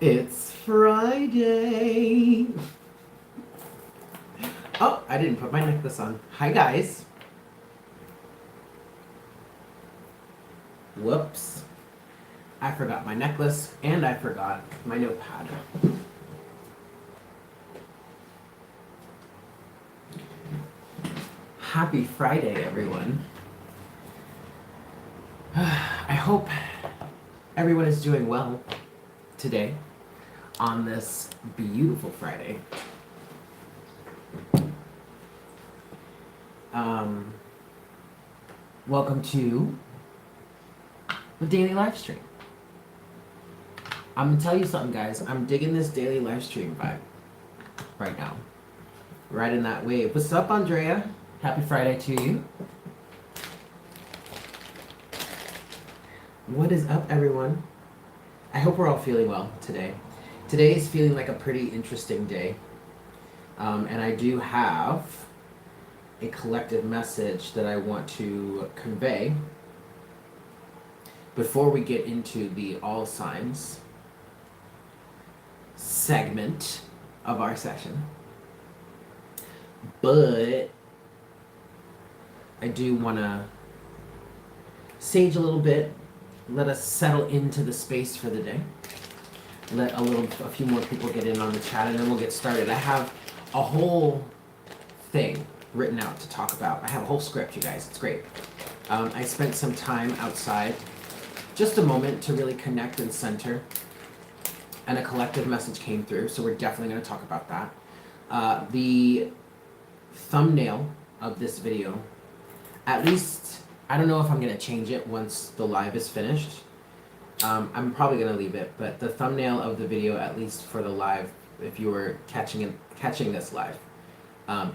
It's Friday. Oh, I didn't put my necklace on. Hi, guys. Whoops. I forgot my necklace and I forgot my notepad. Happy Friday, everyone. I hope everyone is doing well today on this beautiful Friday. Welcome to the daily live stream. I'm gonna tell you something, guys. I'm digging this daily live stream vibe right now. Right in that wave. What's up, Andrea? Happy Friday to you. What is up, everyone? I hope we're all feeling well today. Today is feeling like a pretty interesting day. And I do have a collective message that I want to convey before we get into the all signs segment of our session. But I do want to sage a little bit, let us settle into the space for the day. Let a few more people get in on the chat, and then we'll get started. I have a whole thing written out to talk about. I have a whole script, you guys. It's great. I spent some time outside, just a moment to really connect and center, and a collective message came through, so we're definitely going to talk about that. The thumbnail of this video, at least, I don't know if I'm going to change it once the live is finished. I'm probably going to leave it, but the thumbnail of the video, at least for the live, if you were catching this live,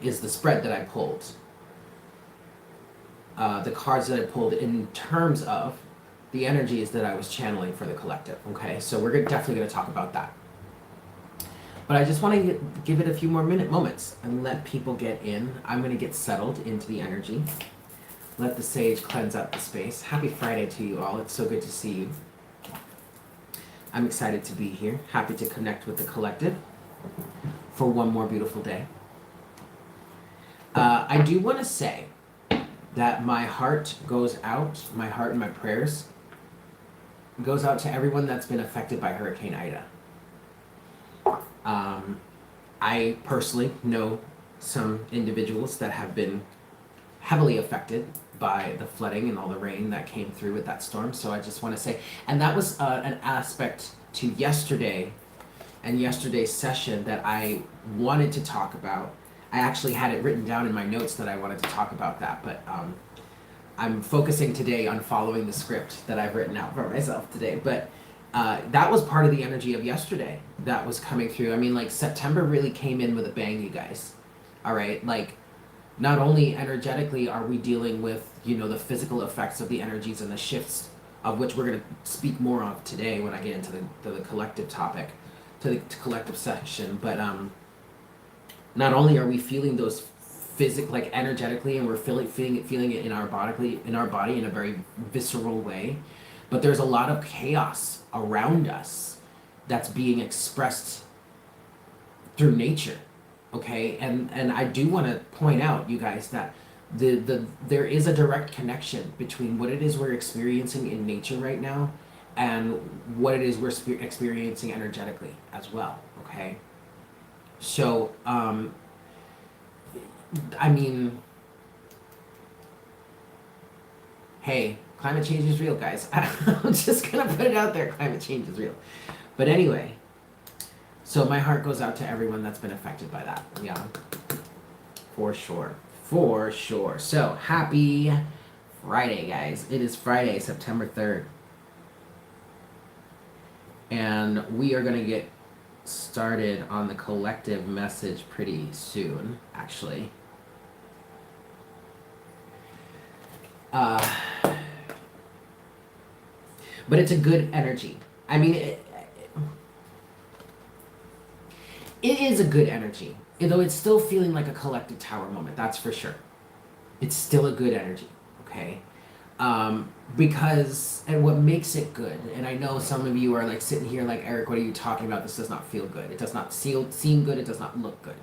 is the spread that I pulled. The cards that I pulled in terms of the energies that I was channeling for the collective. Okay, so we're definitely going to talk about that. But I just want to give it a few more moments and let people get in. I'm going to get settled into the energy. Let the sage cleanse up the space. Happy Friday to you all. It's so good to see you. I'm excited to be here. Happy to connect with the collective for one more beautiful day. I do want to say that my heart goes out, my heart and my prayers goes out to everyone that's been affected by Hurricane Ida. I personally know some individuals that have been heavily affected by the flooding and all the rain that came through with that storm. So I just want to say, and that was an aspect to yesterday and yesterday's session that I wanted to talk about. I actually had it written down in my notes that I wanted to talk about that, but I'm focusing today on following the script that I've written out for myself today. But that was part of the energy of yesterday that was coming through. I mean, like, September really came in with a bang, you guys. All right, like, not only energetically are we dealing with, you know, the physical effects of the energies and the shifts, of which we're going to speak more of today when I get into the collective topic, to the collective section, but not only are we feeling those like energetically, and we're feeling it in our body in a very visceral way, but there's a lot of chaos around us that's being expressed through nature. Okay, and I do want to point out, you guys, that there is a direct connection between what it is we're experiencing in nature right now and what it is we're experiencing energetically as well. Okay, so I mean, hey, climate change is real, guys. I'm just gonna put it out there. Climate change is real. But anyway, so my heart goes out to everyone that's been affected by that. Yeah, for sure. For sure. So, happy Friday, guys. It is Friday, September 3rd. And we are going to get started on the collective message pretty soon, actually. But it's a good energy. I mean, it is a good energy, though it's still feeling like a collective tower moment, that's for sure. It's still a good energy, okay? Because, and what makes it good, and I know some of you are like sitting here like, Eric, what are you talking about? This does not feel good. It does not seem good. It does not look good.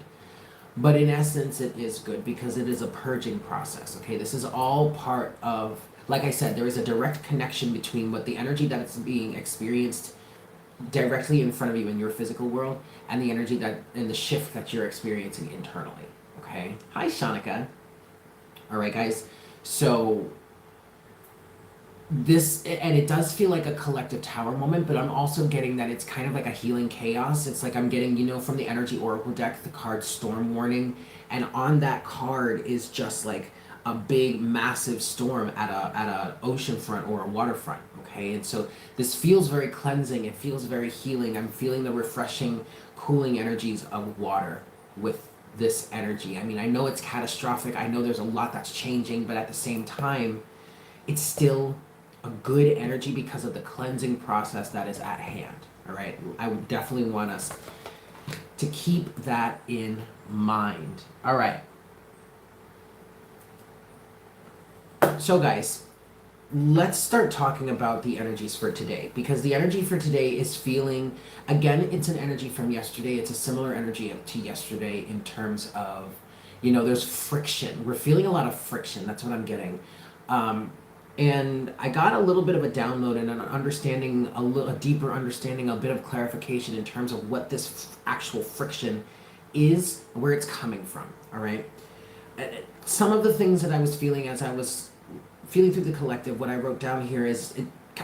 But in essence, it is good because it is a purging process. Okay, this is all part of, like I said, there is a direct connection between what the energy that is being experienced directly in front of you in your physical world and the energy that and the shift that you're experiencing internally. Okay. Hi, Shanika. All right, guys. So this, and it does feel like a collective tower moment, but I'm also getting that it's kind of like a healing chaos. It's like I'm getting, from the energy oracle deck, the card storm warning, and on that card is just like a big massive storm at a ocean front or a waterfront. Okay, and so this feels very cleansing. It feels very healing. I'm feeling the refreshing, cooling energies of water with this energy. I mean, I know it's catastrophic. I know there's a lot that's changing, but at the same time, it's still a good energy because of the cleansing process that is at hand. All right, I would definitely want us to keep that in mind. All right, so guys, let's start talking about the energies for today, because the energy for today is feeling, again, it's an energy from yesterday. It's a similar energy to yesterday in terms of, there's friction. We're feeling a lot of friction. That's what I'm getting. And I got a little bit of a download and an understanding, a deeper understanding, a bit of clarification in terms of what this actual friction is, where it's coming from. All right. Some of the things that I was feeling as I was feeling through the collective, what I wrote down here is,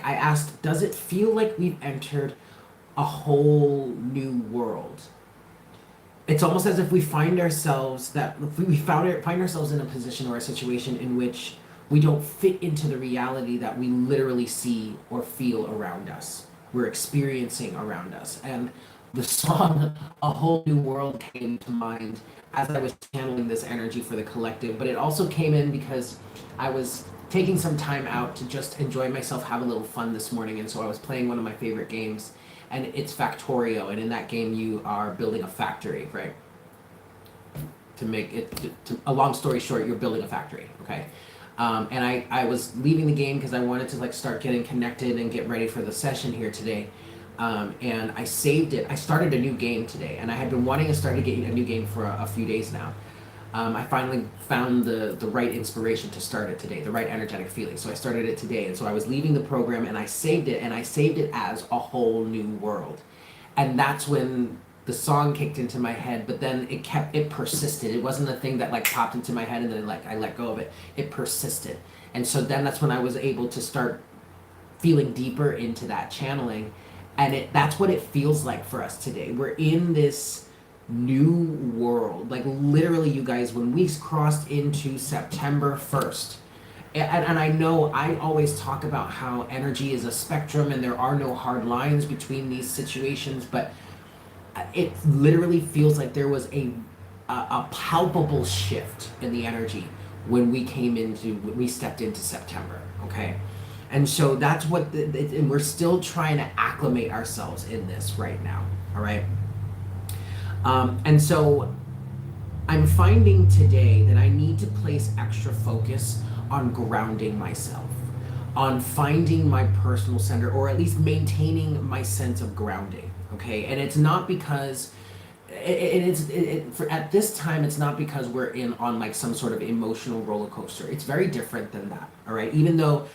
I asked, does it feel like we've entered a whole new world? It's almost as if we find ourselves find ourselves in a position or a situation in which we don't fit into the reality that we literally see or feel around us. We're experiencing around us. And the song A Whole New World came to mind as I was channeling this energy for the collective, but it also came in because I was taking some time out to just enjoy myself, have a little fun this morning, and so I was playing one of my favorite games, and it's Factorio, and in that game you are building a factory, right? To make it, a long story short, you're building a factory, okay? And I was leaving the game because I wanted to like start getting connected and get ready for the session here today. And I saved it. I started a new game today, and I had been wanting to start getting a new game for a few days now. I finally found the right inspiration to start it today, the right energetic feeling. So I started it today, and so I was leaving the program, and I saved it as A Whole New World. And that's when the song kicked into my head, but then it persisted. It wasn't a thing that like popped into my head and then like I let go of it. It persisted. And so then that's when I was able to start feeling deeper into that channeling. And that's what it feels like for us today. We're in this new world. Like literally, you guys, when we crossed into September 1st, and I know I always talk about how energy is a spectrum and there are no hard lines between these situations, but it literally feels like there was a palpable shift in the energy when we stepped into September. Okay, and so that's what and we're still trying to acclimate ourselves in this right now. All right, and so I'm finding today that I need to place extra focus on grounding myself, on finding my personal center, or at least maintaining my sense of grounding. Okay, and it's not because at this time it's not because we're on like some sort of emotional roller coaster. It's very different than that. All right, even though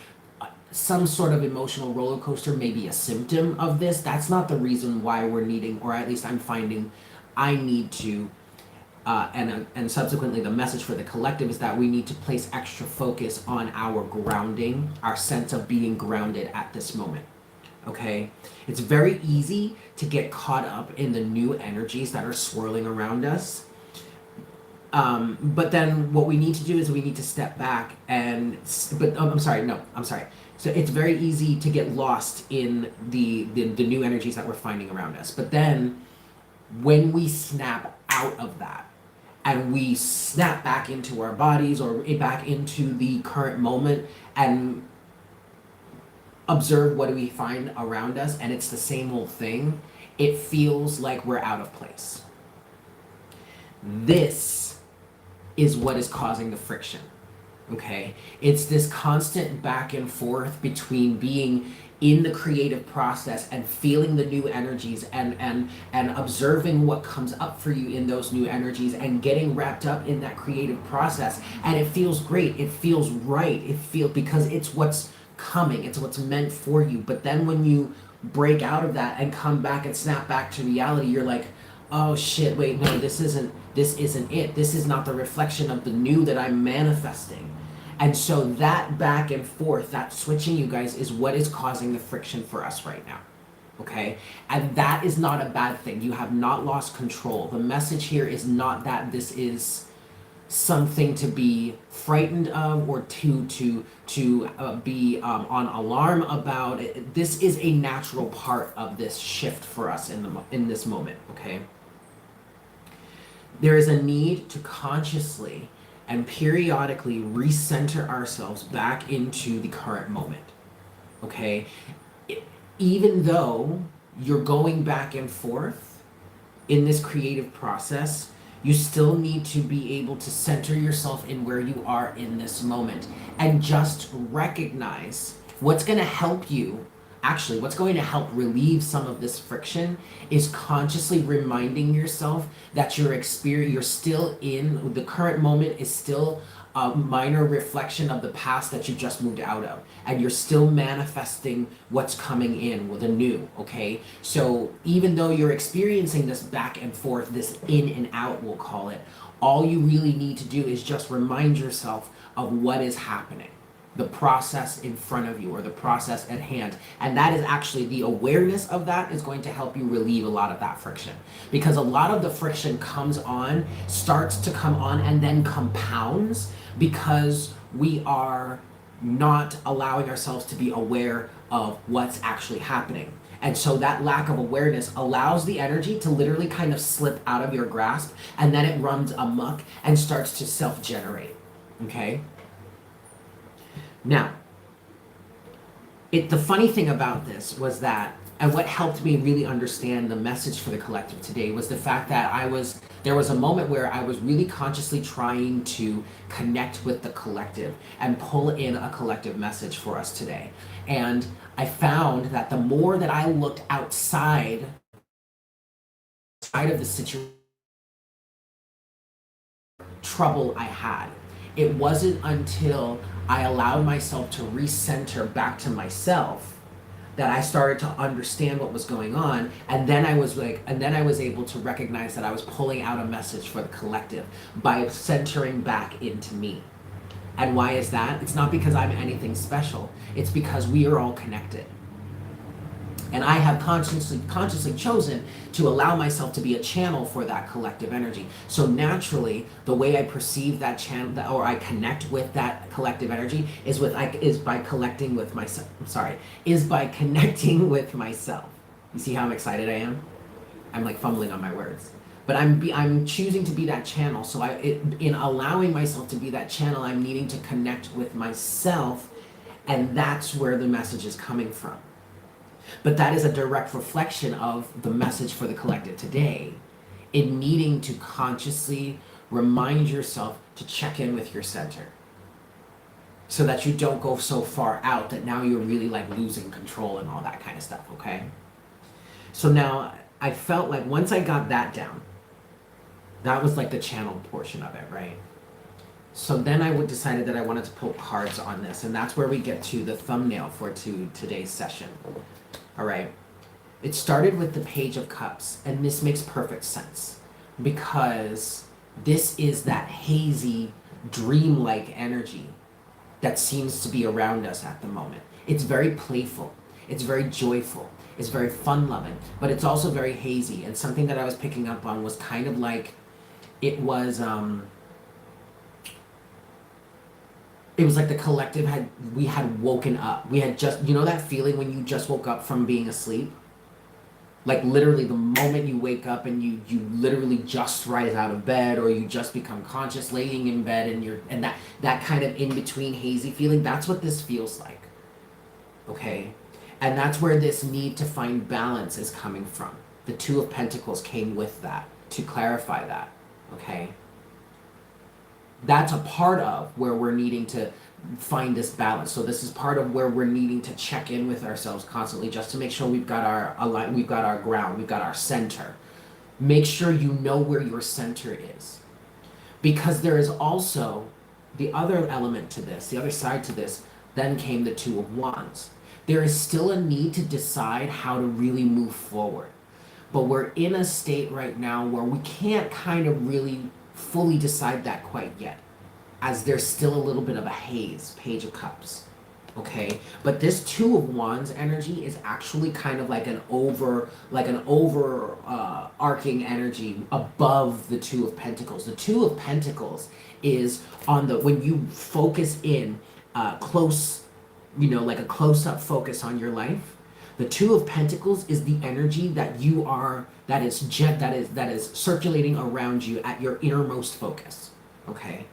some sort of emotional roller coaster may be a symptom of this, that's not the reason why we're needing, or at least I'm finding I need to. And subsequently, the message for the collective is that we need to place extra focus on our grounding, our sense of being grounded at this moment. Okay, it's very easy to get caught up in the new energies that are swirling around us. But then what we need to do is we need to step back I'm sorry. So it's very easy to get lost in the new energies that we're finding around us. But then when we snap out of that and we snap back into our bodies or back into the current moment and observe what do we find around us, and it's the same old thing, it feels like we're out of place. This is what is causing the friction. Okay, it's this constant back and forth between being in the creative process and feeling the new energies and observing what comes up for you in those new energies and getting wrapped up in that creative process. And it feels great, it feels right, it feels, because it's what's coming, it's what's meant for you. But then when you break out of that and come back and snap back to reality, you're like, oh shit, wait, no, this isn't it. This is not the reflection of the new that I'm manifesting. And so that back and forth, that switching, you guys, is what is causing the friction for us right now. Okay? And that is not a bad thing. You have not lost control. The message here is not that this is something to be frightened of or to be on alarm about. This is a natural part of this shift for us in this moment. Okay? There is a need to consciously and periodically recenter ourselves back into the current moment. Okay? Even though you're going back and forth in this creative process, you still need to be able to center yourself in where you are in this moment and just recognize what's going to help you. Actually, what's going to help relieve some of this friction is consciously reminding yourself that you're still in the current moment, is still a minor reflection of the past that you just moved out of, and you're still manifesting what's coming in with the new. Okay, so even though you're experiencing this back and forth, this in and out, we'll call it, all you really need to do is just remind yourself of what is happening, the process in front of you or the process at hand. And that is actually, the awareness of that is going to help you relieve a lot of that friction, because a lot of the friction starts to come on and then compounds because we are not allowing ourselves to be aware of what's actually happening. And so that lack of awareness allows the energy to literally kind of slip out of your grasp, and then it runs amok and starts to self-generate. Okay? Now, the funny thing about this was that, and what helped me really understand the message for the collective today, was the fact that there was a moment where I was really consciously trying to connect with the collective and pull in a collective message for us today. And I found that the more that I looked outside of the situation, trouble I had. It wasn't until I allowed myself to recenter back to myself that I started to understand what was going on. And then I was able to recognize that I was pulling out a message for the collective by centering back into me. And why is that? It's not because I'm anything special. It's because we are all connected. And I have consciously chosen to allow myself to be a channel for that collective energy. So naturally, the way I perceive that channel, or I connect with that collective energy, is by connecting with myself. You see how I'm excited I am? I'm like fumbling on my words. But I'm choosing to be that channel. So in allowing myself to be that channel, I'm needing to connect with myself, and that's where the message is coming from. But that is a direct reflection of the message for the collective today, in needing to consciously remind yourself to check in with your center, so that you don't go so far out that now you're really like losing control and all that kind of stuff. Okay, so now I felt like once I got that down, that was like the channeled portion of it, right? So then I decided that I wanted to pull cards on this, and that's where we get to the thumbnail for today's session. All right. It started with the Page of Cups, and this makes perfect sense because this is that hazy, dreamlike energy that seems to be around us at the moment. It's very playful. It's very joyful. It's very fun-loving, but it's also very hazy. And something that I was picking up on was kind of like it was like the collective we had woken up. We had just, that feeling when you just woke up from being asleep? Like literally the moment you wake up and you literally just rise out of bed, or you just become conscious laying in bed, and that kind of in-between hazy feeling, that's what this feels like. Okay? And that's where this need to find balance is coming from. The Two of Pentacles came with that to clarify that. Okay? that's a part of where we're needing to find this balance. So this is part of where we're needing to check in with ourselves constantly, just to make sure we've got we've got our ground, we've got our center. Make sure you know where your center is, because there is also the other element to this, the other side to this. Then came the Two of Wands. There is still a need to decide how to really move forward, but we're in a state right now where we can't kind of really fully decide that quite yet, as there's still a little bit of a haze. Page of Cups. Okay, but this Two of Wands energy is actually kind of like an arcing energy above the Two of Pentacles. The Two of Pentacles is on the, when you focus in close, like a close-up focus on your life. The Two of Pentacles is the energy that you are, that is circulating around you at your innermost focus. Okay,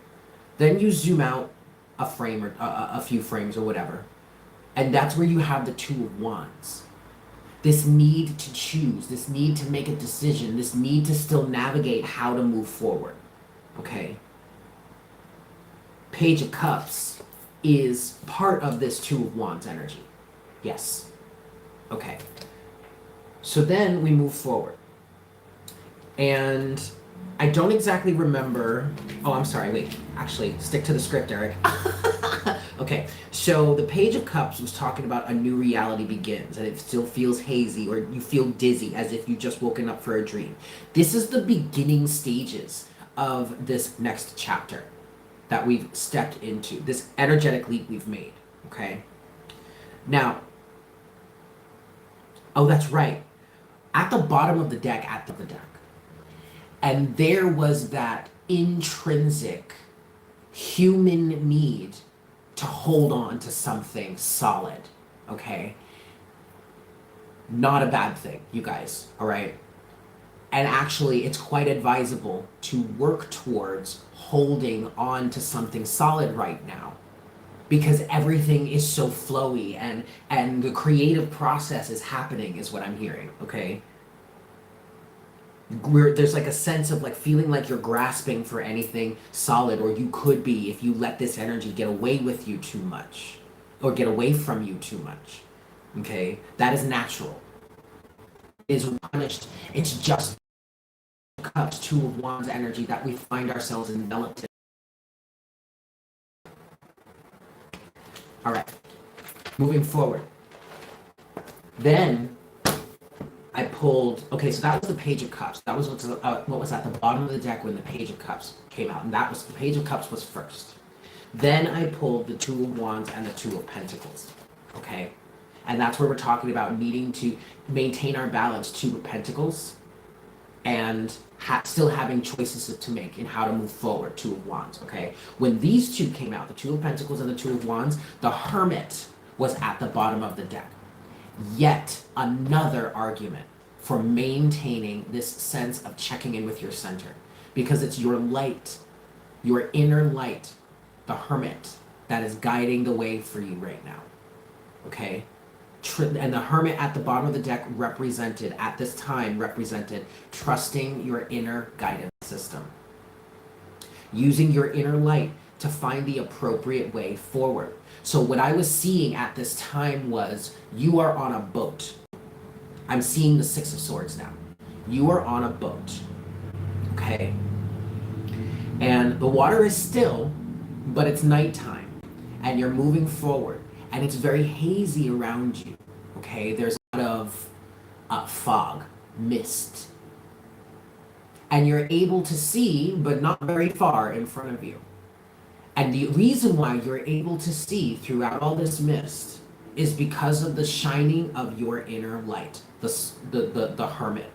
then you zoom out a frame or a few frames or whatever, and that's where you have the Two of Wands. This need to choose, this need to make a decision, this need to still navigate how to move forward. Okay, Page of Cups is part of this Two of Wands energy. Yes. Okay, so then we move forward, and I don't exactly remember. Oh, I'm sorry. Wait, actually, stick to the script, Eric. Okay, so the Page of Cups was talking about a new reality begins, and it still feels hazy, or you feel dizzy as if you've just woken up for a dream. This is the beginning stages of this next chapter that we've stepped into, this energetic leap we've made. Okay, now, oh, that's right. At the bottom of the deck, and there was that intrinsic human need to hold on to something solid, okay? Not a bad thing, you guys, all right? And actually, it's quite advisable to work towards holding on to something solid right now, because everything is so flowy, and the creative process is happening, is what I'm hearing, okay? There's like a sense of like feeling like you're grasping for anything solid, or you could be, if you let this energy get away with you too much, or get away from you too much. Okay, that is natural. It is punished. It's just Cups, Two of Wands energy that we find ourselves enveloped in. All right, moving forward. Then I pulled, okay, so that was the Page of Cups. That was what was at the bottom of the deck when the Page of Cups came out. And that was, the Page of Cups was first. Then I pulled the Two of Wands and the Two of Pentacles. Okay? And that's where we're talking about needing to maintain our balance, Two of Pentacles, and still having choices to make in how to move forward, Two of Wands. Okay? When these two came out, the Two of Pentacles and the Two of Wands, the Hermit was at the bottom of the deck. Yet another argument for maintaining this sense of checking in with your center, because it's your light, your inner light, the Hermit, that is guiding the way for you right now. Okay? And the Hermit at the bottom of the deck represented trusting your inner guidance system, using your inner light to find the appropriate way forward. So what I was seeing at this time was, you are on a boat. I'm seeing the Six of Swords now. You are on a boat, okay? And the water is still, but it's nighttime, and you're moving forward, and it's very hazy around you, okay? There's a lot of fog, mist, and you're able to see, but not very far in front of you. And the reason why you're able to see throughout all this mist is because of the shining of your inner light, the Hermit,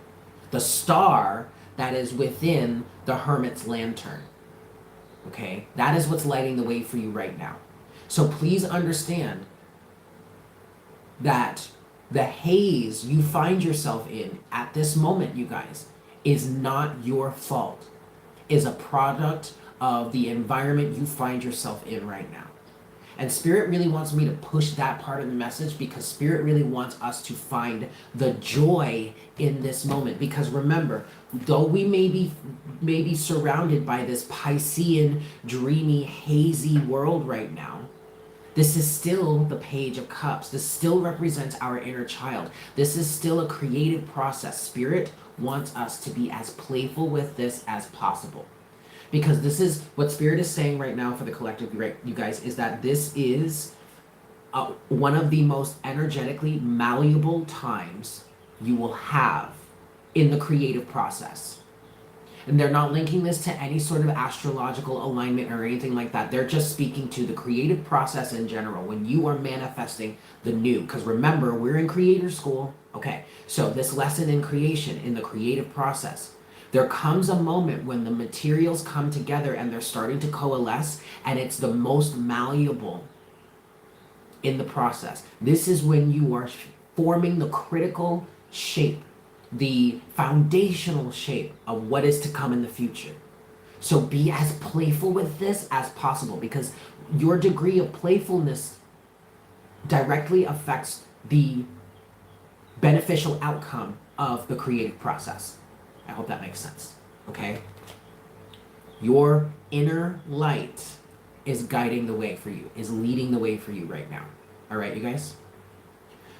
the star that is within the Hermit's lantern. Okay, that is what's lighting the way for you right now. So please understand that the haze you find yourself in at this moment, you guys, is not your fault, is a product of the environment you find yourself in right now. And Spirit really wants me to push that part of the message because Spirit really wants us to find the joy in this moment. Because remember, though we may be surrounded by this Piscean, dreamy, hazy world right now, this is still the Page of Cups. This still represents our inner child. This is still a creative process. Spirit wants us to be as playful with this as possible. Because this is what Spirit is saying right now for the collective, right, you guys, is that this is one of the most energetically malleable times you will have in the creative process. And they're not linking this to any sort of astrological alignment or anything like that. They're just speaking to the creative process in general when you are manifesting the new. Because remember, we're in creator school. Okay, so this lesson in creation, in the creative process, there comes a moment when the materials come together and they're starting to coalesce, and it's the most malleable in the process. This is when you are forming the critical shape, the foundational shape of what is to come in the future. So be as playful with this as possible, because your degree of playfulness directly affects the beneficial outcome of the creative process. I hope that makes sense. Okay? Your inner light is guiding the way for you, is leading the way for you right now. All right, you guys?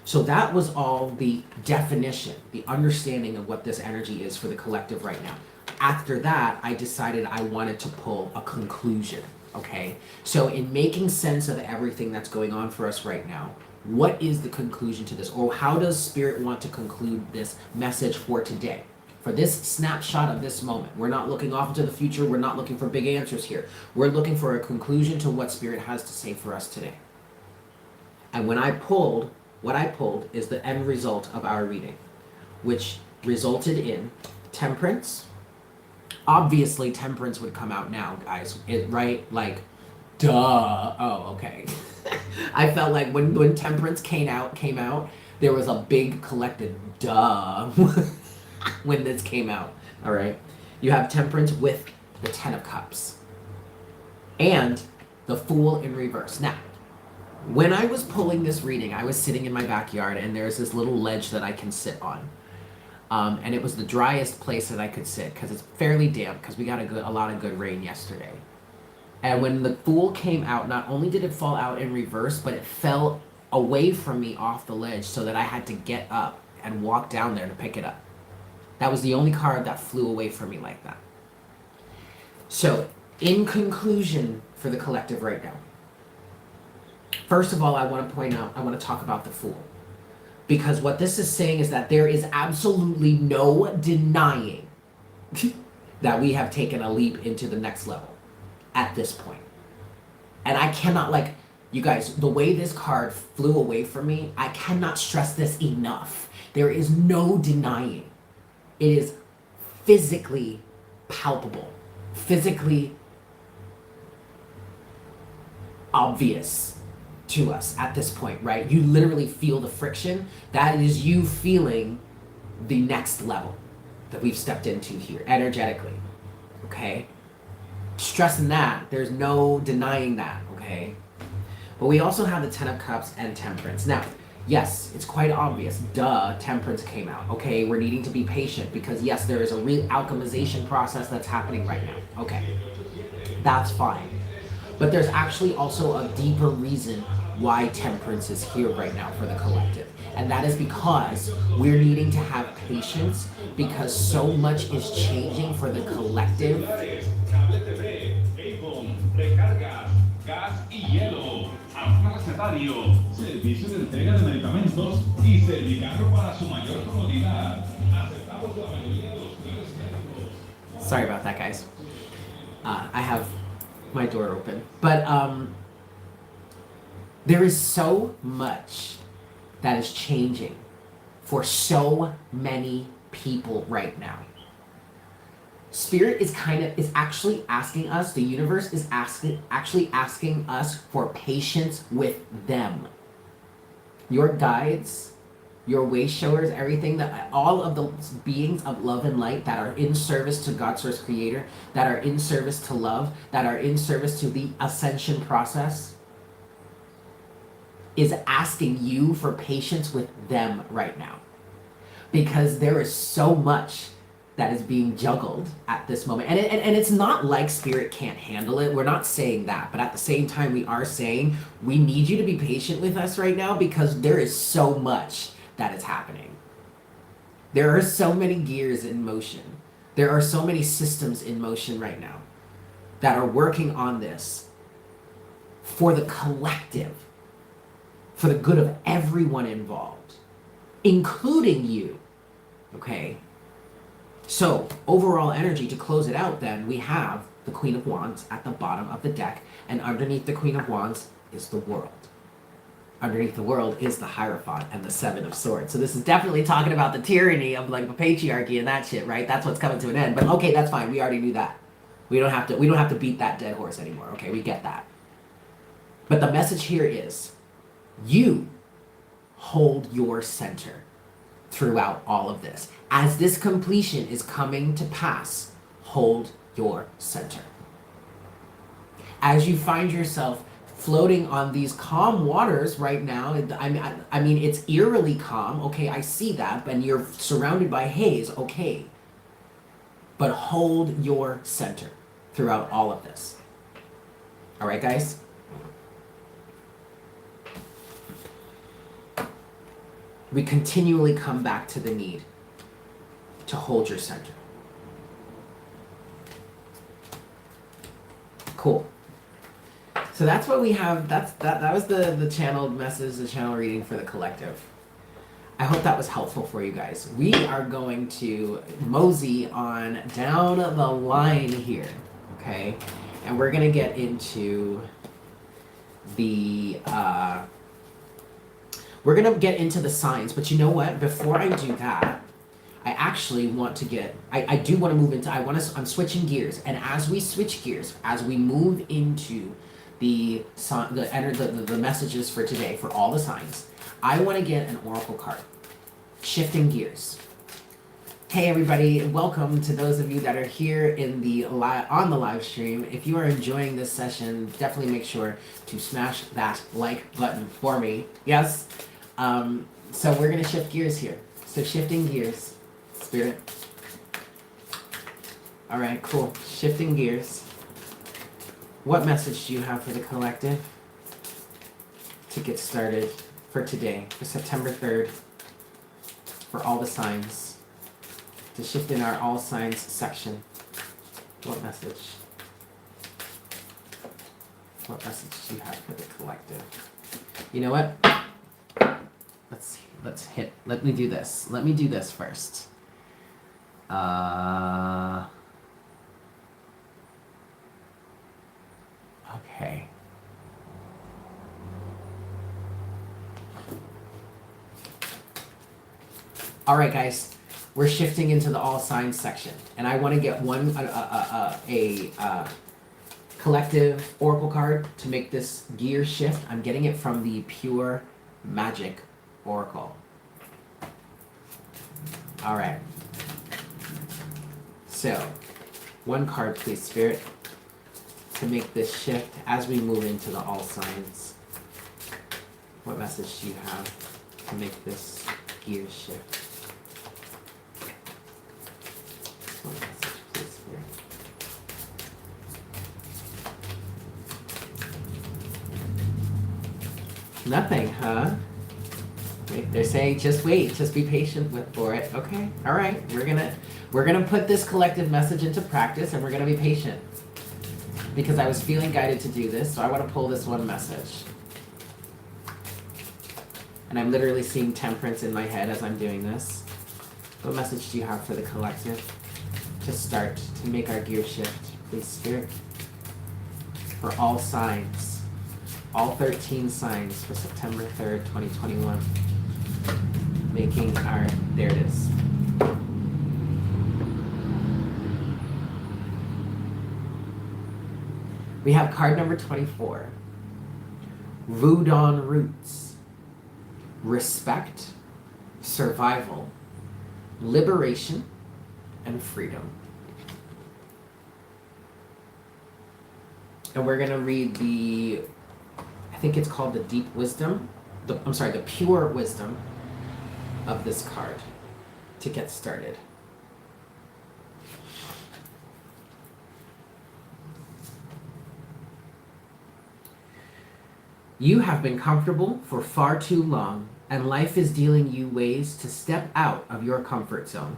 So that was all the definition, the understanding of what this energy is for the collective right now. After that, I decided I wanted to pull a conclusion, okay? So in making sense of everything that's going on for us right now, what is the conclusion to this? Or how does Spirit want to conclude this message for today? For this snapshot of this moment. We're not looking off into the future. We're not looking for big answers here. We're looking for a conclusion to what Spirit has to say for us today. And when I pulled, what I pulled is the end result of our reading, which resulted in Temperance. Obviously, Temperance would come out now, guys. Right? Like, duh. Oh, okay. I felt like when Temperance came out, there was a big collective duh when this came out. All right? You have Temperance with the Ten of Cups and the Fool in reverse. Now, when I was pulling this reading, I was sitting in my backyard, and there's this little ledge that I can sit on. And it was the driest place that I could sit because it's fairly damp because we got a lot of good rain yesterday. And when the Fool came out, not only did it fall out in reverse, but it fell away from me off the ledge so that I had to get up and walk down there to pick it up. That was the only card that flew away from me like that. So, in conclusion for the collective right now, first of all, I want to talk about the Fool. Because what this is saying is that there is absolutely no denying that we have taken a leap into the next level at this point. And I cannot, like, you guys, the way this card flew away from me, I cannot stress this enough. There is no denying. It is physically palpable, physically obvious to us at this point, right? You literally feel the friction. That is you feeling the next level that we've stepped into here energetically, okay? Stressing that, there's no denying that, okay? But we also have the Ten of Cups and Temperance. Now, yes, it's quite obvious, duh, Temperance came out, okay? We're needing to be patient because yes, there is a real alchemization process that's happening right now, okay? That's fine. But there's actually also a deeper reason why Temperance is here right now for the collective. And that is because we're needing to have patience because so much is changing for the collective. Servicio de entrega de medicamentos y Servicarro para su mayor comodidad. Aceptamos la mayoría de los planes médicos. Sorry about that, guys. I have my door open. But there is so much that is changing for so many people right now. Spirit is actually asking us, the universe is actually asking us for patience with them. Your guides, your way showers, everything that all of the beings of love and light that are in service to God Source Creator, that are in service to love, that are in service to the ascension process, is asking you for patience with them right now. Because there is so much that is being juggled at this moment. And it's not like Spirit can't handle it. We're not saying that. But at the same time, we are saying we need you to be patient with us right now because there is so much that is happening. There are so many gears in motion. There are so many systems in motion right now that are working on this for the collective, for the good of everyone involved, including you. Okay? So, overall energy, to close it out then, we have the Queen of Wands at the bottom of the deck, and underneath the Queen of Wands is the World. Underneath the World is the Hierophant and the Seven of Swords. So this is definitely talking about the tyranny of like the patriarchy and that shit, right? That's what's coming to an end. But okay, that's fine. We already knew that. We don't have to beat that dead horse anymore. Okay, we get that. But the message here is you hold your center throughout all of this. As this completion is coming to pass, hold your center. As you find yourself floating on these calm waters right now, I mean, it's eerily calm. Okay, I see that. And you're surrounded by haze. Okay. But hold your center throughout all of this. All right, guys? We continually come back to the need to hold your center. Cool. So that's what we have. That was the channeled message, the channel reading for the collective. I hope that was helpful for you guys. We are going to mosey on down the line here, okay? And we're gonna get into the signs, but you know what? Before I do that, I actually want to I do want to move into, I'm switching gears, and as we switch gears, as we move into the messages for today, for all the signs, I want to get an oracle card. Shifting gears. Hey everybody, welcome to those of you that are here on the live stream. If you are enjoying this session, definitely make sure to smash that like button for me. Yes? So we're going to shift gears here. So shifting gears. Spirit. All right, cool. Shifting gears. What message do you have for the collective to get started for today, for September 3rd, for all the signs, to shift in our all signs section? What message? What message do you have for the collective? You know what? Let me do this. Let me do this first. Okay. All right, guys. We're shifting into the all signs section, and I want to get a collective oracle card to make this gear shift. I'm getting it from the Pure Magic Oracle. All right. So, one card, please, Spirit, to make this shift as we move into the all signs. What message do you have to make this gear shift? One message, please, Spirit. Nothing, huh? They're saying just wait, just be patient for it. Okay, all right. We're gonna put this collective message into practice, and we're gonna be patient because I was feeling guided to do this. So I want to pull this one message, and I'm literally seeing temperance in my head as I'm doing this. What message do you have for the collective to start to make our gear shift, please, Spirit? For all signs, all 13 signs for September 3rd, 2021. Making our, there it is. We have card number 24. Voodoo Roots. Respect, survival, liberation, and freedom. And we're going to read I think it's called the Deep Wisdom the pure wisdom of this card to get started. You have been comfortable for far too long, and life is dealing you ways to step out of your comfort zone.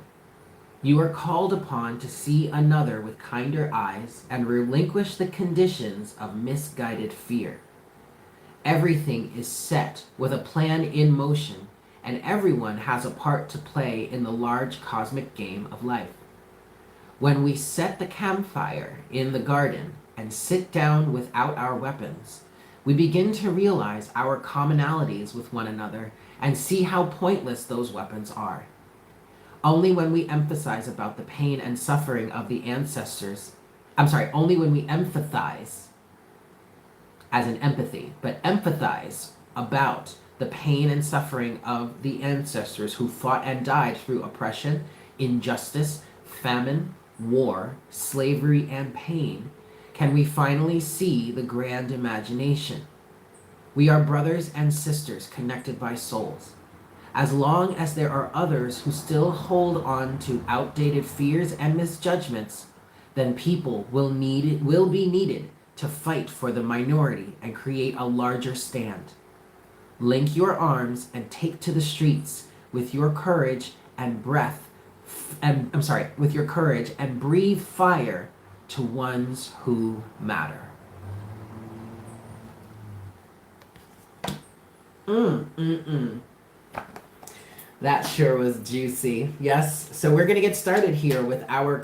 You are called upon to see another with kinder eyes and relinquish the conditions of misguided fear. Everything is set with a plan in motion, and everyone has a part to play in the large cosmic game of life. When we set the campfire in the garden and sit down without our weapons, we begin to realize our commonalities with one another and see how pointless those weapons are. Only when we emphasize about the pain and suffering of the ancestors, only when we empathize, as in empathy, but empathize about the pain and suffering of the ancestors who fought and died through oppression, injustice, famine, war, slavery, and pain, can we finally see the grand imagination. We are brothers and sisters connected by souls. As long as there are others who still hold on to outdated fears and misjudgments, then people will be needed to fight for the minority and create a larger stand. Link your arms and take to the streets with your courage and with your courage and breathe fire to ones who matter. That sure was juicy. Yes. So we're gonna get started here with our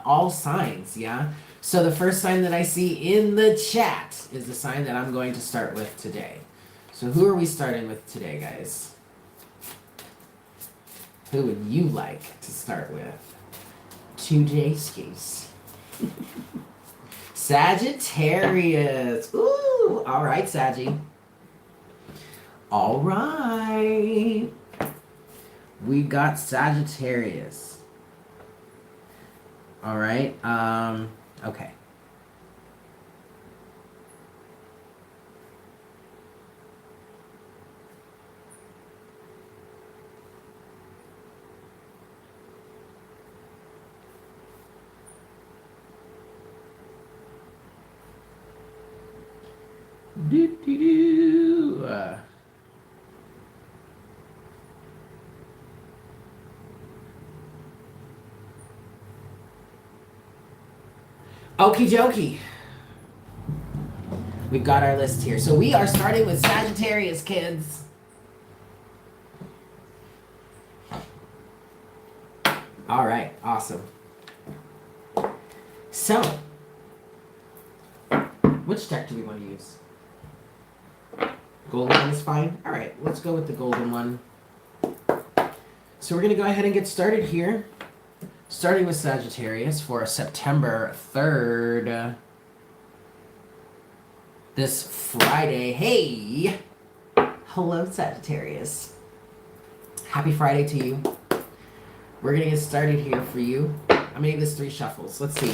all signs. Yeah. So the first sign that I see in the chat is the sign that I'm going to start with today. So who are we starting with today, guys? Who would you like to start with? Today's case. Sagittarius. Ooh, all right, Saggy. All right. We got Sagittarius. All right. Okay. Okie dokie. We've got our list here. So we are starting with Sagittarius, kids. All right, awesome. So, which deck do we want to use? Golden one is fine. All right, let's go with the golden one. So we're going to go ahead and get started here. Starting with Sagittarius for September 3rd. This Friday. Hey! Hello, Sagittarius. Happy Friday to you. We're going to get started here for you. I'm going to give this 3 shuffles. Let's see.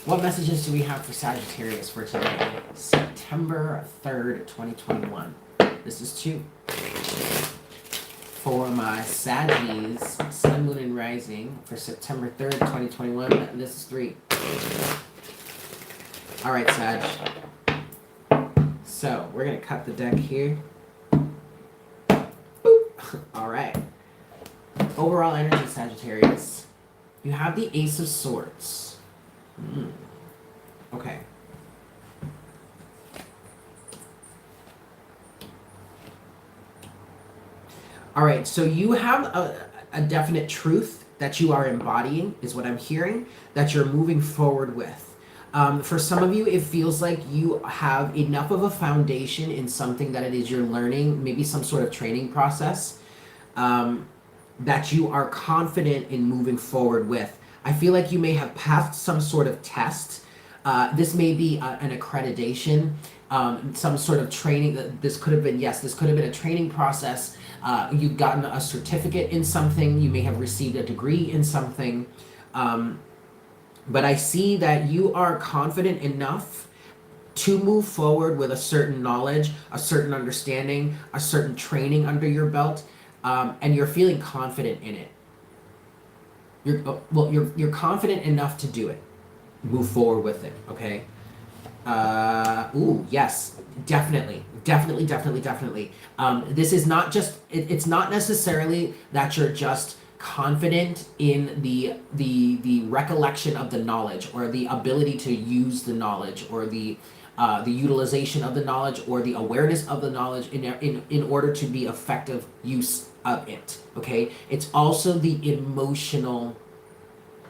What messages do we have for Sagittarius for today? September 3rd, 2021. This is 2. For my Saggies, Sun, Moon, and Rising for September 3rd, 2021. This is 3. All right, Sag. So, we're going to cut the deck here. Boop. All right. Overall energy, Sagittarius. You have the Ace of Swords. Okay. All right, so you have a definite truth that you are embodying, is what I'm hearing, that you're moving forward with. For some of you, it feels like you have enough of a foundation in something that it is you're learning, maybe some sort of training process, that you are confident in moving forward with. I feel like you may have passed some sort of test. This may be an accreditation, some sort of training. This could have been a training process. You've gotten a certificate in something. You may have received a degree in something. But I see that you are confident enough to move forward with a certain knowledge, a certain understanding, a certain training under your belt, and you're feeling confident in it. You're confident enough to do it. Move forward with it, okay? Ooh, yes, definitely. This is not just, it's not necessarily that you're just confident in the recollection of the knowledge, or the ability to use the knowledge, or the utilization of the knowledge, or the awareness of the knowledge in order to be effective use of it, okay? It's also the emotional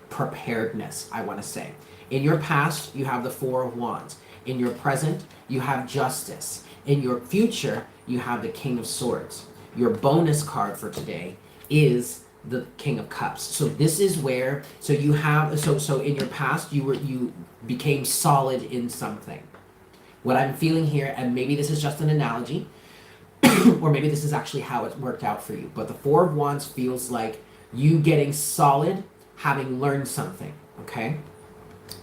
preparedness, I want to say. In your past, you have the Four of Wands. In your present, you have Justice. In your future, you have the King of Swords. Your bonus card for today is the King of Cups. So this is where, so you have, so in your past, you became solid in something. What I'm feeling here, and maybe this is just an analogy, or maybe this is actually how it worked out for you, but the Four of Wands feels like you getting solid, having learned something, okay?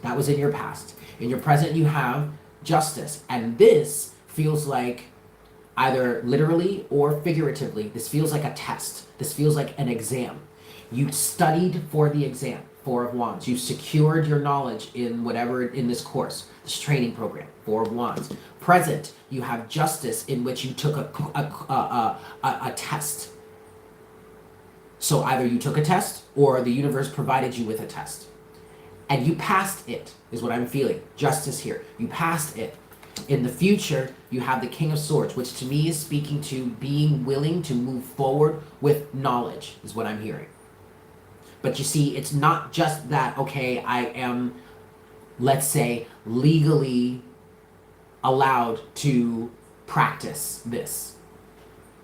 That was in your past. In your present, you have Justice, and this feels like, either literally or figuratively, this feels like a test. This feels like an exam. You studied for the exam, Four of Wands. You secured your knowledge in whatever, in this course, this training program, Four of Wands. Present, you have Justice, in which you took a test. So either you took a test, or the universe provided you with a test. And you passed it, is what I'm feeling. Justice here. You passed it. In the future, you have the King of Swords, which to me is speaking to being willing to move forward with knowledge, is what I'm hearing. But you see, it's not just that, okay, I am, let's say, legally allowed to practice this.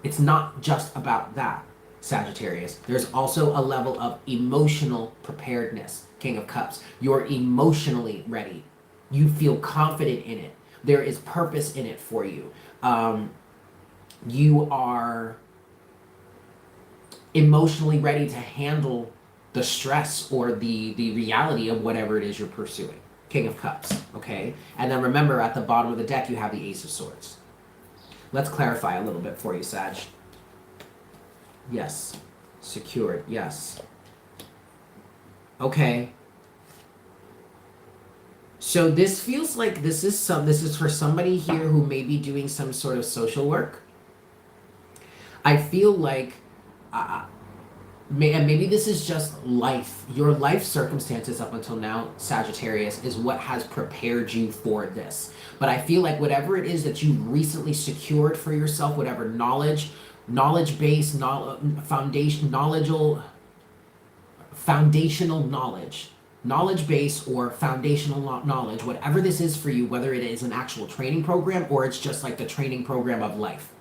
It's not just about that, Sagittarius. There's also a level of emotional preparedness, King of Cups. You're emotionally ready. You feel confident in it. There is purpose in it for you. You are emotionally ready to handle the stress or the reality of whatever it is you're pursuing. King of Cups, okay? And then remember, at the bottom of the deck, you have the Ace of Swords. Let's clarify a little bit for you, Sag. Yes. Secured, yes. Okay. So this feels like this is for somebody here who may be doing some sort of social work. I feel like, and maybe this is just life. Your life circumstances up until now, Sagittarius, is what has prepared you for this. But I feel like whatever it is that you've recently secured for yourself, whatever knowledge-based, foundational knowledge, knowledge-based or foundational knowledge, whatever this is for you, whether it is an actual training program or it's just like the training program of life,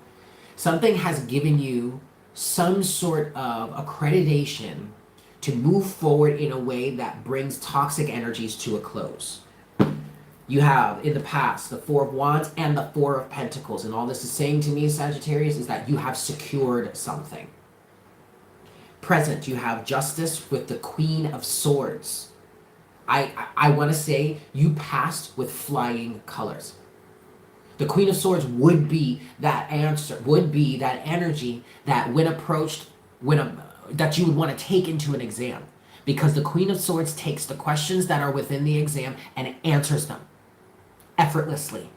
something has given you some sort of accreditation to move forward in a way that brings toxic energies to a close. You have, in the past, the Four of Wands and the Four of Pentacles, and all this is saying to me, Sagittarius, is that you have secured something. Present, you have Justice with the Queen of Swords. I want to say you passed with flying colors. The Queen of Swords would be that answer, would be that energy that when approached, that you would want to take into an exam. Because the Queen of Swords takes the questions that are within the exam and answers them effortlessly,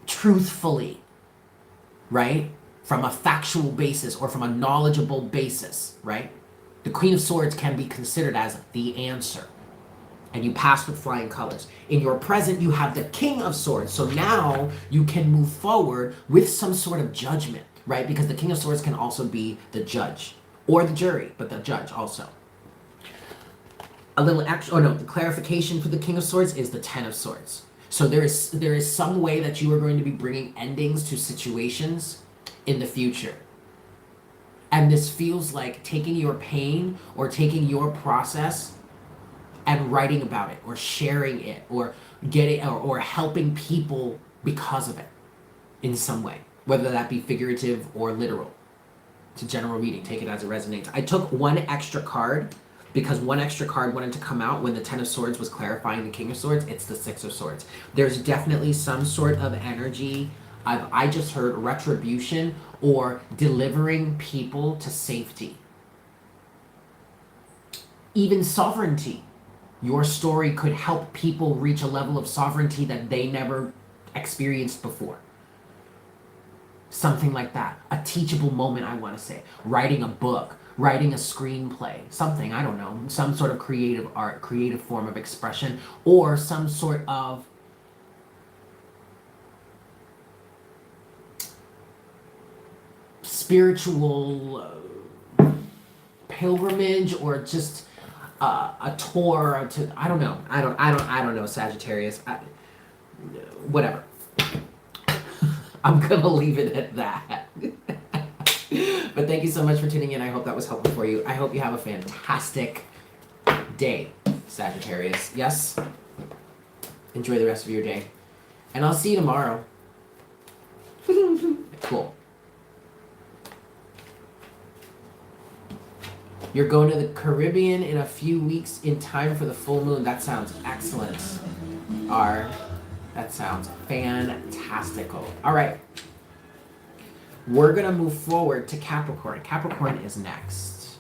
truthfully, right? From a factual basis or from a knowledgeable basis, right? The Queen of Swords can be considered as the answer. And you pass with flying colors. In your present, you have the King of Swords. So now you can move forward with some sort of judgment, right? Because the King of Swords can also be the judge or the jury, but the judge also. The clarification for the King of Swords is the Ten of Swords. So there is some way that you are going to be bringing endings to situations in the future. And this feels like taking your pain or taking your process and writing about it or sharing it or getting or helping people because of it in some way, whether that be figurative or literal. It's a general reading. Take it as it resonates. I took one extra card because one extra card wanted to come out when the Ten of Swords was clarifying the King of Swords. It's the Six of Swords. There's definitely some sort of energy of, I just heard, retribution or delivering people to safety. Even sovereignty. Your story could help people reach a level of sovereignty that they never experienced before. Something like that. A teachable moment, I want to say. Writing a book, writing a screenplay, something, I don't know, some sort of creative art, creative form of expression, or some sort of spiritual pilgrimage, or just a tour to, I don't know. I don't know, Sagittarius. Whatever. I'm gonna leave it at that. But thank you so much for tuning in. I hope that was helpful for you. I hope you have a fantastic day, Sagittarius. Yes? Enjoy the rest of your day. And I'll see you tomorrow. Cool. You're going to the Caribbean in a few weeks in time for the full moon. That sounds excellent. That sounds fantastical. All right. We're going to move forward to Capricorn. Capricorn is next.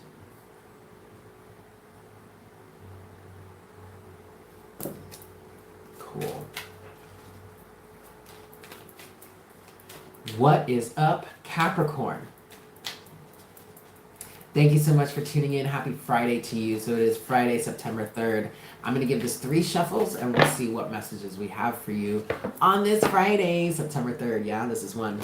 Cool. What is up, Capricorn? Thank you so much for tuning in. Happy Friday to you. So it is Friday, September 3rd. I'm going to give this 3 shuffles and we'll see what messages we have for you on this Friday, September 3rd. Yeah, this is one.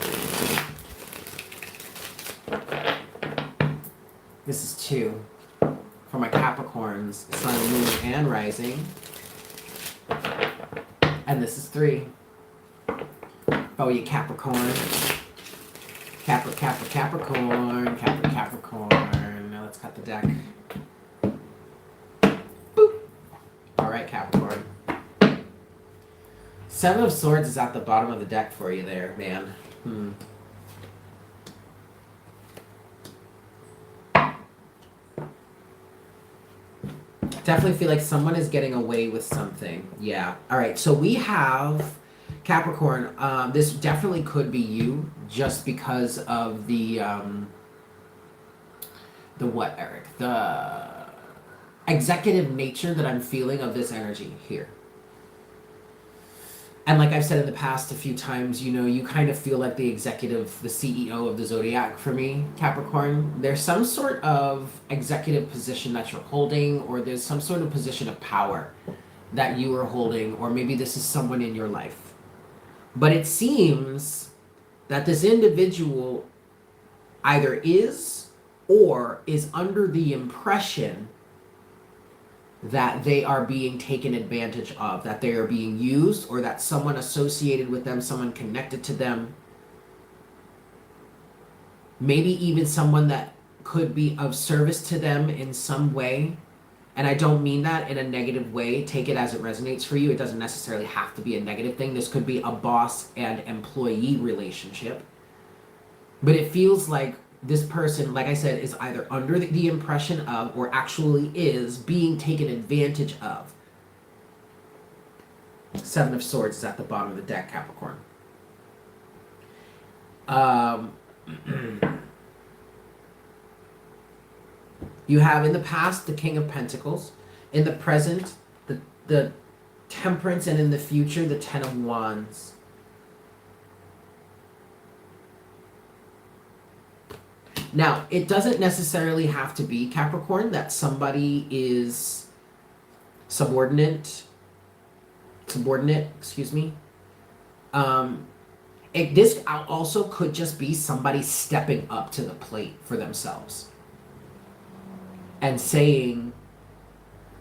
This is 2 for my Capricorns, Sun, Moon, and Rising. And this is 3 for you Capricorn. Capricorn. Now let's cut the deck. Boop. All right, Capricorn. 7 of Swords is at the bottom of the deck for you there, man. Definitely feel like someone is getting away with something. Yeah. All right, so we have Capricorn. This definitely could be you, just because of the what, Eric? The executive nature that I'm feeling of this energy here. And like I've said in the past a few times, you know, you kind of feel like the executive, the CEO of the zodiac for me, Capricorn. There's some sort of executive position that you're holding, or there's some sort of position of power that you are holding, or maybe this is someone in your life. But it seems that this individual either is or is under the impression that they are being taken advantage of, that they are being used, or that someone associated with them, someone connected to them, maybe even someone that could be of service to them in some way. And I don't mean that in a negative way. Take it as it resonates for you. It doesn't necessarily have to be a negative thing. This could be a boss and employee relationship. But it feels like this person, like I said, is either under the impression of, or actually is being taken advantage of. 7 of Swords is at the bottom of the deck, Capricorn. You have in the past the King of Pentacles, in the present the Temperance, and in the future the 10 of Wands. Now, it doesn't necessarily have to be, Capricorn, that somebody is subordinate, excuse me. This also could just be somebody stepping up to the plate for themselves and saying,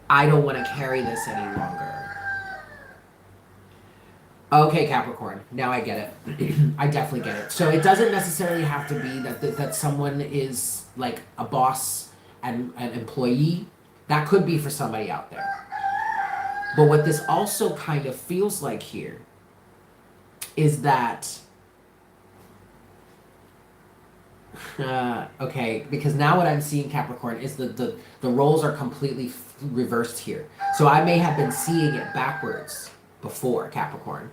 I don't want to carry this any longer. Okay, Capricorn, now I get it. I definitely get it. So it doesn't necessarily have to be that someone is like a boss and an employee. That could be for somebody out there. But what this also kind of feels like here is that Okay, because now what I'm seeing, Capricorn, is the roles are completely reversed here. So I may have been seeing it backwards before, Capricorn.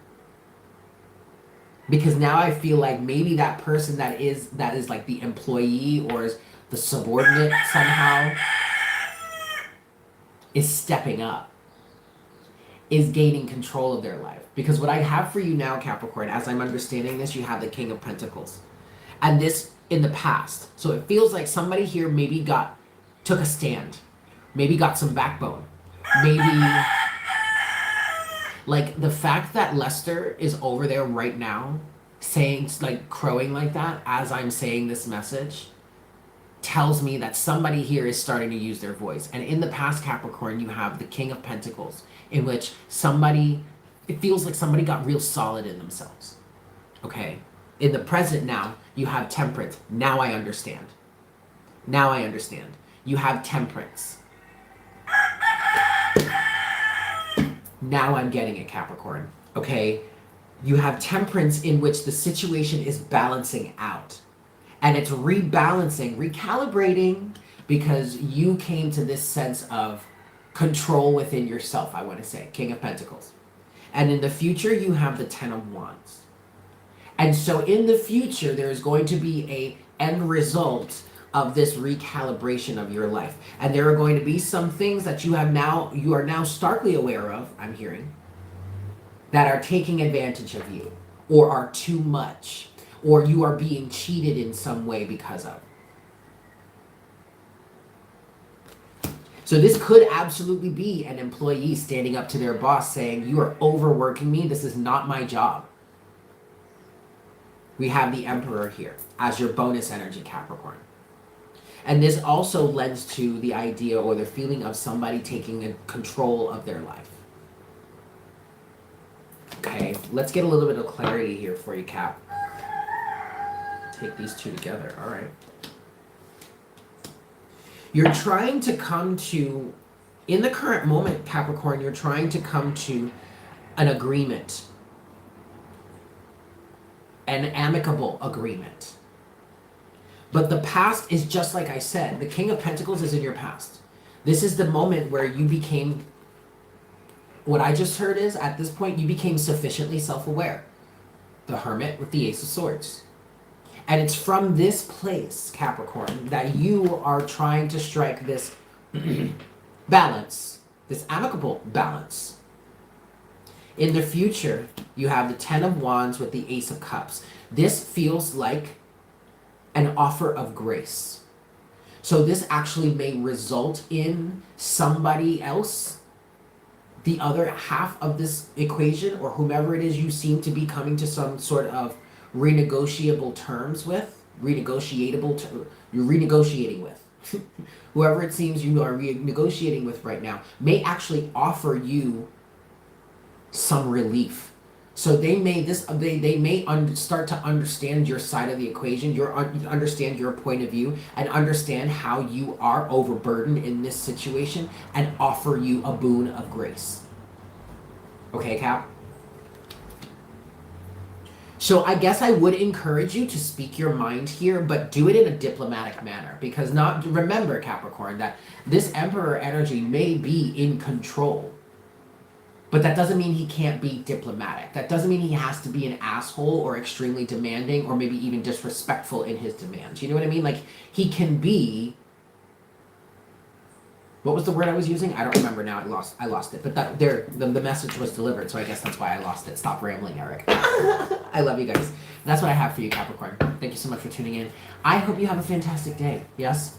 Because now I feel like maybe that person that is like the employee or is the subordinate somehow is stepping up, is gaining control of their life. Because what I have for you now, Capricorn, as I'm understanding this, you have the King of Pentacles. And this in the past. So it feels like somebody here maybe took a stand. Maybe got some backbone. Maybe like the fact that Lester is over there right now saying, like, crowing like that as I'm saying this message tells me that somebody here is starting to use their voice. And in the past, Capricorn, you have the King of Pentacles, in which it feels like somebody got real solid in themselves. Okay? In the present now, you have Temperance. Now I understand. Now I understand. You have Temperance. Now I'm getting it, Capricorn. Okay? You have Temperance, in which the situation is balancing out. And it's rebalancing, recalibrating, because you came to this sense of control within yourself, I want to say. King of Pentacles. And in the future, you have the Ten of Wands. And so in the future, there is going to be a end result of this recalibration of your life. And there are going to be some things that you are now starkly aware of, I'm hearing, that are taking advantage of you, or are too much, or you are being cheated in some way because of. So this could absolutely be an employee standing up to their boss saying, you are overworking me, this is not my job. We have the Emperor here as your bonus energy, Capricorn. And this also lends to the idea or the feeling of somebody taking control of their life. Okay, let's get a little bit of clarity here for you, Cap. Take these two together, all right. You're trying to come to, in the current moment, Capricorn, you're trying to come to an agreement. An amicable agreement. But the past is just like I said. The King of Pentacles is in your past. This is the moment where you became, what I just heard is, at this point, you became sufficiently self-aware. The Hermit with the Ace of Swords. And it's from this place, Capricorn, that you are trying to strike this balance, this amicable balance. In the future, you have the Ten of Wands with the Ace of Cups. This feels like an offer of grace. So this actually may result in somebody else, the other half of this equation, or whomever it is you seem to be coming to some sort of renegotiable terms with, you're renegotiating with. Whoever it seems you are renegotiating with right now may actually offer you some relief. So they may start to understand your side of the equation, understand your point of view, and understand how you are overburdened in this situation, and offer you a boon of grace. Okay, Cap? So I guess I would encourage you to speak your mind here, but do it in a diplomatic manner. Because remember, Capricorn, that this Emperor energy may be in control. But that doesn't mean he can't be diplomatic. That doesn't mean he has to be an asshole or extremely demanding or maybe even disrespectful in his demands. You know what I mean? Like, he can be... What was the word I was using? I don't remember now. I lost it. But the message was delivered, so I guess that's why I lost it. Stop rambling, Eric. I love you guys. That's what I have for you, Capricorn. Thank you so much for tuning in. I hope you have a fantastic day. Yes?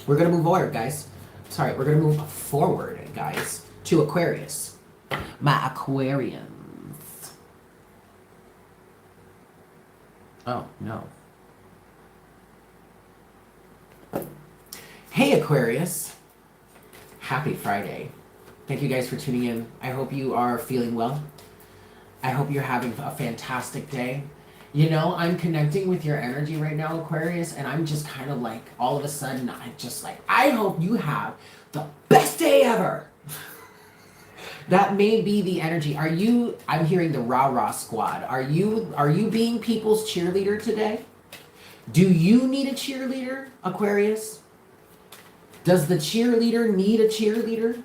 We're going to move forward, guys. Sorry, we're going to move forward, guys, to Aquarius. My Aquarians. Oh, no. Hey, Aquarius. Happy Friday. Thank you guys for tuning in. I hope you are feeling well. I hope you're having a fantastic day. You know, I'm connecting with your energy right now, Aquarius, and I'm just kind of like, all of a sudden, I'm just like, I hope you have the best day ever. That may be the energy. I'm hearing the rah-rah squad. Are you being people's cheerleader today? Do you need a cheerleader, Aquarius? Does the cheerleader need a cheerleader?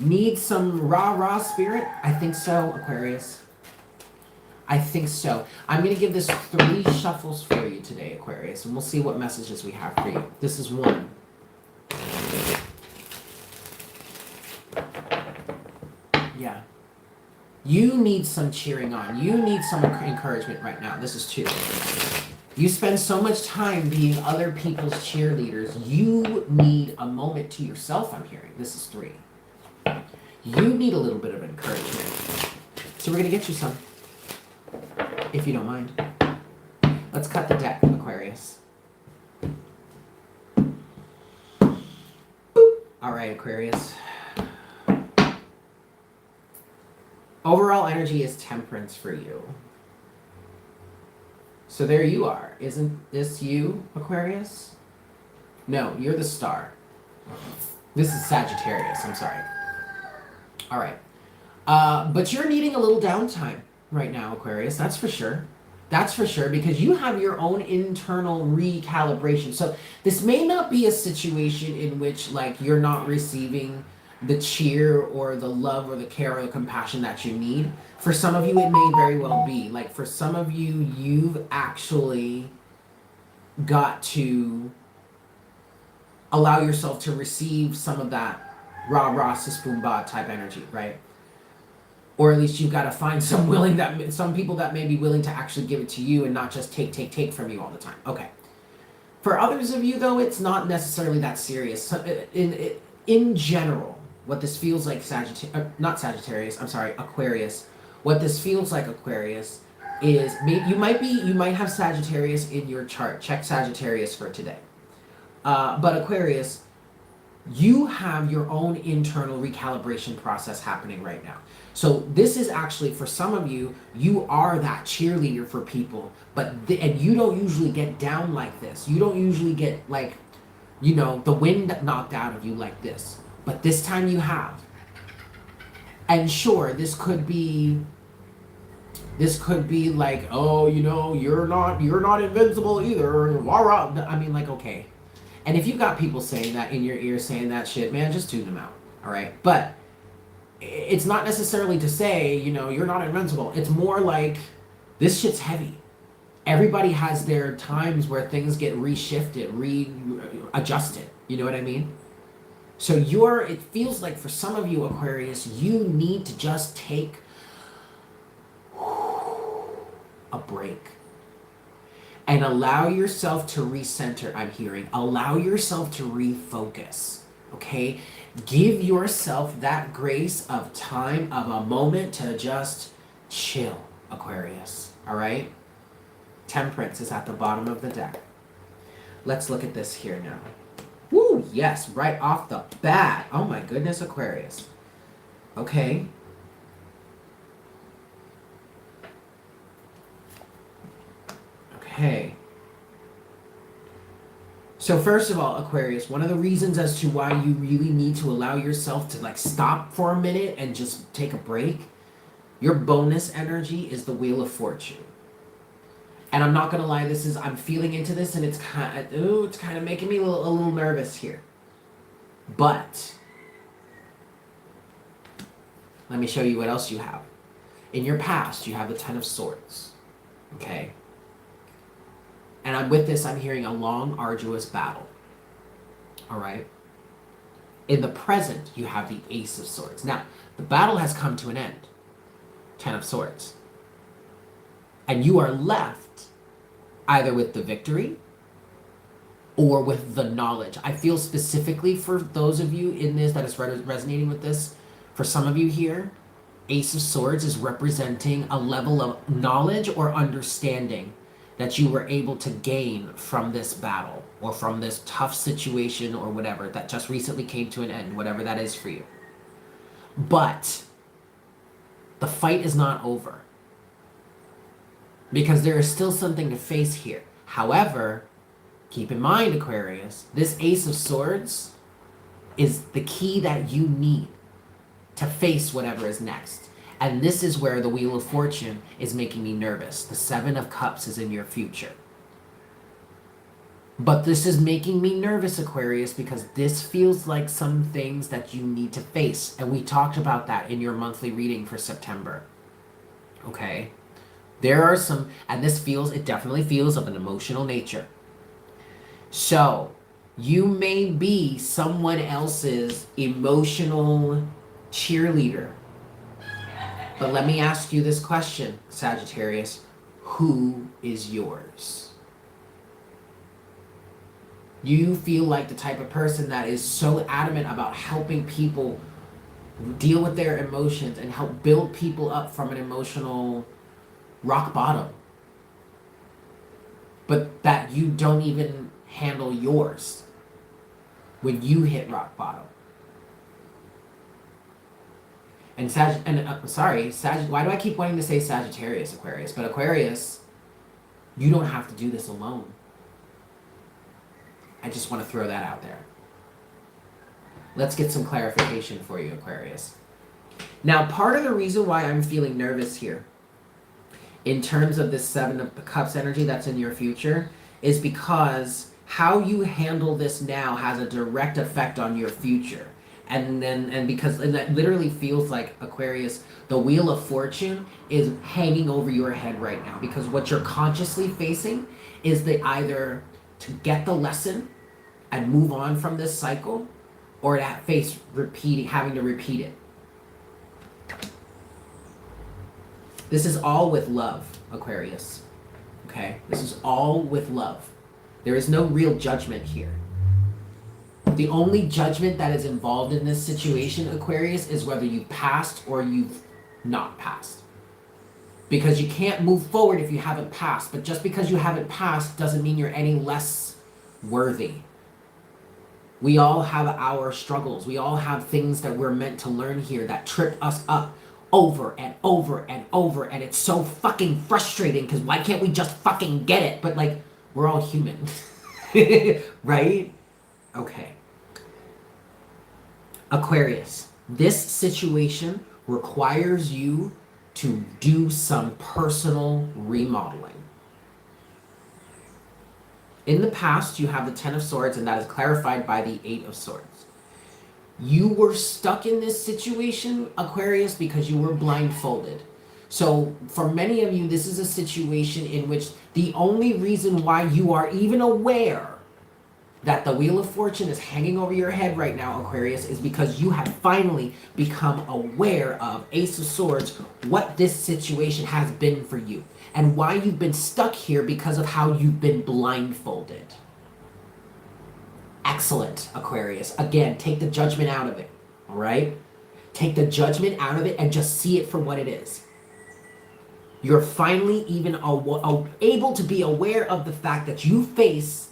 Need some rah-rah spirit? I think so, Aquarius. I think so. I'm going to give this 3 shuffles for you today, Aquarius, and we'll see what messages we have for you. This is 1. Yeah. You need some cheering on. You need some encouragement right now. This is 2. You spend so much time being other people's cheerleaders. You need a moment to yourself, I'm hearing. This is 3. You need a little bit of encouragement. So we're going to get you some, if you don't mind. Let's cut the deck, Aquarius. Boop. All right, Aquarius. Overall energy is temperance for you. So there you are. Isn't this you, Aquarius? No, you're the star. This is Sagittarius, I'm sorry. All right. But you're needing a little downtime right now, Aquarius. That's for sure. That's for sure, because you have your own internal recalibration. So this may not be a situation in which, like, you're not receiving the cheer or the love or the care or the compassion that you need. For some of you, it may very well be. Like, for some of you, you've actually got to allow yourself to receive some of that rah-rah, sis-boom-ba type energy, right? Or at least you've got to find some people that may be willing to actually give it to you and not just take from you all the time. Okay. For others of you, though, it's not necessarily that serious. In general, what this feels like, Aquarius. What this feels like, Aquarius, is you might have Sagittarius in your chart. Check Sagittarius for today. But Aquarius, you have your own internal recalibration process happening right now. So this is actually, for some of you, you are that cheerleader for people, and you don't usually get down like this. You don't usually get, like, you know, the wind knocked out of you like this. But this time you have. And sure, this could be like, oh, you know, you're not invincible either. I mean, like, okay. And if you've got people saying that in your ear, saying that shit, man, just tune them out. All right. But it's not necessarily to say, you know, you're not invincible. It's more like, this shit's heavy. Everybody has their times where things get reshifted, readjusted. You know what I mean? So it feels like for some of you, Aquarius, you need to just take a break and allow yourself to recenter. I'm hearing, allow yourself to refocus. Okay? Give yourself that grace of time, of a moment to just chill, Aquarius. All right? Temperance is at the bottom of the deck. Let's look at this here now. Woo, yes, right off the bat. Oh my goodness, Aquarius. Okay. Okay. So first of all, Aquarius, one of the reasons as to why you really need to allow yourself to, like, stop for a minute and just take a break, your bonus energy is the Wheel of Fortune. And I'm not gonna lie, I'm feeling into this, and it's kind of making me a little nervous here. But let me show you what else you have. In your past, you have the 10 of Swords. Okay? And with this, I'm hearing a long, arduous battle. All right? In the present, you have the Ace of Swords. Now, the battle has come to an end. 10 of Swords. And you are left either with the victory or with the knowledge. I feel specifically for those of you in this that is resonating with this, for some of you here, Ace of Swords is representing a level of knowledge or understanding that you were able to gain from this battle or from this tough situation or whatever that just recently came to an end, whatever that is for you. But the fight is not over, because there is still something to face here. However, keep in mind, Aquarius, this Ace of Swords is the key that you need to face whatever is next. And this is where the Wheel of Fortune is making me nervous. The 7 of Cups is in your future. But this is making me nervous, Aquarius, because this feels like some things that you need to face. And we talked about that in your monthly reading for September. Okay? There are some, and it definitely feels of an emotional nature. So, you may be someone else's emotional cheerleader. But let me ask you this question, Sagittarius. Who is yours? You feel like the type of person that is so adamant about helping people deal with their emotions and help build people up from an emotional rock bottom. But that you don't even handle yours when you hit rock bottom. And why do I keep wanting to say Sagittarius, Aquarius? But Aquarius, you don't have to do this alone. I just want to throw that out there. Let's get some clarification for you, Aquarius. Now, part of the reason why I'm feeling nervous here, in terms of this Seven of Cups energy that's in your future, is because how you handle this now has a direct effect on your future. And that literally feels like, Aquarius, the Wheel of Fortune is hanging over your head right now, because what you're consciously facing is either to get the lesson and move on from this cycle, or to face having to repeat it. This is all with love, Aquarius. Okay? This is all with love. There is no real judgment here. The only judgment that is involved in this situation, Aquarius, is whether you passed or you've not passed. Because you can't move forward if you haven't passed. But just because you haven't passed doesn't mean you're any less worthy. We all have our struggles. We all have things that we're meant to learn here that trip us up over and over and over. And it's so fucking frustrating, because why can't we just fucking get it? But like, we're all human. Right? Okay. Aquarius, this situation requires you to do some personal remodeling. In the past, you have the Ten of Swords, and that is clarified by the Eight of Swords. You were stuck in this situation, Aquarius, because you were blindfolded. So for many of you, this is a situation in which the only reason why you are even aware that the Wheel of Fortune is hanging over your head right now, Aquarius, is because you have finally become aware of, Ace of Swords, what this situation has been for you and why you've been stuck here because of how you've been blindfolded. Excellent, Aquarius. Again, take the judgment out of it, all right? Take the judgment out of it and just see it for what it is. You're finally even able to be aware of the fact that you face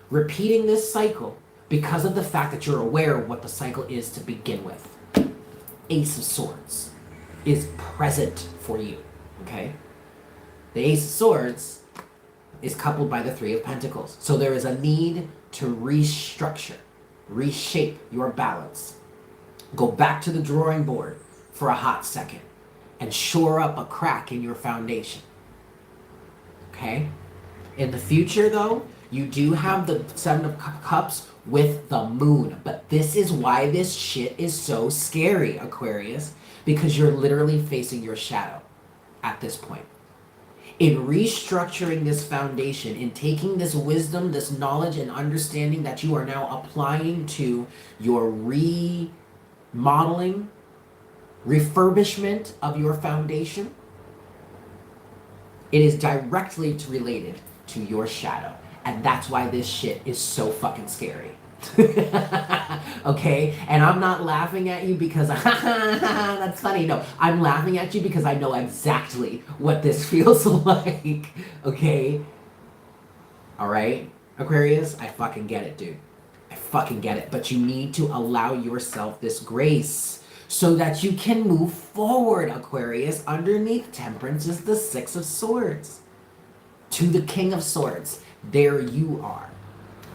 repeating this cycle because of the fact that you're aware of what the cycle is to begin with. Ace of Swords is present for you, okay? The Ace of Swords is coupled by the Three of Pentacles. So there is a need to restructure, reshape your balance. Go back to the drawing board for a hot second and shore up a crack in your foundation, okay? In the future, though, you do have the Seven of Cups with the Moon. But this is why this shit is so scary, Aquarius. Because you're literally facing your shadow at this point. In restructuring this foundation, in taking this wisdom, this knowledge and understanding that you are now applying to your remodeling, refurbishment of your foundation, it is directly related to your shadow. And that's why this shit is so fucking scary. Okay? And I'm not laughing at you because that's funny. No, I'm laughing at you because I know exactly what this feels like. Okay? Alright? Aquarius, I fucking get it, dude. I fucking get it. But you need to allow yourself this grace so that you can move forward, Aquarius. Underneath Temperance is the Six of Swords. To the King of Swords. There you are.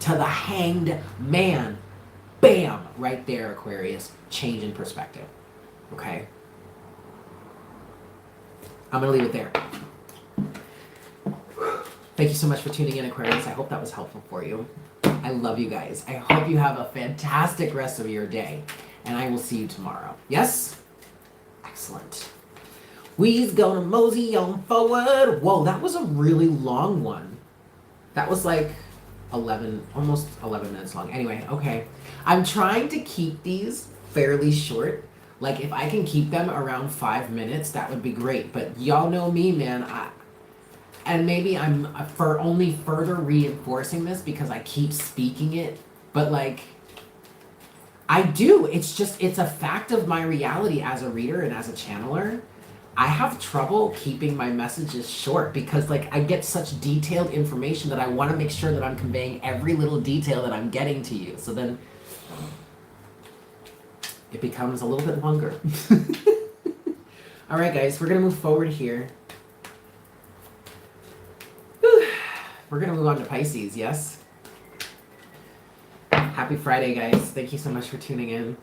To the Hanged Man. Bam! Right there, Aquarius. Change in perspective. Okay? I'm going to leave it there. Thank you so much for tuning in, Aquarius. I hope that was helpful for you. I love you guys. I hope you have a fantastic rest of your day. And I will see you tomorrow. Yes? Excellent. We's gonna mosey on forward. Whoa, that was a really long one. That was like 11, almost 11 minutes long. Anyway, okay. I'm trying to keep these fairly short. Like, if I can keep them around 5 minutes, that would be great. But y'all know me, man. And maybe I'm for only further reinforcing this because I keep speaking it. But, like, I do. It's a fact of my reality as a reader and as a channeler. I have trouble keeping my messages short because, like, I get such detailed information that I want to make sure that I'm conveying every little detail that I'm getting to you. So then it becomes a little bit longer. All right, guys, we're going to move forward here. We're going to move on to Pisces, yes? Happy Friday, guys. Thank you so much for tuning in.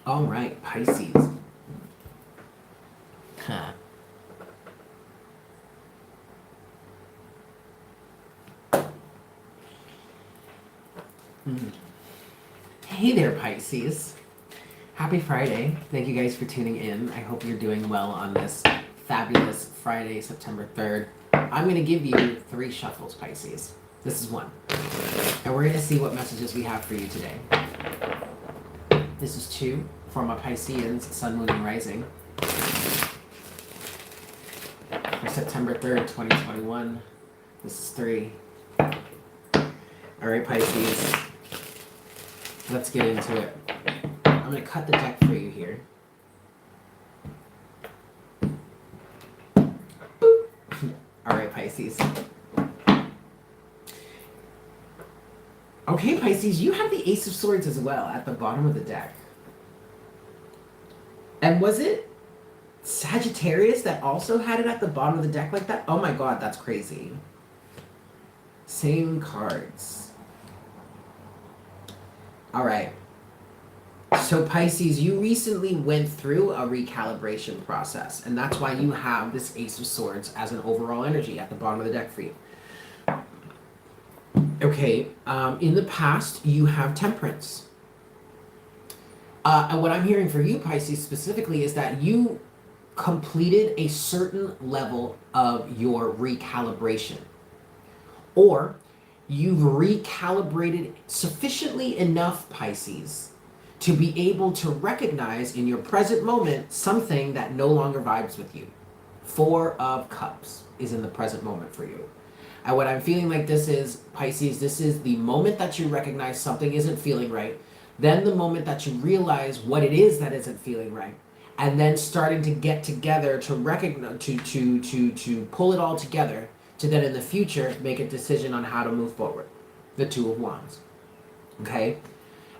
All right, Pisces. Huh. Hey there, Pisces. Happy Friday. Thank you guys for tuning in. I hope you're doing well on this fabulous Friday, September 3rd. I'm going to give you 3 shuffles, Pisces. This is one. And we're going to see what messages we have for you today. This is 2 for my Pisceans, Sun, Moon, and Rising. For September 3rd, 2021. This is 3. All right, Pisces. Let's get into it. I'm going to cut the deck for you here. All right, Pisces. Okay, Pisces, you have the Ace of Swords as well at the bottom of the deck. And was it Sagittarius that also had it at the bottom of the deck like that? Oh my god, that's crazy. Same cards. All right. So Pisces, you recently went through a recalibration process, and that's why you have this Ace of Swords as an overall energy at the bottom of the deck for you. Okay, in the past, you have Temperance. And what I'm hearing for you, Pisces, specifically, is that you completed a certain level of your recalibration. Or you've recalibrated sufficiently enough, Pisces, to be able to recognize in your present moment something that no longer vibes with you. 4 of Cups is in the present moment for you. And what I'm feeling like this is, Pisces, this is the moment that you recognize something isn't feeling right, then the moment that you realize what it is that isn't feeling right, and then starting to get together to recognize, to pull it all together, to then in the future make a decision on how to move forward. The 2 of Wands. Okay?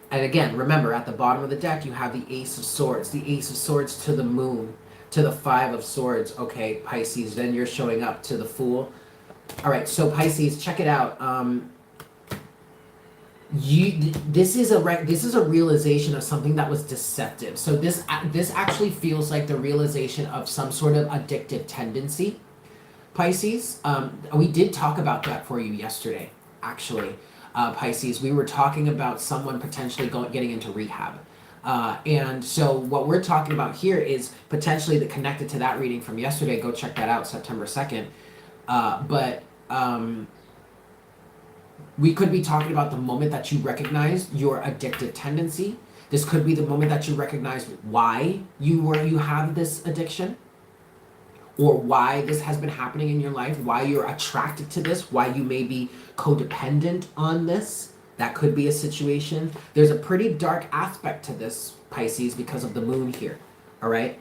And again, remember, at the bottom of the deck, you have the Ace of Swords. The Ace of Swords to the Moon, to the 5 of Swords. Okay, Pisces, then you're showing up to the Fool. All right, so Pisces, check it out. This is a realization of something that was deceptive. So this actually feels like the realization of some sort of addictive tendency, Pisces. We did talk about that for you yesterday, actually. Pisces, we were talking about someone potentially getting into rehab. And so what we're talking about here is potentially connected to that reading from yesterday. Go check that out, September 2nd. But we could be talking about the moment that you recognize your addictive tendency. This could be the moment that you recognize why you have this addiction, or why this has been happening in your life, why you're attracted to this, why you may be codependent on this. That could be a situation. There's a pretty dark aspect to this, Pisces, because of the Moon here. All right?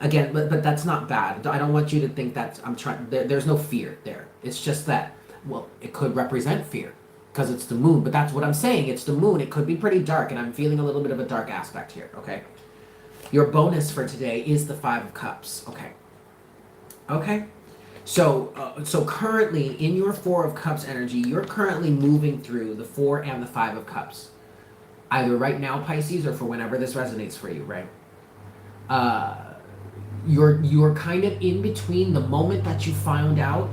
Again, but that's not bad. I don't want you to think that I'm trying. There's no fear there. It's just that, well, it could represent fear because it's the Moon. But that's what I'm saying. It's the Moon. It could be pretty dark, and I'm feeling a little bit of a dark aspect here. Okay. Your bonus for today is the 5 of Cups. Okay. Okay. So currently in your 4 of Cups energy, you're currently moving through the 4 and the 5 of Cups, either right now, Pisces, or for whenever this resonates for you, right? you're kind of in between the moment that you found out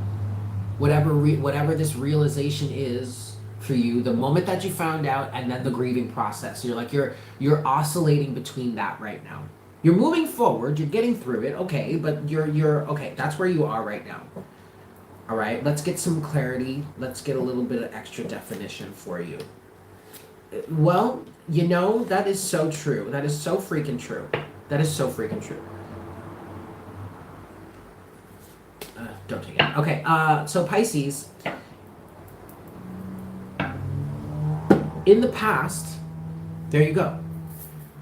whatever this realization is for you, the moment that you found out, and then the grieving process. You're like you're oscillating between that right now. You're moving forward, you're getting through it, okay, but you're okay, that's where you are right now. All right, let's get some clarity. Let's get a little bit of extra definition for you. Well, you know, that is so true. That is so freaking true. That is so freaking true. Don't take it. Okay, so Pisces, in the past, there you go.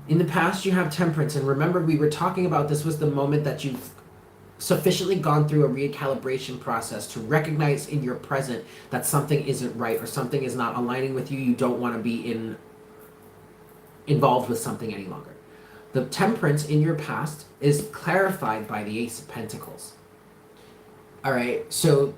In the past, you have temperance. And remember, we were talking about this was the moment that you've sufficiently gone through a recalibration process to recognize in your present that something isn't right or something is not aligning with you. You don't want to be involved with something any longer. The temperance in your past is clarified by the Ace of Pentacles. All right, so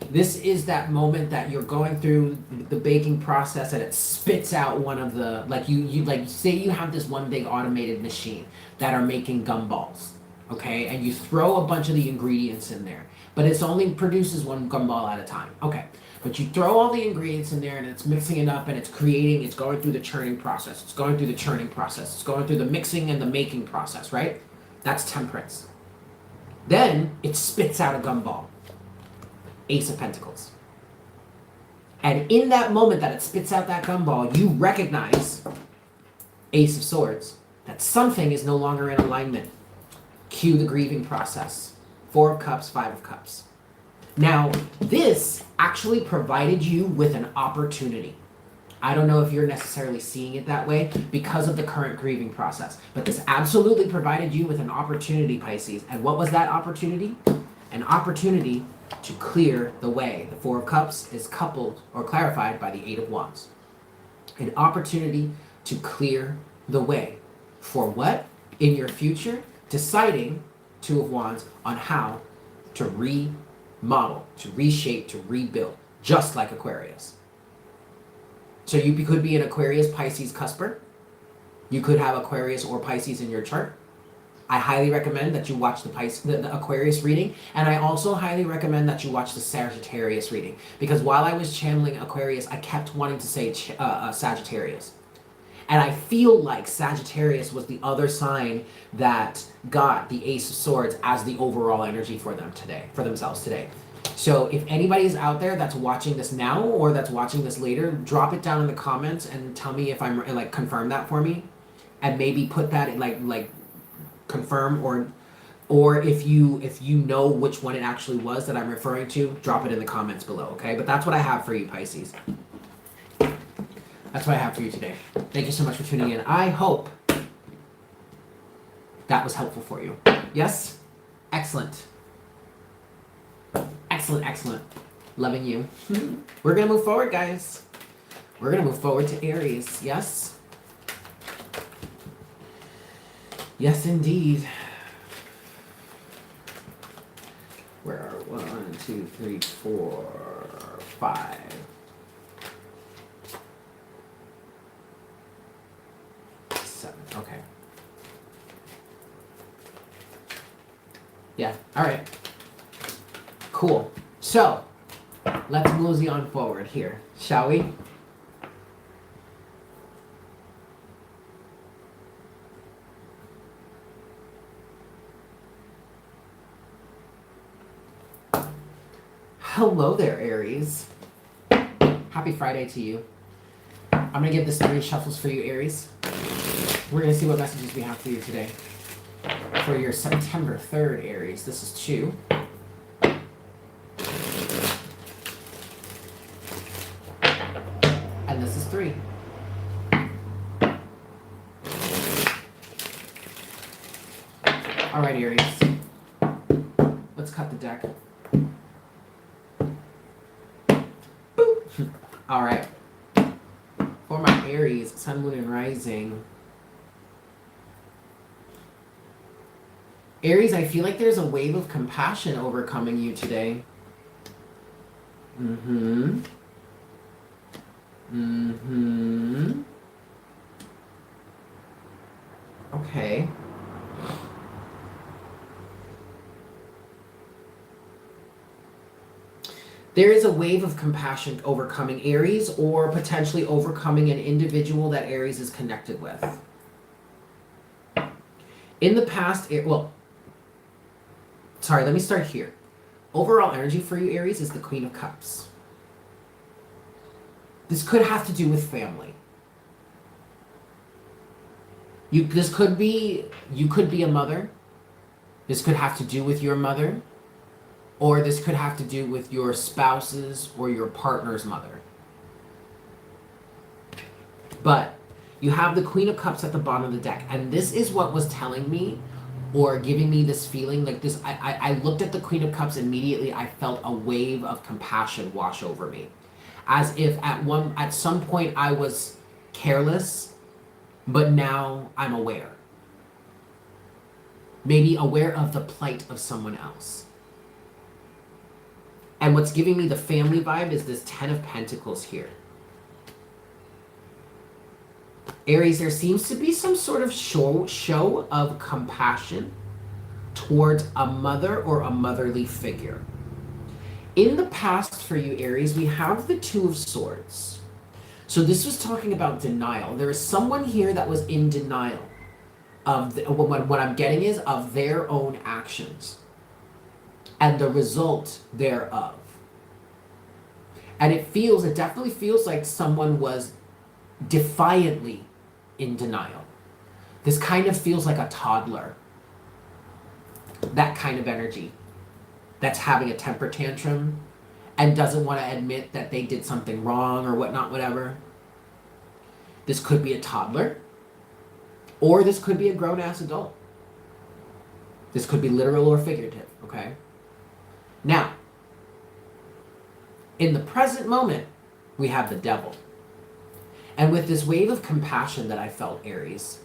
this is that moment that you're going through the baking process and it spits out one of the, like you like say you have this one big automated machine that are making gumballs, okay? And you throw a bunch of the ingredients in there, but it only produces one gumball at a time, okay? But you throw all the ingredients in there and it's mixing it up and it's going through the churning process. It's going through the churning process. It's going through the mixing and the making process, right? That's temperance. Then it spits out a gumball. Ace of Pentacles. And in that moment that it spits out that gumball, you recognize, Ace of Swords, that something is no longer in alignment. Cue the grieving process. 4 of Cups, 5 of Cups. Now, this actually provided you with an opportunity. I don't know if you're necessarily seeing it that way because of the current grieving process, but this absolutely provided you with an opportunity, Pisces. And what was that opportunity? An opportunity to clear the way. The 4 of Cups is coupled or clarified by the 8 of Wands. An opportunity to clear the way. For what? In your future, deciding, 2 of Wands, on how to remodel, to reshape, to rebuild, just like Aquarius. So you could be an Aquarius Pisces cusper. You could have Aquarius or Pisces in your chart. I highly recommend that you watch the Aquarius reading, and I also highly recommend that you watch the Sagittarius reading, because while I was channeling Aquarius, I kept wanting to say Sagittarius. And I feel like Sagittarius was the other sign that got the Ace of Swords as the overall energy for them today, for themselves today. So if anybody's out there that's watching this now or that's watching this later, drop it down in the comments and tell me if I'm like, confirm that for me, and maybe put that in like confirm, or if you know which one it actually was that I'm referring to, drop it in the comments below, okay? But that's what I have for you, Pisces. That's what I have for you today. Thank you so much for tuning in. I hope that was helpful for you. Yes? Excellent. Excellent, excellent. Loving you. We're going to move forward, guys. We're going to move forward to Aries. Yes? Yes, indeed. Where are 1, 2, 3, 4, 5. Okay. Yeah, all right. Cool. So, let's mosey on forward here, shall we? Hello there, Aries. Happy Friday to you. I'm going to give this 3 shuffles for you, Aries. We're going to see what messages we have for you today. For your September 3rd, Aries, this is 2. And this is 3. All right, Aries. Let's cut the deck. Boop. All right. For my Aries, Sun, Moon, and Rising. Aries, I feel like there's a wave of compassion overcoming you today. Okay. There is a wave of compassion overcoming Aries, or potentially overcoming an individual that Aries is connected with. In the past, let me start here. Overall energy for you, Aries, is the Queen of Cups. This could have to do with family. You could be a mother. This could have to do with your mother. Or this could have to do with your spouse's or your partner's mother. But you have the Queen of Cups at the bottom of the deck. And this is what was telling me, or giving me this feeling like this. I looked at the Queen of Cups immediately. I felt a wave of compassion wash over me. As if at some point I was careless, but now I'm aware. Maybe aware of the plight of someone else. And what's giving me the family vibe is this Ten of Pentacles here. Aries, there seems to be some sort of show of compassion towards a mother or a motherly figure. In the past for you, Aries, we have the Two of Swords. So this was talking about denial. There is someone here that was in denial of what I'm getting is of their own actions and the result thereof. And it definitely feels like someone was defiantly in denial. This kind of feels like a toddler. That kind of energy that's having a temper tantrum and doesn't want to admit that they did something wrong or whatnot, whatever. This could be a toddler, or this could be a grown-ass adult. This could be literal or figurative, okay? Now, in the present moment, we have the Devil. And with this wave of compassion that I felt, Aries,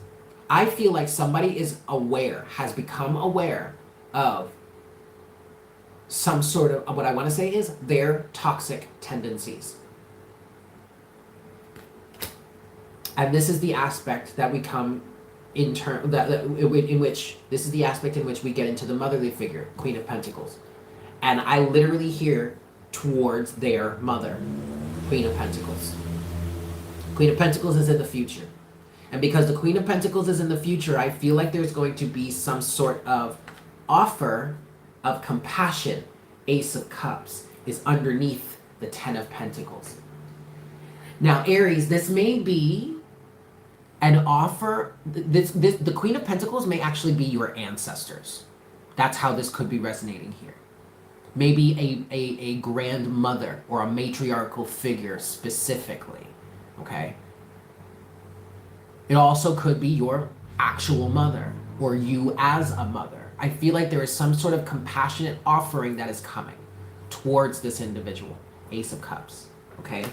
I feel like somebody is aware, has become aware of some sort of, what I want to say is their toxic tendencies. And this is the aspect that we come in which this is the aspect in which we get into the motherly figure, Queen of Pentacles. And I literally hear towards their mother, Queen of Pentacles. Queen of Pentacles is in the future. And because the Queen of Pentacles is in the future, I feel like there's going to be some sort of offer of compassion. Ace of Cups is underneath the Ten of Pentacles. Now, Aries, this may be an offer. The Queen of Pentacles may actually be your ancestors. That's how this could be resonating here. Maybe a grandmother or a matriarchal figure specifically. Okay? It also could be your actual mother or you as a mother. I feel like there is some sort of compassionate offering that is coming towards this individual. Ace of Cups. Okay?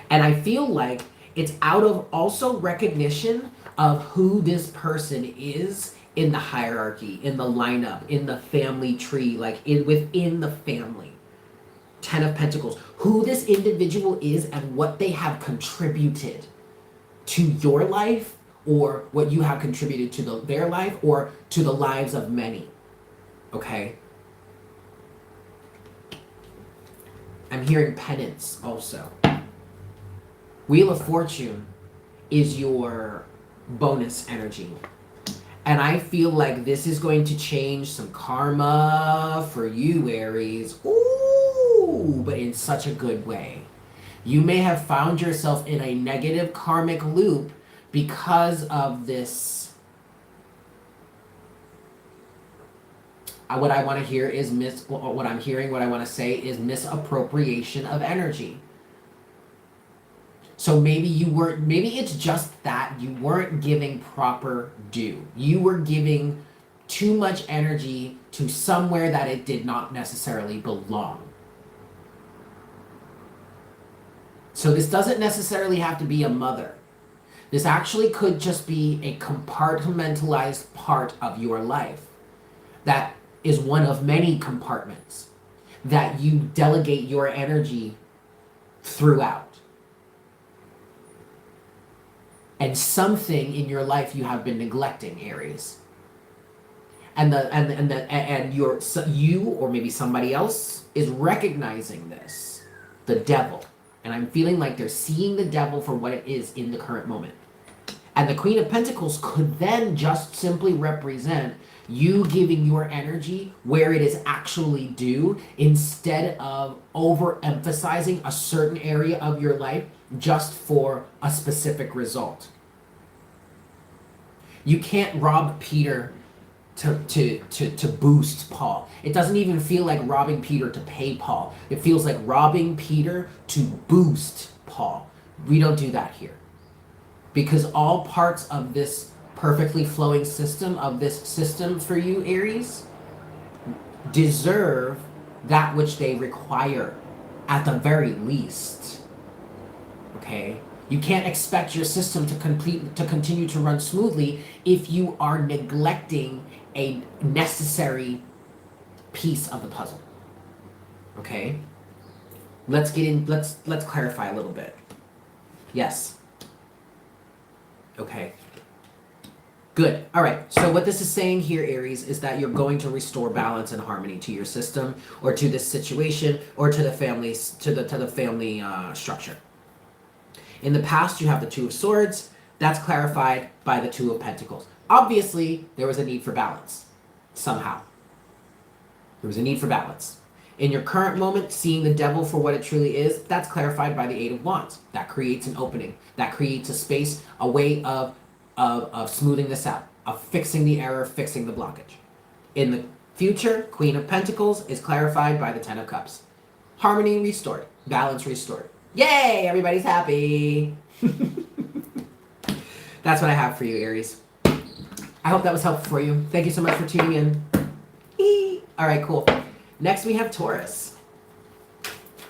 And I feel like it's out of also recognition of who this person is in the hierarchy, in the lineup, in the family tree, like within the family. Ten of Pentacles. Who this individual is and what they have contributed to your life, or what you have contributed to their life, or to the lives of many. Okay? I'm hearing penance also. Wheel of Fortune is your bonus energy. And I feel like this is going to change some karma for you, Aries. Ooh, but in such a good way. You may have found yourself in a negative karmic loop because of this. What I want to hear is what I'm hearing, what I want to say is misappropriation of energy. So maybe it's just that you weren't giving proper due. You were giving too much energy to somewhere that it did not necessarily belong. So this doesn't necessarily have to be a mother. This actually could just be a compartmentalized part of your life that is one of many compartments that you delegate your energy throughout. And something in your life you have been neglecting, Aries. And you or maybe somebody else is recognizing this. the devil. And I'm feeling like they're seeing the devil for what it is in the current moment. And the Queen of Pentacles could then just simply represent you giving your energy where it is actually due instead of overemphasizing a certain area of your life just for a specific result. You can't rob Peter to boost Paul. It doesn't even feel like robbing Peter to pay Paul. It feels like robbing Peter to boost Paul. We don't do that here. Because all parts of this perfectly flowing system, of this system for you, Aries, deserve that which they require at the very least. Okay? You can't expect your system to continue to run smoothly if you are neglecting a necessary piece of the puzzle. Okay? Let's clarify a little bit. Yes. Okay. Good. All right. So what this is saying here, Aries, is that you're going to restore balance and harmony to your system, or to this situation, or to the family, to the family structure. In the past, you have the Two of Swords. That's clarified by the Two of Pentacles. Obviously, there was a need for balance. Somehow. There was a need for balance. In your current moment, seeing the devil for what it truly is, that's clarified by the Eight of Wands. That creates an opening. That creates a space, a way of smoothing this out, of fixing the error, fixing the blockage. In the future, Queen of Pentacles is clarified by the Ten of Cups. Harmony restored. Balance restored. Yay! Everybody's happy! That's what I have for you, Aries. I hope that was helpful for you. Thank you so much for tuning in. All right, cool. Next, we have Taurus.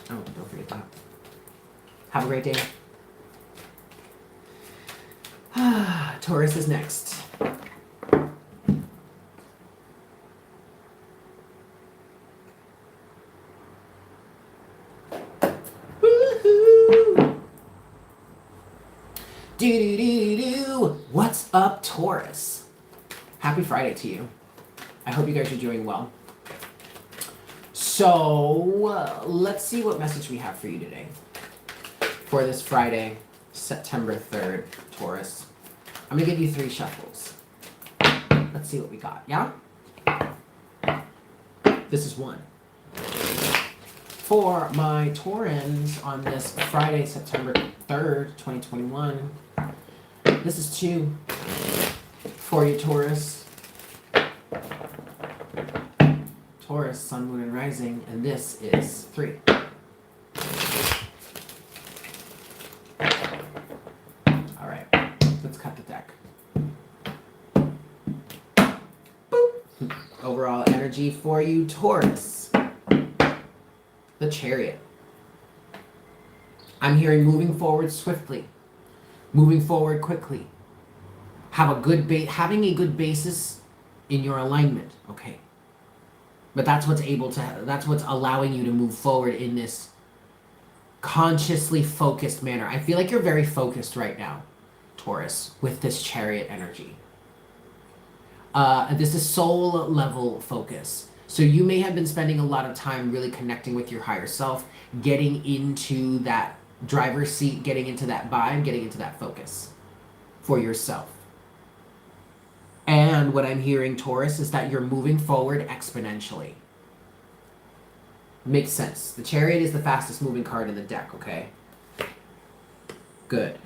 Oh, don't forget that. Have a great day. Taurus is next. Woohoo! Do. What's up, Taurus? Happy Friday to you. I hope you guys are doing well. So, let's see what message we have for you today. For this Friday, September 3rd, Taurus. I'm going to give you 3 shuffles. Let's see what we got, yeah? This is 1. For my Taurans on this Friday, September 3rd, 2021, this is 2. For you, Taurus. Taurus, Sun, Moon, and Rising, and this is 3. All right, let's cut the deck. Boop. Overall energy for you, Taurus. The Chariot. I'm hearing moving forward swiftly, moving forward quickly. Having a good basis in your alignment, okay? But that's what's allowing you to move forward in this consciously focused manner. I feel like you're very focused right now, Taurus, with this Chariot energy. This is soul level focus. So you may have been spending a lot of time really connecting with your higher self, getting into that driver's seat, getting into that vibe, getting into that focus for yourself. And what I'm hearing, Taurus, is that you're moving forward exponentially. Makes sense. The Chariot is the fastest moving card in the deck, okay? Good.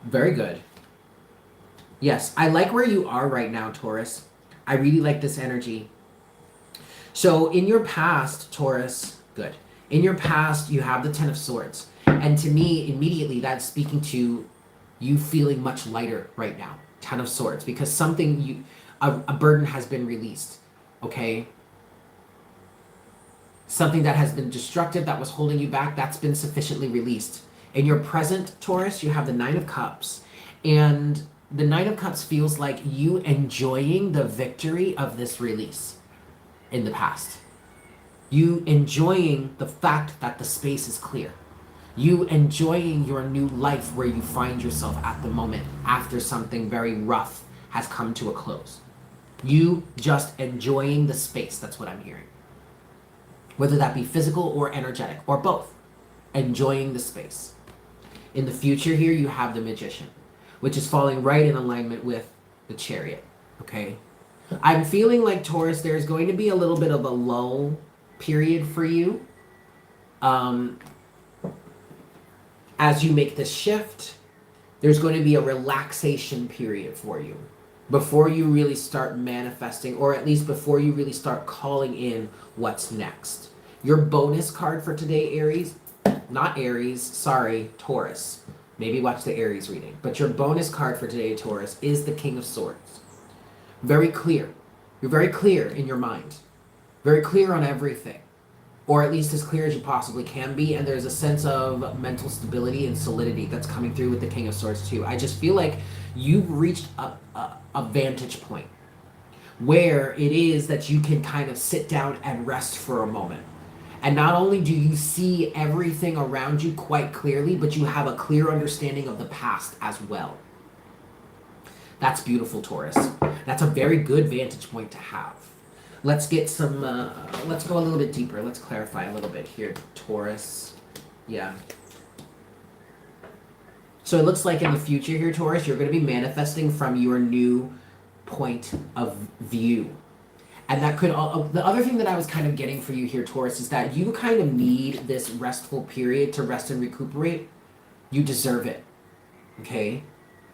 Very good. Yes, I like where you are right now, Taurus. I really like this energy. So in your past, Taurus, good. In your past, you have the Ten of Swords. And to me, immediately, that's speaking to you feeling much lighter right now. Ten of Swords. Because something, a burden has been released. Okay? Something that has been destructive, that was holding you back, that's been sufficiently released. In your present, Taurus, you have the Nine of Cups. And the Nine of Cups feels like you enjoying the victory of this release in the past. You enjoying the fact that the space is clear. You enjoying your new life where you find yourself at the moment after something very rough has come to a close. You just enjoying the space. That's what I'm hearing. whether that be physical or energetic or both, enjoying the space. In the future here, you have the Magician, which is falling right in alignment with the Chariot, okay? I'm feeling like, Taurus, there's going to be a little bit of a lull period for you as you make this shift. There's going to be a relaxation period for you before you really start manifesting, or at least before you really start calling in what's next. Your bonus card for today, Aries, not Aries, sorry, Taurus. Maybe watch the Aries reading. But your bonus card for today, Taurus, is the King of Swords. Very clear. You're very clear in your mind. Very clear on everything. Or at least as clear as you possibly can be. And there's a sense of mental stability and solidity that's coming through with the King of Swords too. I just feel like you've reached a vantage point where it is that you can kind of sit down and rest for a moment. And not only do you see everything around you quite clearly, but you have a clear understanding of the past as well. That's beautiful, Taurus. That's a very good vantage point to have. Let's get some, let's go a little bit deeper. Let's clarify a little bit here, Taurus. Yeah. So it looks like in the future here, Taurus, you're going to be manifesting from your new point of view. And that could, the other thing that I was kind of getting for you here, Taurus, is that you kind of need this restful period to rest and recuperate. You deserve it, okay?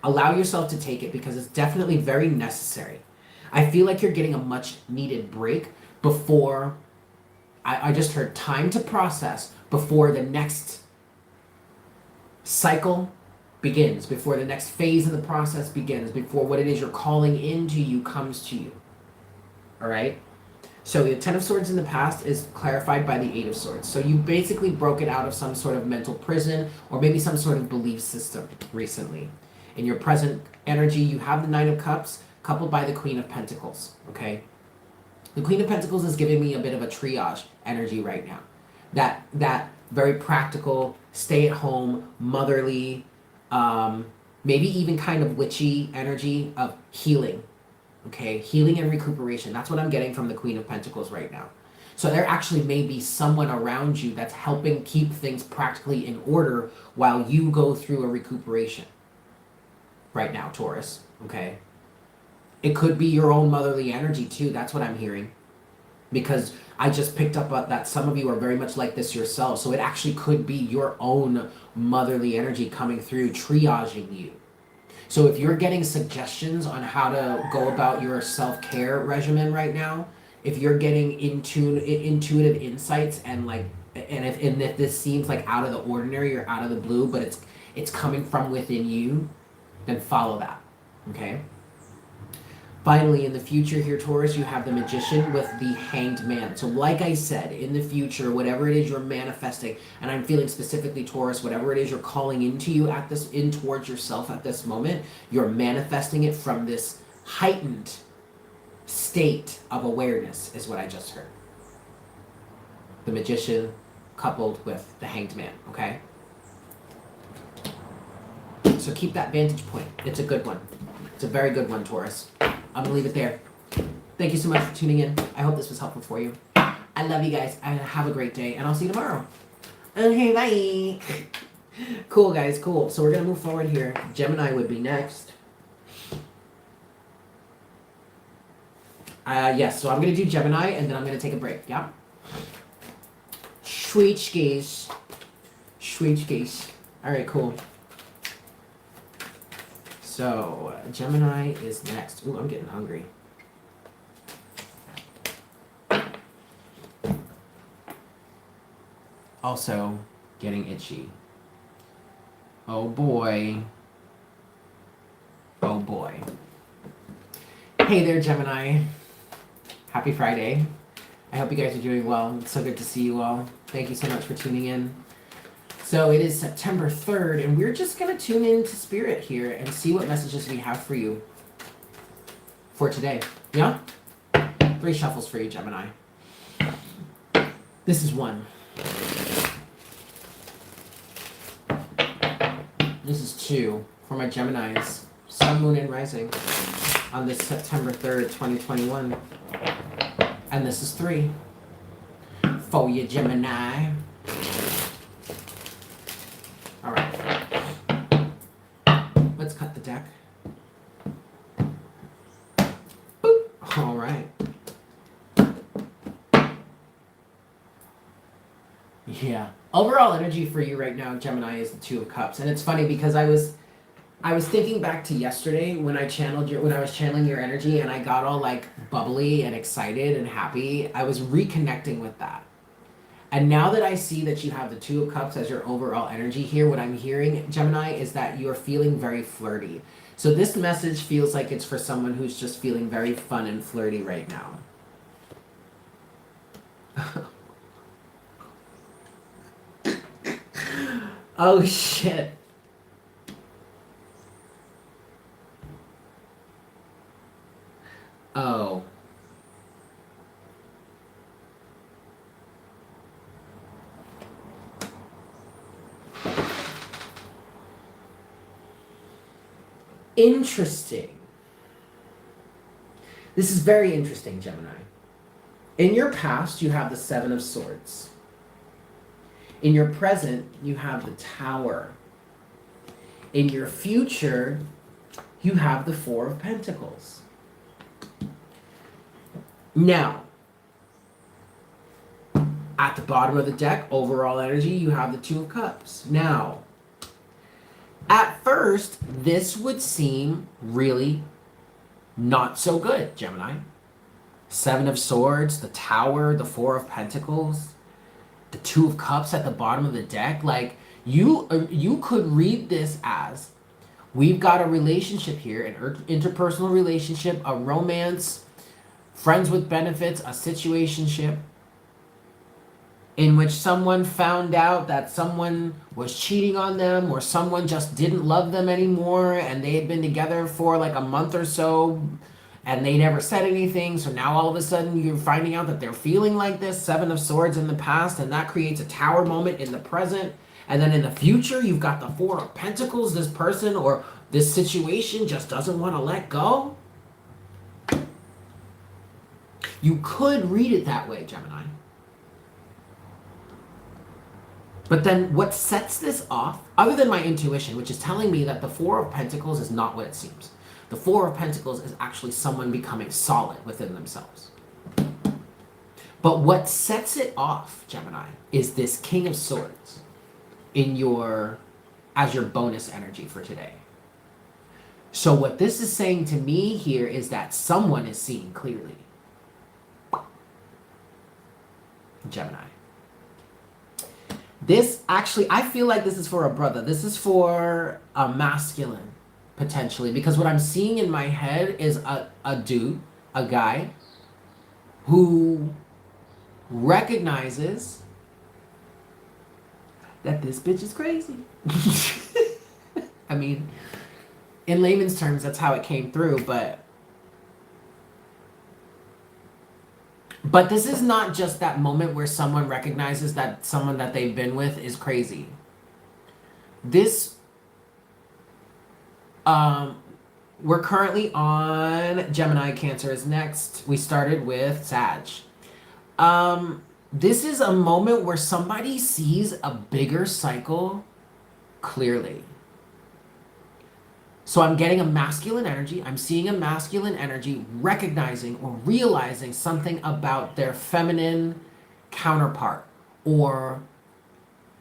Allow yourself to take it because it's definitely very necessary. I feel like you're getting a much needed break before, I just heard time to process before the next cycle begins, before the next phase in the process begins, before what it is you're calling into you comes to you. All right. So the Ten of Swords in the past is clarified by the Eight of Swords. So you basically broke it out of some sort of mental prison or maybe some sort of belief system recently. In your present energy, you have the Nine of Cups coupled by the Queen of Pentacles. Okay. The Queen of Pentacles is giving me a bit of a triage energy right now. That very practical, stay at home, motherly, maybe even kind of witchy energy of healing. Okay, healing and recuperation. That's what I'm getting from the Queen of Pentacles right now. So there actually may be someone around you that's helping keep things practically in order while you go through a recuperation. Right now, Taurus. Okay. It could be your own motherly energy too. That's what I'm hearing. Because I just picked up that some of you are very much like this yourself. So it actually could be your own motherly energy coming through, triaging you. So if you're getting suggestions on how to go about your self-care regimen right now, if you're getting intuitive insights and if this seems like out of the ordinary or out of the blue, but it's coming from within you, then follow that. Okay? Finally, in the future here, Taurus, you have the Magician with the Hanged Man. So like I said, in the future, whatever it is you're manifesting, and I'm feeling specifically, Taurus, whatever it is you're calling into you towards yourself at this moment, you're manifesting it from this heightened state of awareness, is what I just heard. The Magician coupled with the Hanged Man, okay? So keep that vantage point. It's a good one. It's a very good one, Taurus. I'm going to leave it there. Thank you so much for tuning in. I hope this was helpful for you. I love you guys. And have a great day. And I'll see you tomorrow. Okay, bye. Cool, guys. Cool. So we're going to move forward here. Gemini would be next. Yes, so I'm going to do Gemini, and then I'm going to take a break. Yeah? Sweet skis. Sweet skis. All right, cool. So, Gemini is next. Ooh, I'm getting hungry. Also, getting itchy. Oh boy. Oh boy. Hey there, Gemini. Happy Friday. I hope you guys are doing well. It's so good to see you all. Thank you so much for tuning in. So it is September 3rd, and we're just going to tune into Spirit here and see what messages we have for you for today. Yeah? 3 shuffles for you, Gemini. This is 1. This is 2 for my Geminis. Sun, Moon, and Rising on this September 3rd, 2021. And this is 3. for you, Gemini. All right. Let's cut the deck. Boop. All right. Yeah. Overall energy for you right now, Gemini, is the Two of Cups. And it's funny because I was thinking back to yesterday when I was channeling your energy and I got all like bubbly and excited and happy. I was reconnecting with that. And now that I see that you have the Two of Cups as your overall energy here, what I'm hearing, Gemini, is that you're feeling very flirty. So this message feels like it's for someone who's just feeling very fun and flirty right now. Oh, shit. Oh. Interesting. This is very interesting, Gemini. In your past, you have the Seven of Swords. In your present, you have the Tower. In your future, you have the Four of Pentacles. Now, at the bottom of the deck, overall energy, you have the Two of Cups. Now, at first, this would seem really not so good, Gemini. Seven of Swords, the Tower, the Four of Pentacles, the Two of Cups at the bottom of the deck. Like, you could read this as, we've got a relationship here, an interpersonal relationship, a romance, friends with benefits, a situationship, in which someone found out that someone was cheating on them or someone just didn't love them anymore and they had been together for like a month or so and they never said anything. So now all of a sudden you're finding out that they're feeling like this, Seven of Swords in the past, and that creates a Tower moment in the present. And then in the future, you've got the Four of Pentacles. This person or this situation just doesn't want to let go. You could read it that way, Gemini. But then what sets this off, other than my intuition, which is telling me that the Four of Pentacles is not what it seems. The Four of Pentacles is actually someone becoming solid within themselves. But what sets it off, Gemini, is this King of Swords as your bonus energy for today. So what this is saying to me here is that someone is seeing clearly. Gemini. This actually, I feel like this is for a brother. This is for a masculine, potentially. Because what I'm seeing in my head is a dude, a guy, who recognizes that this bitch is crazy. I mean, in layman's terms, that's how it came through, but this is not just that moment where someone recognizes that someone that they've been with is crazy. This, we're currently on Gemini. Cancer is next. We started with Sag. This is a moment where somebody sees a bigger cycle clearly. So I'm getting a masculine energy. I'm seeing a masculine energy recognizing or realizing something about their feminine counterpart or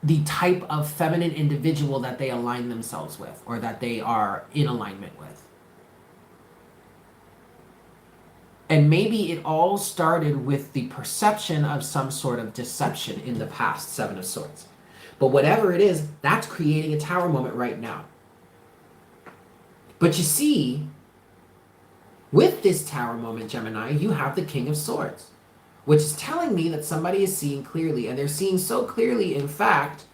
the type of feminine individual that they align themselves with or that they are in alignment with. And maybe it all started with the perception of some sort of deception in the past, Seven of Swords. But whatever it is, that's creating a Tower moment right now. But you see, with this Tower moment, Gemini, you have the King of Swords, which is telling me that somebody is seeing clearly, and they're seeing so clearly, in fact,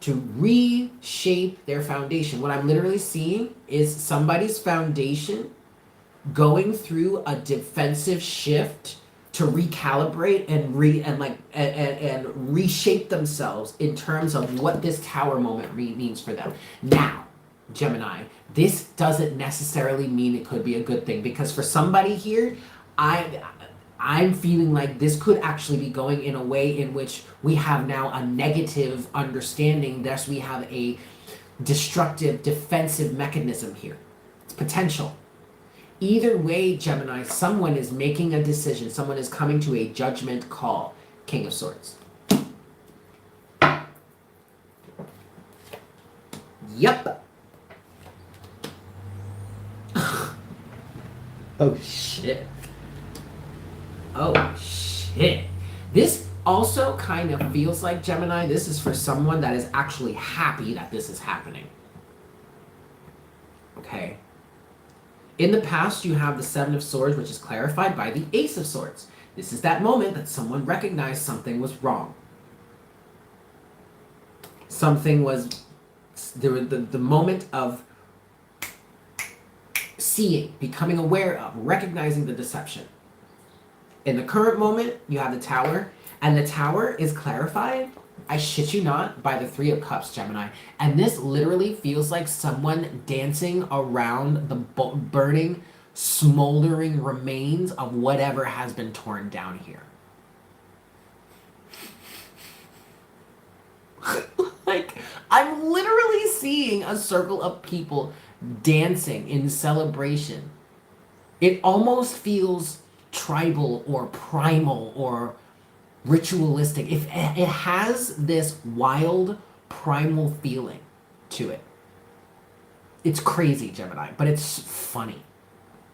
to reshape their foundation. What I'm literally seeing is somebody's foundation going through a defensive shift to recalibrate and reshape themselves in terms of what this Tower moment means for them. Now, Gemini, this doesn't necessarily mean it could be a good thing, because for somebody here, I I'm feeling like this could actually be going in a way in which we have now a negative understanding. Thus, we have a destructive defensive mechanism here. It's potential. Either way, Gemini, someone is making a decision. Someone is coming to a judgment call. King of Swords. Yep. Oh, shit. Oh, shit. This also kind of feels like, Gemini, this is for someone that is actually happy that this is happening. Okay. In the past, you have the Seven of Swords, which is clarified by the Ace of Swords. This is that moment that someone recognized something was wrong. Something was, the moment of seeing, becoming aware of, recognizing the deception. In the current moment, you have the Tower, and the Tower is clarified, I shit you not, by the Three of Cups, Gemini. And this literally feels like someone dancing around the burning, smoldering remains of whatever has been torn down here. Like, I'm literally seeing a circle of people dancing in celebration. It almost feels tribal or primal or ritualistic. If it has this wild primal feeling to it. It's crazy, Gemini, but it's funny.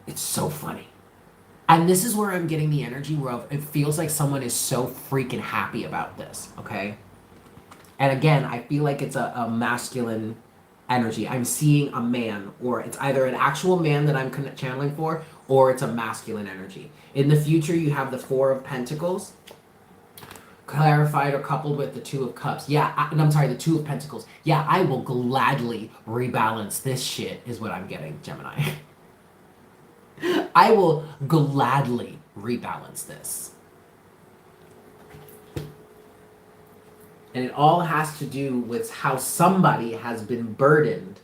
It's so funny. And this is where I'm getting the energy where it feels like someone is so freaking happy about this, okay? And again, I feel like it's a masculine energy. I'm seeing a man, or it's either an actual man that I'm channeling for, or it's a masculine energy. In the future, you have the Four of Pentacles, clarified or coupled with the Two of Cups. Yeah, the Two of Pentacles. Yeah, I will gladly rebalance this shit, is what I'm getting, Gemini. I will gladly rebalance this. And it all has to do with how somebody has been burdened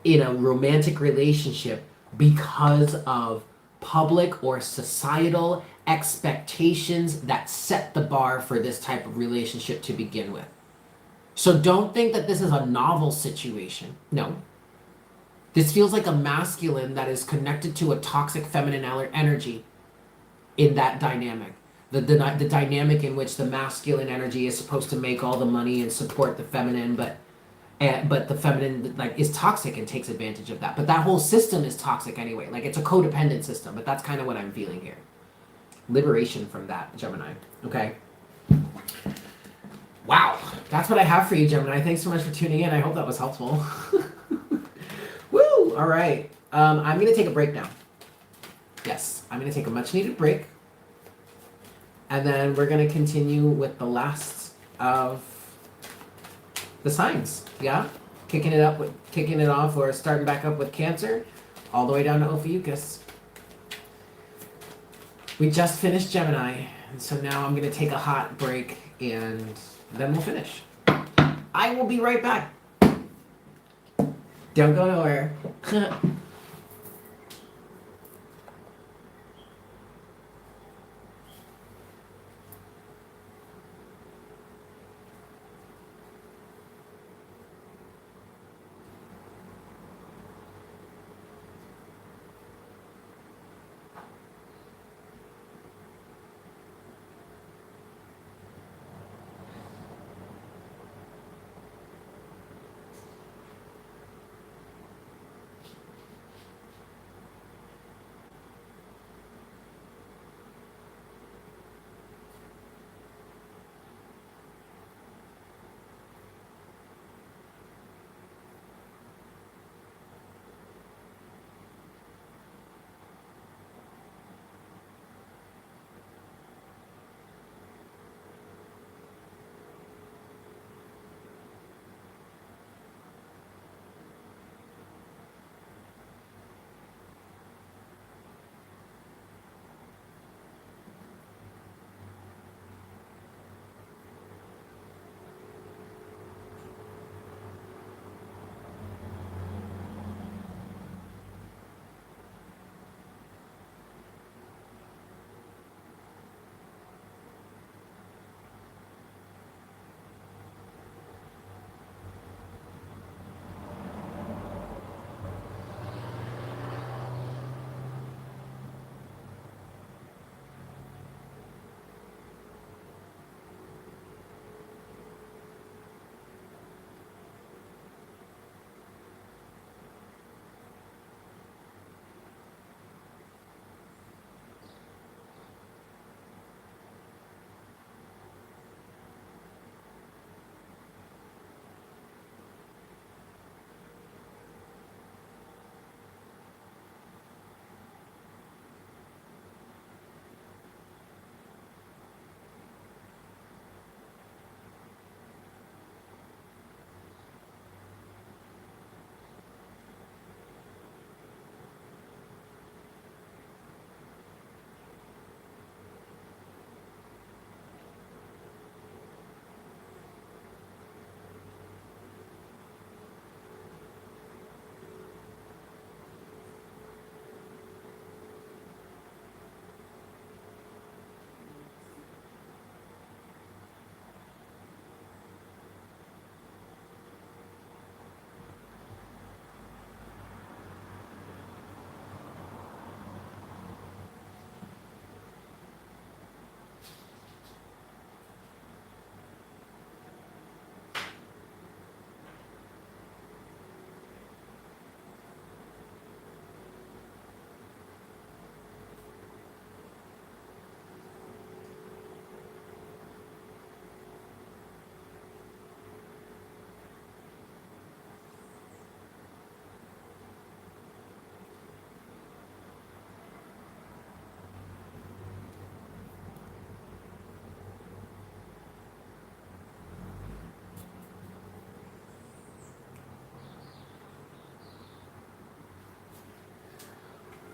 in a romantic relationship because of public or societal expectations that set the bar for this type of relationship to begin with. So don't think that this is a novel situation. No. This feels like a masculine that is connected to a toxic feminine energy in that dynamic. The dynamic in which the masculine energy is supposed to make all the money and support the feminine, but the feminine is toxic and takes advantage of that. But that whole system is toxic anyway. Like, it's a codependent system, but that's kind of what I'm feeling here. Liberation from that, Gemini. Okay? Wow. That's what I have for you, Gemini. Thanks so much for tuning in. I hope that was helpful. Woo! All right. I'm going to take a break now. Yes, I'm going to take a much-needed break. And then we're going to continue with the last of the signs. Yeah? Kicking it off or starting back up with Cancer, all the way down to Ophiuchus. We just finished Gemini, and so now I'm going to take a hot break, and then we'll finish. I will be right back. Don't go nowhere.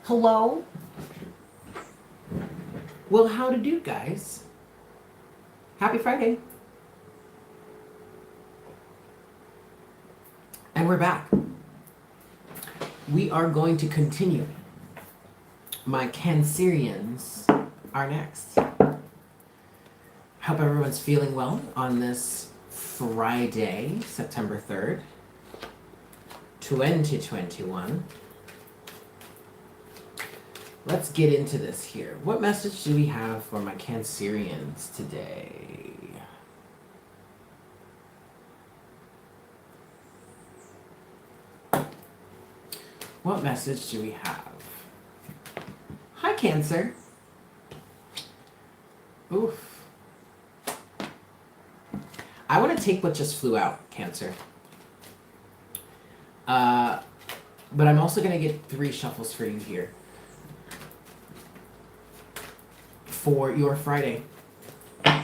Hello? Well, how to do, guys? Happy Friday. And we're back. We are going to continue. My Cancerians are next. Hope everyone's feeling well on this Friday, September 3rd, 2021. Let's get into this here. What message do we have for my Cancerians today? What message do we have? Hi, Cancer. Oof. I want to take what just flew out, Cancer. But I'm also going to get 3 shuffles for you here. For your Friday,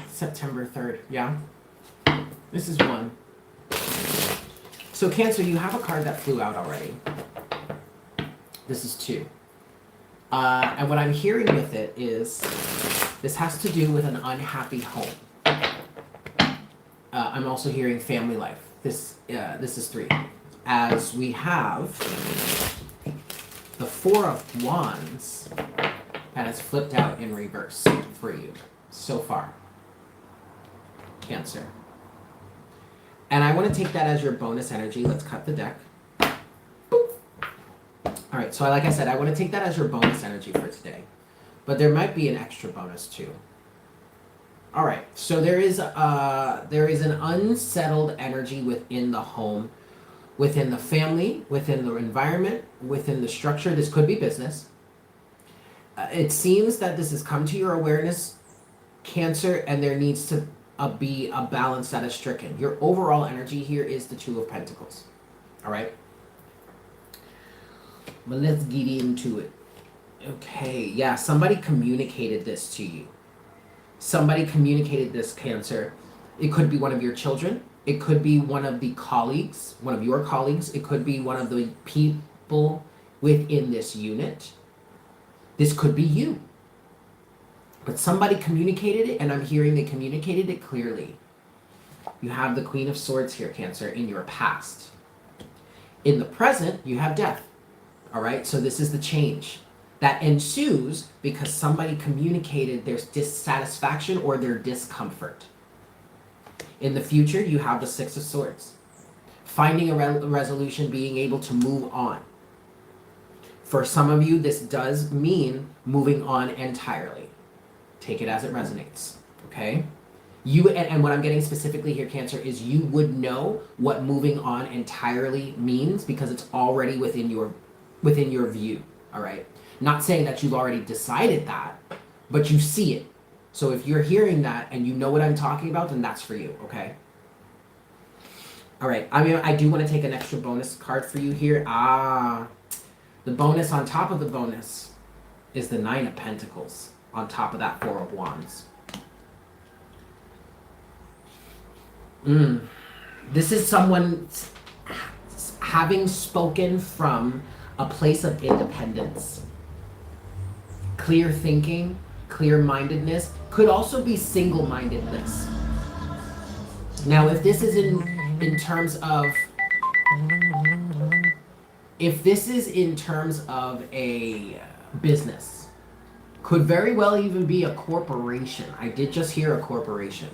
September 3rd, yeah? This is 1. So Cancer, you have a card that flew out already. This is 2. And what I'm hearing with it is, this has to do with an unhappy home. I'm also hearing family life. This is 3. As we have the 4 of Wands, that has flipped out in reverse for you so far, Cancer. And I want to take that as your bonus energy. Let's cut the deck. Boop. All right, so like I said, I want to take that as your bonus energy for today. But there might be an extra bonus too. All right, so there is an unsettled energy within the home, within the family, within the environment, within the structure. This could be business. It seems that this has come to your awareness, Cancer, and there needs to be a balance that is stricken. Your overall energy here is the 2 of Pentacles. All right? But let's get into it. Okay, yeah, somebody communicated this to you. Somebody communicated this, Cancer. It could be one of your children. It could be one of the colleagues, one of your colleagues. It could be one of the people within this unit. This could be you. But somebody communicated it, and I'm hearing they communicated it clearly. You have the Queen of Swords here, Cancer, in your past. In the present, you have death. All right? So this is the change that ensues because somebody communicated their dissatisfaction or their discomfort. In the future, you have the 6 of Swords. Finding a resolution, being able to move on. For some of you, this does mean moving on entirely. Take it as it resonates, okay? And what I'm getting specifically here, Cancer, is you would know what moving on entirely means because it's already within your view, all right? Not saying that you've already decided that, but you see it. So if you're hearing that and you know what I'm talking about, then that's for you, okay? All right, I do want to take an extra bonus card for you here. The bonus on top of the bonus is the 9 of Pentacles on top of that 4 of Wands. This is someone having spoken from a place of independence. Clear thinking, clear-mindedness, could also be single-mindedness. Now, if this is in terms of a business, could very well even be a corporation. I did just hear a corporation.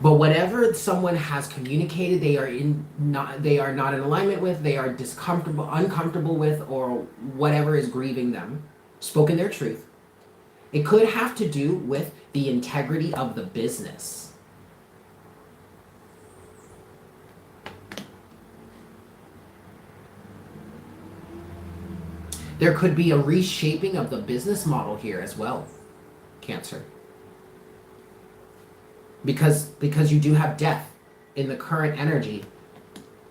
But whatever someone has communicated, they are not in alignment with, they are uncomfortable with, or whatever is grieving them, spoken their truth. It could have to do with the integrity of the business. There could be a reshaping of the business model here as well, Cancer. Because you do have death in the current energy,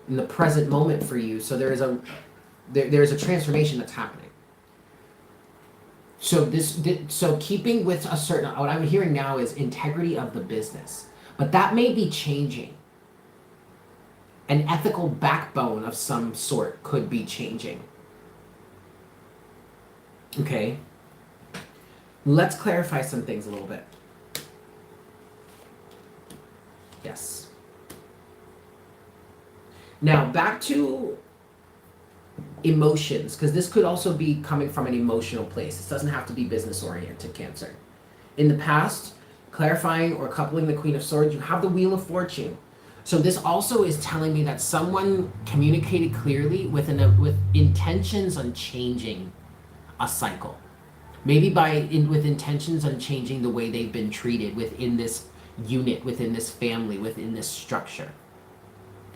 in the present moment for you. So there is a transformation that's happening. So keeping with a certain, what I'm hearing now is integrity of the business, but that may be changing. An ethical backbone of some sort could be changing. Okay. Let's clarify some things a little bit. Yes. Now, back to emotions, because this could also be coming from an emotional place. This doesn't have to be business-oriented, Cancer. In the past, clarifying or coupling the Queen of Swords, you have the Wheel of Fortune. So this also is telling me that someone communicated clearly with intentions on changing a cycle. Maybe with intentions on changing the way they've been treated within this unit, within this family, within this structure.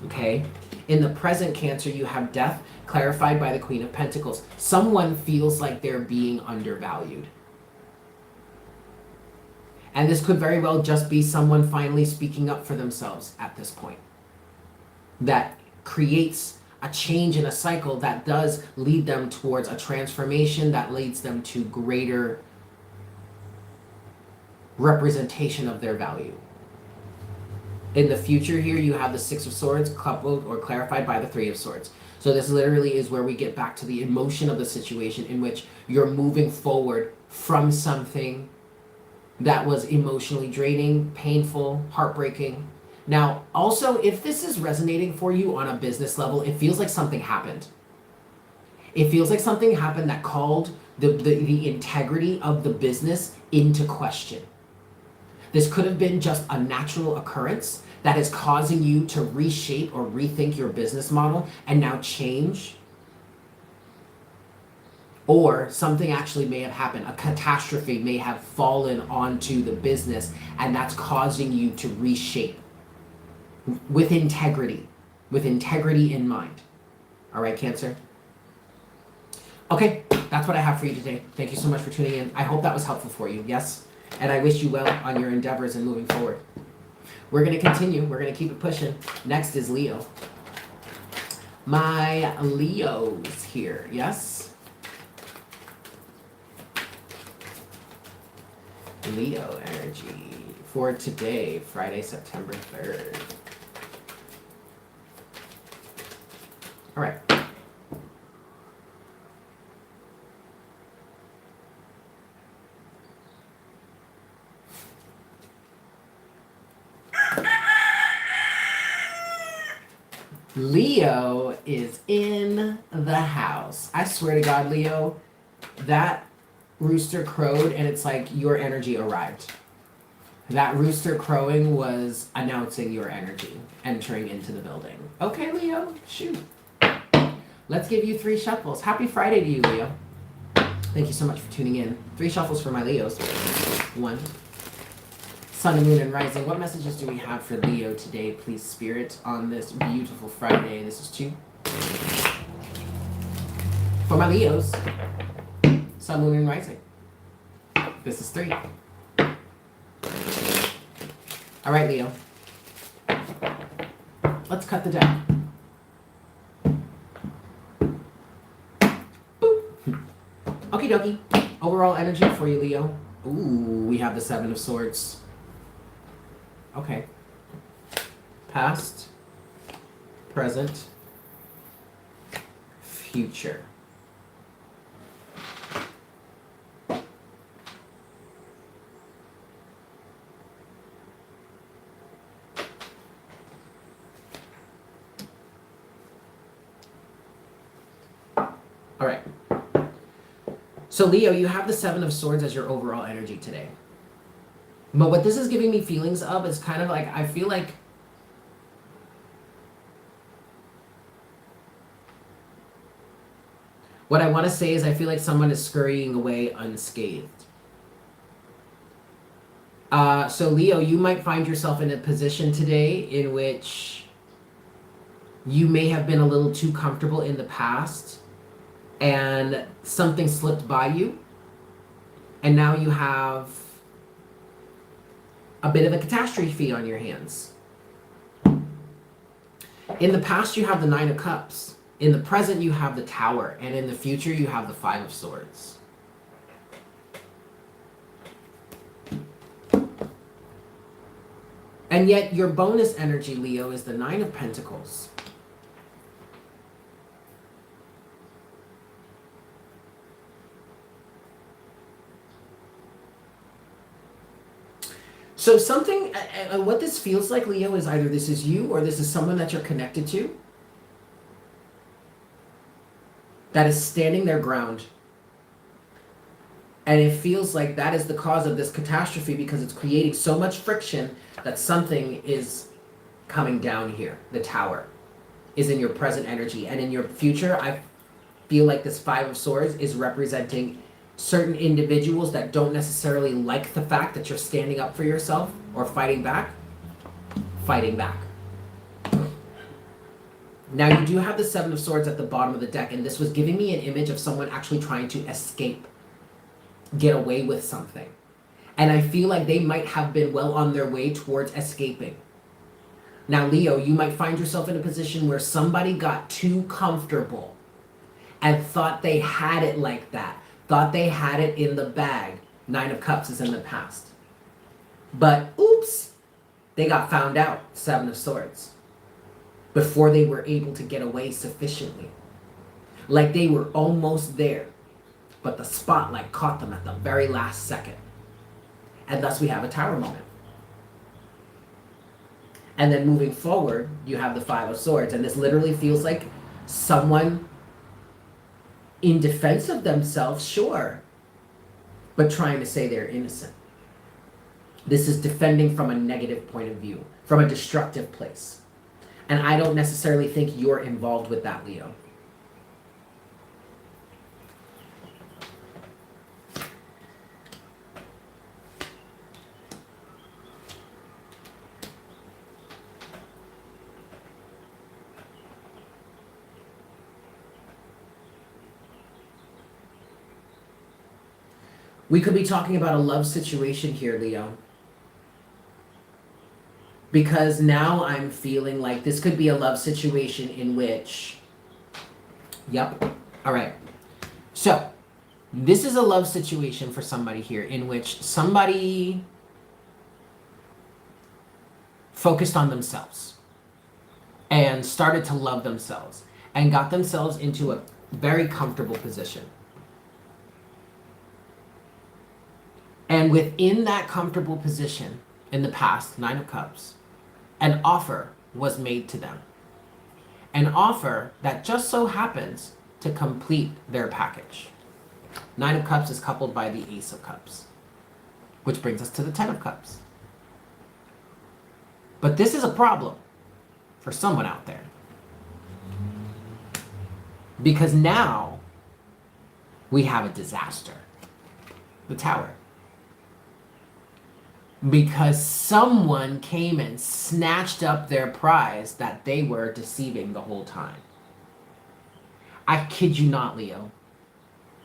Okay? In the present, Cancer, you have death clarified by the Queen of Pentacles. Someone feels like they're being undervalued. And this could very well just be someone finally speaking up for themselves at this point. That creates a change in a cycle that does lead them towards a transformation that leads them to greater representation of their value. In the future here, you have the Six of Swords coupled or clarified by the Three of Swords. So this literally is where we get back to the emotion of the situation in which you're moving forward from something that was emotionally draining, painful, heartbreaking. Now, also, if this is resonating for you on a business level, it feels like something happened. It feels like something happened that called the integrity of the business into question. This could have been just a natural occurrence that is causing you to reshape or rethink your business model and now change. Or something actually may have happened. A catastrophe may have fallen onto the business, and that's causing you to reshape with integrity in mind. All right, Cancer? Okay, that's what I have for you today. Thank you so much for tuning in. I hope that was helpful for you, yes? And I wish you well on your endeavors and moving forward. We're going to continue. We're going to keep it pushing. Next is Leo. My Leos here, yes? Leo energy for today, Friday, September 3rd. All right. Leo is in the house. I swear to God, Leo, that rooster crowed and it's like your energy arrived. That rooster crowing was announcing your energy entering into the building. Okay, Leo, shoot. Let's give you 3 shuffles. Happy Friday to you, Leo. Thank you so much for tuning in. 3 shuffles for my Leos. 1. Sun and Moon and Rising. What messages do we have for Leo today, please, Spirit, on this beautiful Friday? This is 2. For my Leos, Sun, Moon, and Rising. This is 3. All right, Leo. Let's cut the deck. Boop. Okie dokie. Overall energy for you, Leo. Ooh, we have the 7 of Swords. Okay. Past, present, future. All right. So Leo, you have the 7 of Swords as your overall energy today. But what this is giving me feelings of is kind of like, I feel like what I want to say is I feel like someone is scurrying away unscathed. So Leo, you might find yourself in a position today in which you may have been a little too comfortable in the past and something slipped by you, and now you have a bit of a catastrophe on your hands. In the past, you have the 9 of Cups. In the present, you have the Tower. And in the future, you have the 5 of Swords. And yet, your bonus energy, Leo, is the 9 of Pentacles. So something, what this feels like, Leo, is either this is you or this is someone that you're connected to that is standing their ground. And it feels like that is the cause of this catastrophe because it's creating so much friction that something is coming down here. The Tower is in your present energy. And in your future, I feel like this Five of Swords is representing certain individuals that don't necessarily like the fact that you're standing up for yourself or fighting back. Fighting back. Now, you do have the Seven of Swords at the bottom of the deck, and this was giving me an image of someone actually trying to escape, get away with something. And I feel like they might have been well on their way towards escaping. Now, Leo, you might find yourself in a position where somebody got too comfortable and thought they had it like that, thought they had it in the bag. Nine of Cups is in the past. But, oops, they got found out, Seven of Swords, before they were able to get away sufficiently. Like they were almost there, but the spotlight caught them at the very last second. And thus we have a Tower moment. And then moving forward, you have the Five of Swords. And this literally feels like someone in defense of themselves, sure, but trying to say they're innocent. This is defending from a negative point of view, from a destructive place. And I don't necessarily think you're involved with that, Leo. We could be talking about a love situation here, Leo. Because now I'm feeling like this could be a love situation in which... Yep. All right. So, this is a love situation for somebody here in which somebody focused on themselves and started to love themselves and got themselves into a very comfortable position. And within that comfortable position, in the past, Nine of Cups, an offer was made to them. An offer that just so happens to complete their package. Nine of Cups is coupled by the Ace of Cups, which brings us to the Ten of Cups. But this is a problem for someone out there. Because now we have a disaster. The Tower. Because someone came and snatched up their prize that they were deceiving the whole time. I kid you not, Leo.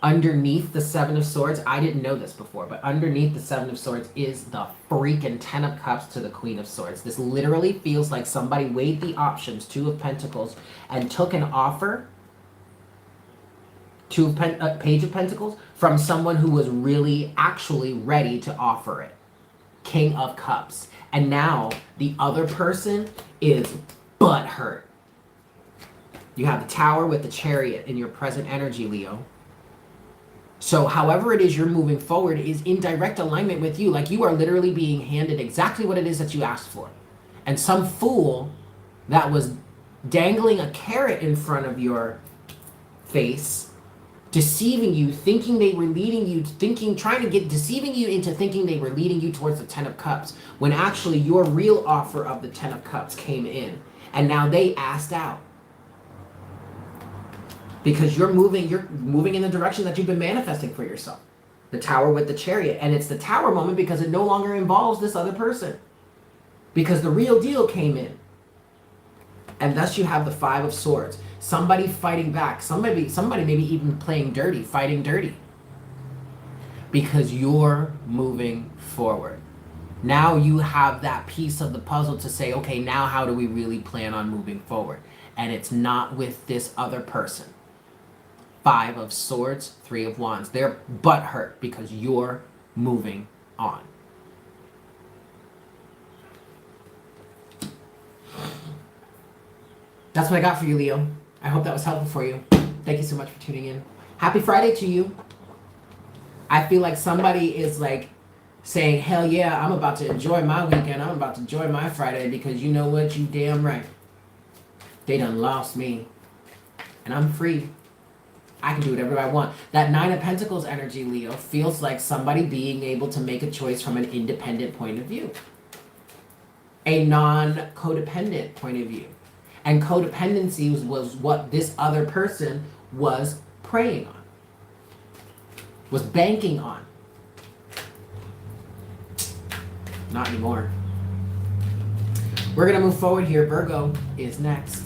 Underneath the Seven of Swords, I didn't know this before, but underneath the Seven of Swords is the freaking Ten of Cups to the Queen of Swords. This literally feels like somebody weighed the options, Two of Pentacles, and took an offer, Page of Pentacles, from someone who was really, actually ready to offer it. King of Cups. And now the other person is butthurt. You have the Tower with the Chariot in your present energy, Leo. So however it is you're moving forward is in direct alignment with you. Like you are literally being handed exactly what it is that you asked for. And some fool that was dangling a carrot in front of your face, deceiving you, thinking they were leading you, deceiving you into thinking they were leading you towards the Ten of Cups, when actually your real offer of the Ten of Cups came in. And now they asked out. Because you're moving in the direction that you've been manifesting for yourself. The Tower with the Chariot. And it's the Tower moment because it no longer involves this other person. Because the real deal came in. And thus you have the Five of Swords. Somebody fighting back. Somebody maybe even playing dirty, fighting dirty. Because you're moving forward. Now you have that piece of the puzzle to say, okay, now how do we really plan on moving forward? And it's not with this other person. Five of Swords, Three of Wands. They're butthurt because you're moving on. That's what I got for you, Leo. I hope that was helpful for you. Thank you so much for tuning in. Happy Friday to you. I feel like somebody is like saying, hell yeah, I'm about to enjoy my weekend. I'm about to enjoy my Friday because you know what? You damn right. They done lost me. And I'm free. I can do whatever I want. That Nine of Pentacles energy, Leo, feels like somebody being able to make a choice from an independent point of view. A non-codependent point of view. And codependency was what this other person was preying on. Was banking on. Not anymore. We're going to move forward here. Virgo is next.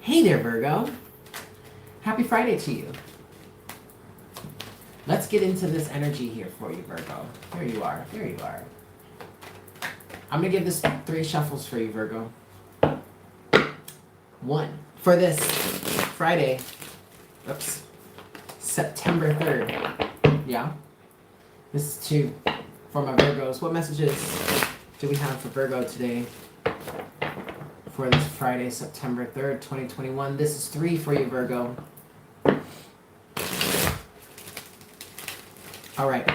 Hey there, Virgo. Happy Friday to you. Let's get into this energy here for you, Virgo. There you are. There you are. I'm going to give this 3 shuffles for you, Virgo. 1. For this Friday, September 3rd. Yeah? This is 2 for my Virgos. What messages do we have for Virgo today? For this Friday, September 3rd, 2021. This is 3 for you, Virgo. All right.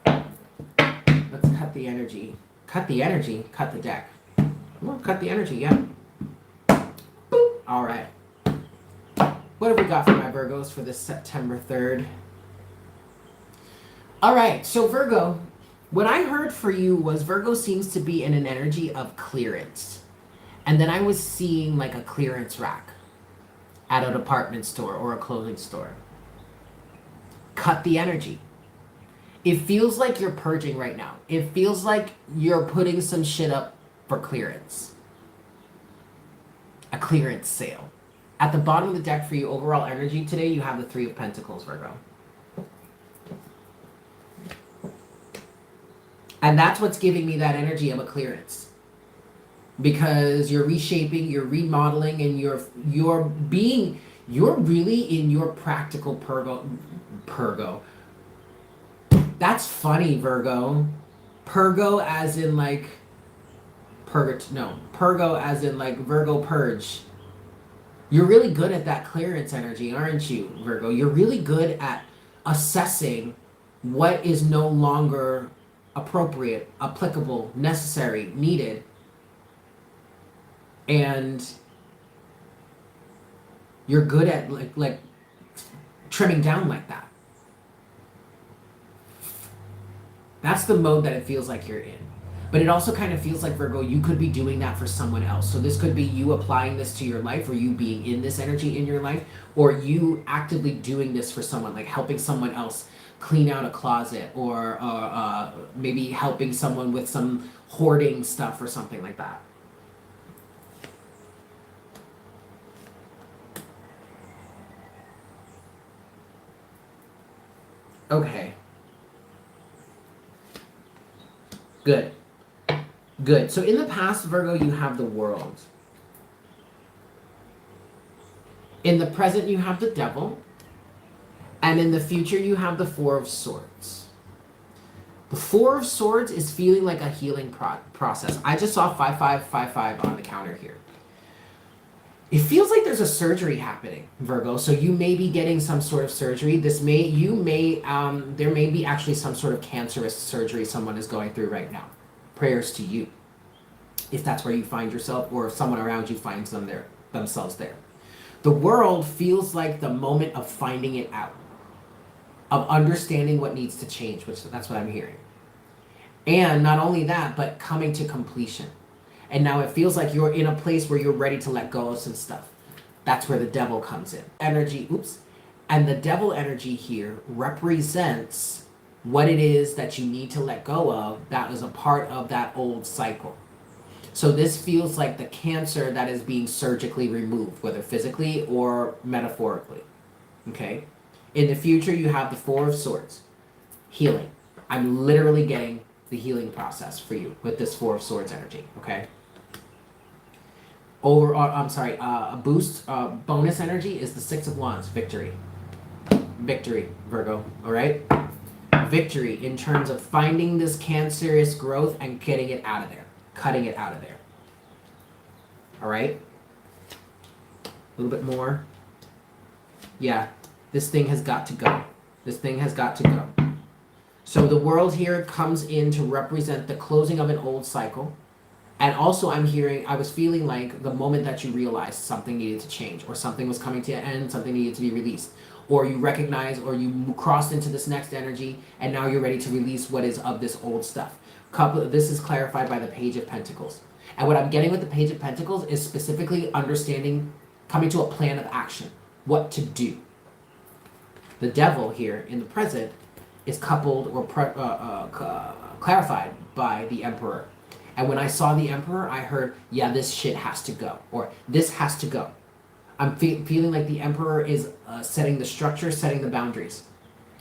Let's cut the energy. Cut the energy, cut the deck. Well, cut the energy, yeah. Boop. All right. What have we got for my Virgos for this September 3rd? All right, so Virgo, what I heard for you was Virgo seems to be in an energy of clearance. And then I was seeing like a clearance rack at a department store or a clothing store. Cut the energy. It feels like you're purging right now. It feels like you're putting some shit up for clearance. A clearance sale. At the bottom of the deck for you, overall energy today, you have the 3 of Pentacles, Virgo. And that's what's giving me that energy of a clearance. Because you're reshaping, you're remodeling, and you're really in your practical Purgo. That's funny, Virgo. Purgo as in like Purgo as in like Virgo purge. You're really good at that clearance energy, aren't you, Virgo? You're really good at assessing what is no longer appropriate, applicable, necessary, needed. And you're good at like trimming down like that. That's the mode that it feels like you're in. But it also kind of feels like, Virgo, you could be doing that for someone else. So this could be you applying this to your life, or you being in this energy in your life, or you actively doing this for someone, like helping someone else clean out a closet, or maybe helping someone with some hoarding stuff or something like that. Okay. Good. Good. So in the past, Virgo, you have the World. In the present, you have the Devil. And in the future, you have the 4 of Swords. The 4 of Swords is feeling like a healing process. I just saw 5555 on the counter here. It feels like there's a surgery happening, Virgo. So you may be getting some sort of surgery. There may be actually some sort of cancerous surgery someone is going through right now. Prayers to you, if that's where you find yourself, or if someone around you finds themselves there. The World feels like the moment of finding it out, of understanding what needs to change, which that's what I'm hearing. And not only that, but coming to completion. And now it feels like you're in a place where you're ready to let go of some stuff. That's where the Devil comes in. Energy, and the Devil energy here represents what it is that you need to let go of that is a part of that old cycle. So this feels like the cancer that is being surgically removed, whether physically or metaphorically. Okay? In the future, you have the 4 of Swords. Healing. I'm literally getting the healing process for you with this 4 of Swords energy. Okay? A bonus energy is the 6 of Wands. Victory. Victory, Virgo. All right? Victory in terms of finding this cancerous growth and getting it out of there. Cutting it out of there. All right? A little bit more. Yeah, this thing has got to go. This thing has got to go. So the world here comes in to represent the closing of an old cycle. And also I was feeling like the moment that you realized something needed to change, or something was coming to an end, something needed to be released, or you recognize, or you crossed into this next energy, and now you're ready to release what is of this old stuff. This is clarified by the Page of Pentacles. And what I'm getting with the Page of Pentacles is specifically understanding, coming to a plan of action, what to do. The Devil here in the present is coupled or clarified by the Emperor. And when I saw the Emperor, I heard, yeah, this shit has to go, or this has to go. I'm feeling like the Emperor is setting the structure, setting the boundaries,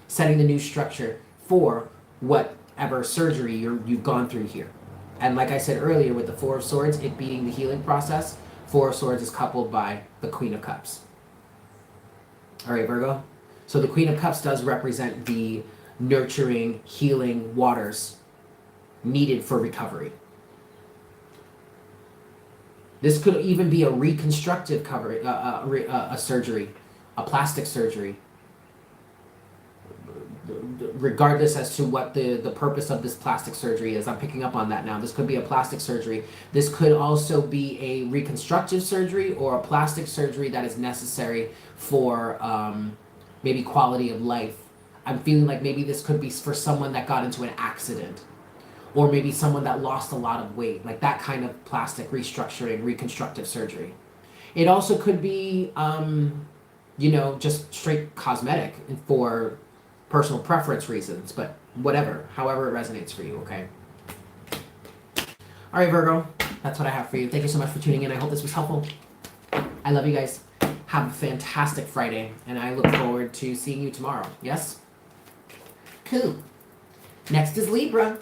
setting the new structure for whatever surgery you've gone through here. And like I said earlier, with the Four of Swords, it beating the healing process, Four of Swords is coupled by the Queen of Cups. All right, Virgo. So the Queen of Cups does represent the nurturing, healing waters needed for recovery. This could even be a reconstructive a surgery, a plastic surgery. Regardless as to what the purpose of this plastic surgery is. I'm picking up on that now. This could be a plastic surgery. This could also be a reconstructive surgery or a plastic surgery that is necessary for maybe quality of life. I'm feeling like maybe this could be for someone that got into an accident, or maybe someone that lost a lot of weight, like that kind of plastic restructuring, reconstructive surgery. It also could be, just straight cosmetic for personal preference reasons, but whatever, however it resonates for you, okay? All right, Virgo, that's what I have for you. Thank you so much for tuning in. I hope this was helpful. I love you guys. Have a fantastic Friday, and I look forward to seeing you tomorrow. Yes? Cool. Next is Libra.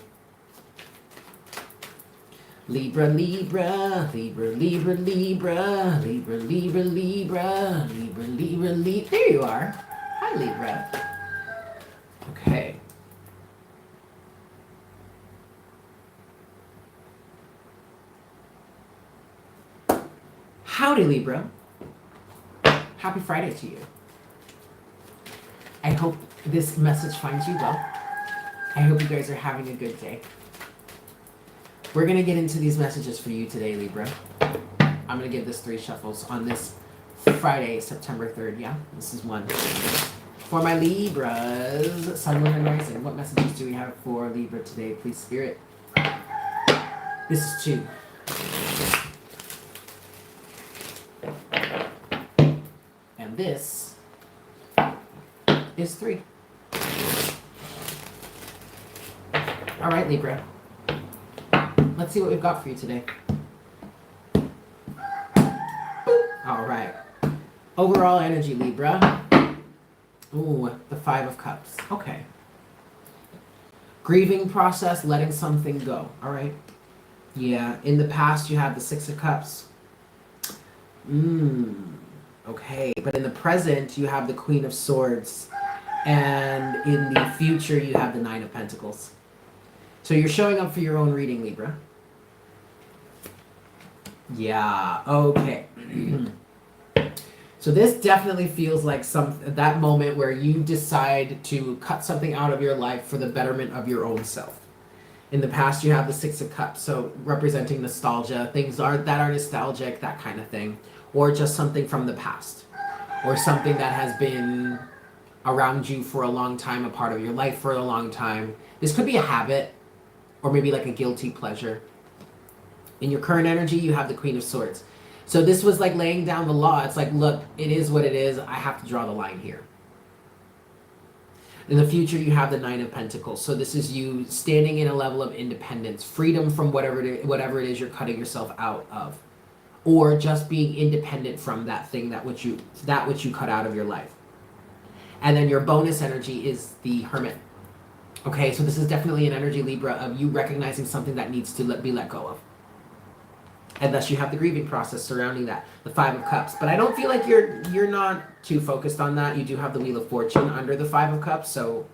Libra, Libra, Libra, Libra, Libra, Libra, Libra, Libra, Libra, Libra, Libra. There you are. Hi, Libra. Okay. Howdy, Libra. Happy Friday to you. I hope this message finds you well. I hope you guys are having a good day. We're going to get into these messages for you today, Libra. I'm going to give this 3 shuffles on this Friday, September 3rd. Yeah, this is one. For my Libras, Sun, Moon, and Rising, what messages do we have for Libra today, please, Spirit? This is 2. And this is 3. All right, Libra. Let's see what we've got for you today. All right. Overall energy, Libra. Ooh, the 5 of Cups. Okay. Grieving process, letting something go. All right. Yeah. In the past, you have the 6 of Cups. Okay. But in the present, you have the Queen of Swords. And in the future, you have the 9 of Pentacles. So you're showing up for your own reading, Libra. Yeah, okay. So this definitely feels like that moment where you decide to cut something out of your life for the betterment of your own self. In the past, you have the 6 of Cups, so representing nostalgia, things that are nostalgic, that kind of thing. Or just something from the past. Or something that has been around you for a long time, a part of your life for a long time. This could be a habit. Or maybe like a guilty pleasure. In your current energy, you have the Queen of Swords. So this was like laying down the law. It's like, look, it is what it is. I have to draw the line here. In the future, you have the 9 of Pentacles. So this is you standing in a level of independence, freedom from whatever it is you're cutting yourself out of, or just being independent from that thing that which you cut out of your life. And then your bonus energy is the Hermit. Okay, so this is definitely an energy, Libra, of you recognizing something that needs to be let go of. And thus you have the grieving process surrounding that, the 5 of Cups. But I don't feel like you're not too focused on that. You do have the Wheel of Fortune under the 5 of Cups, so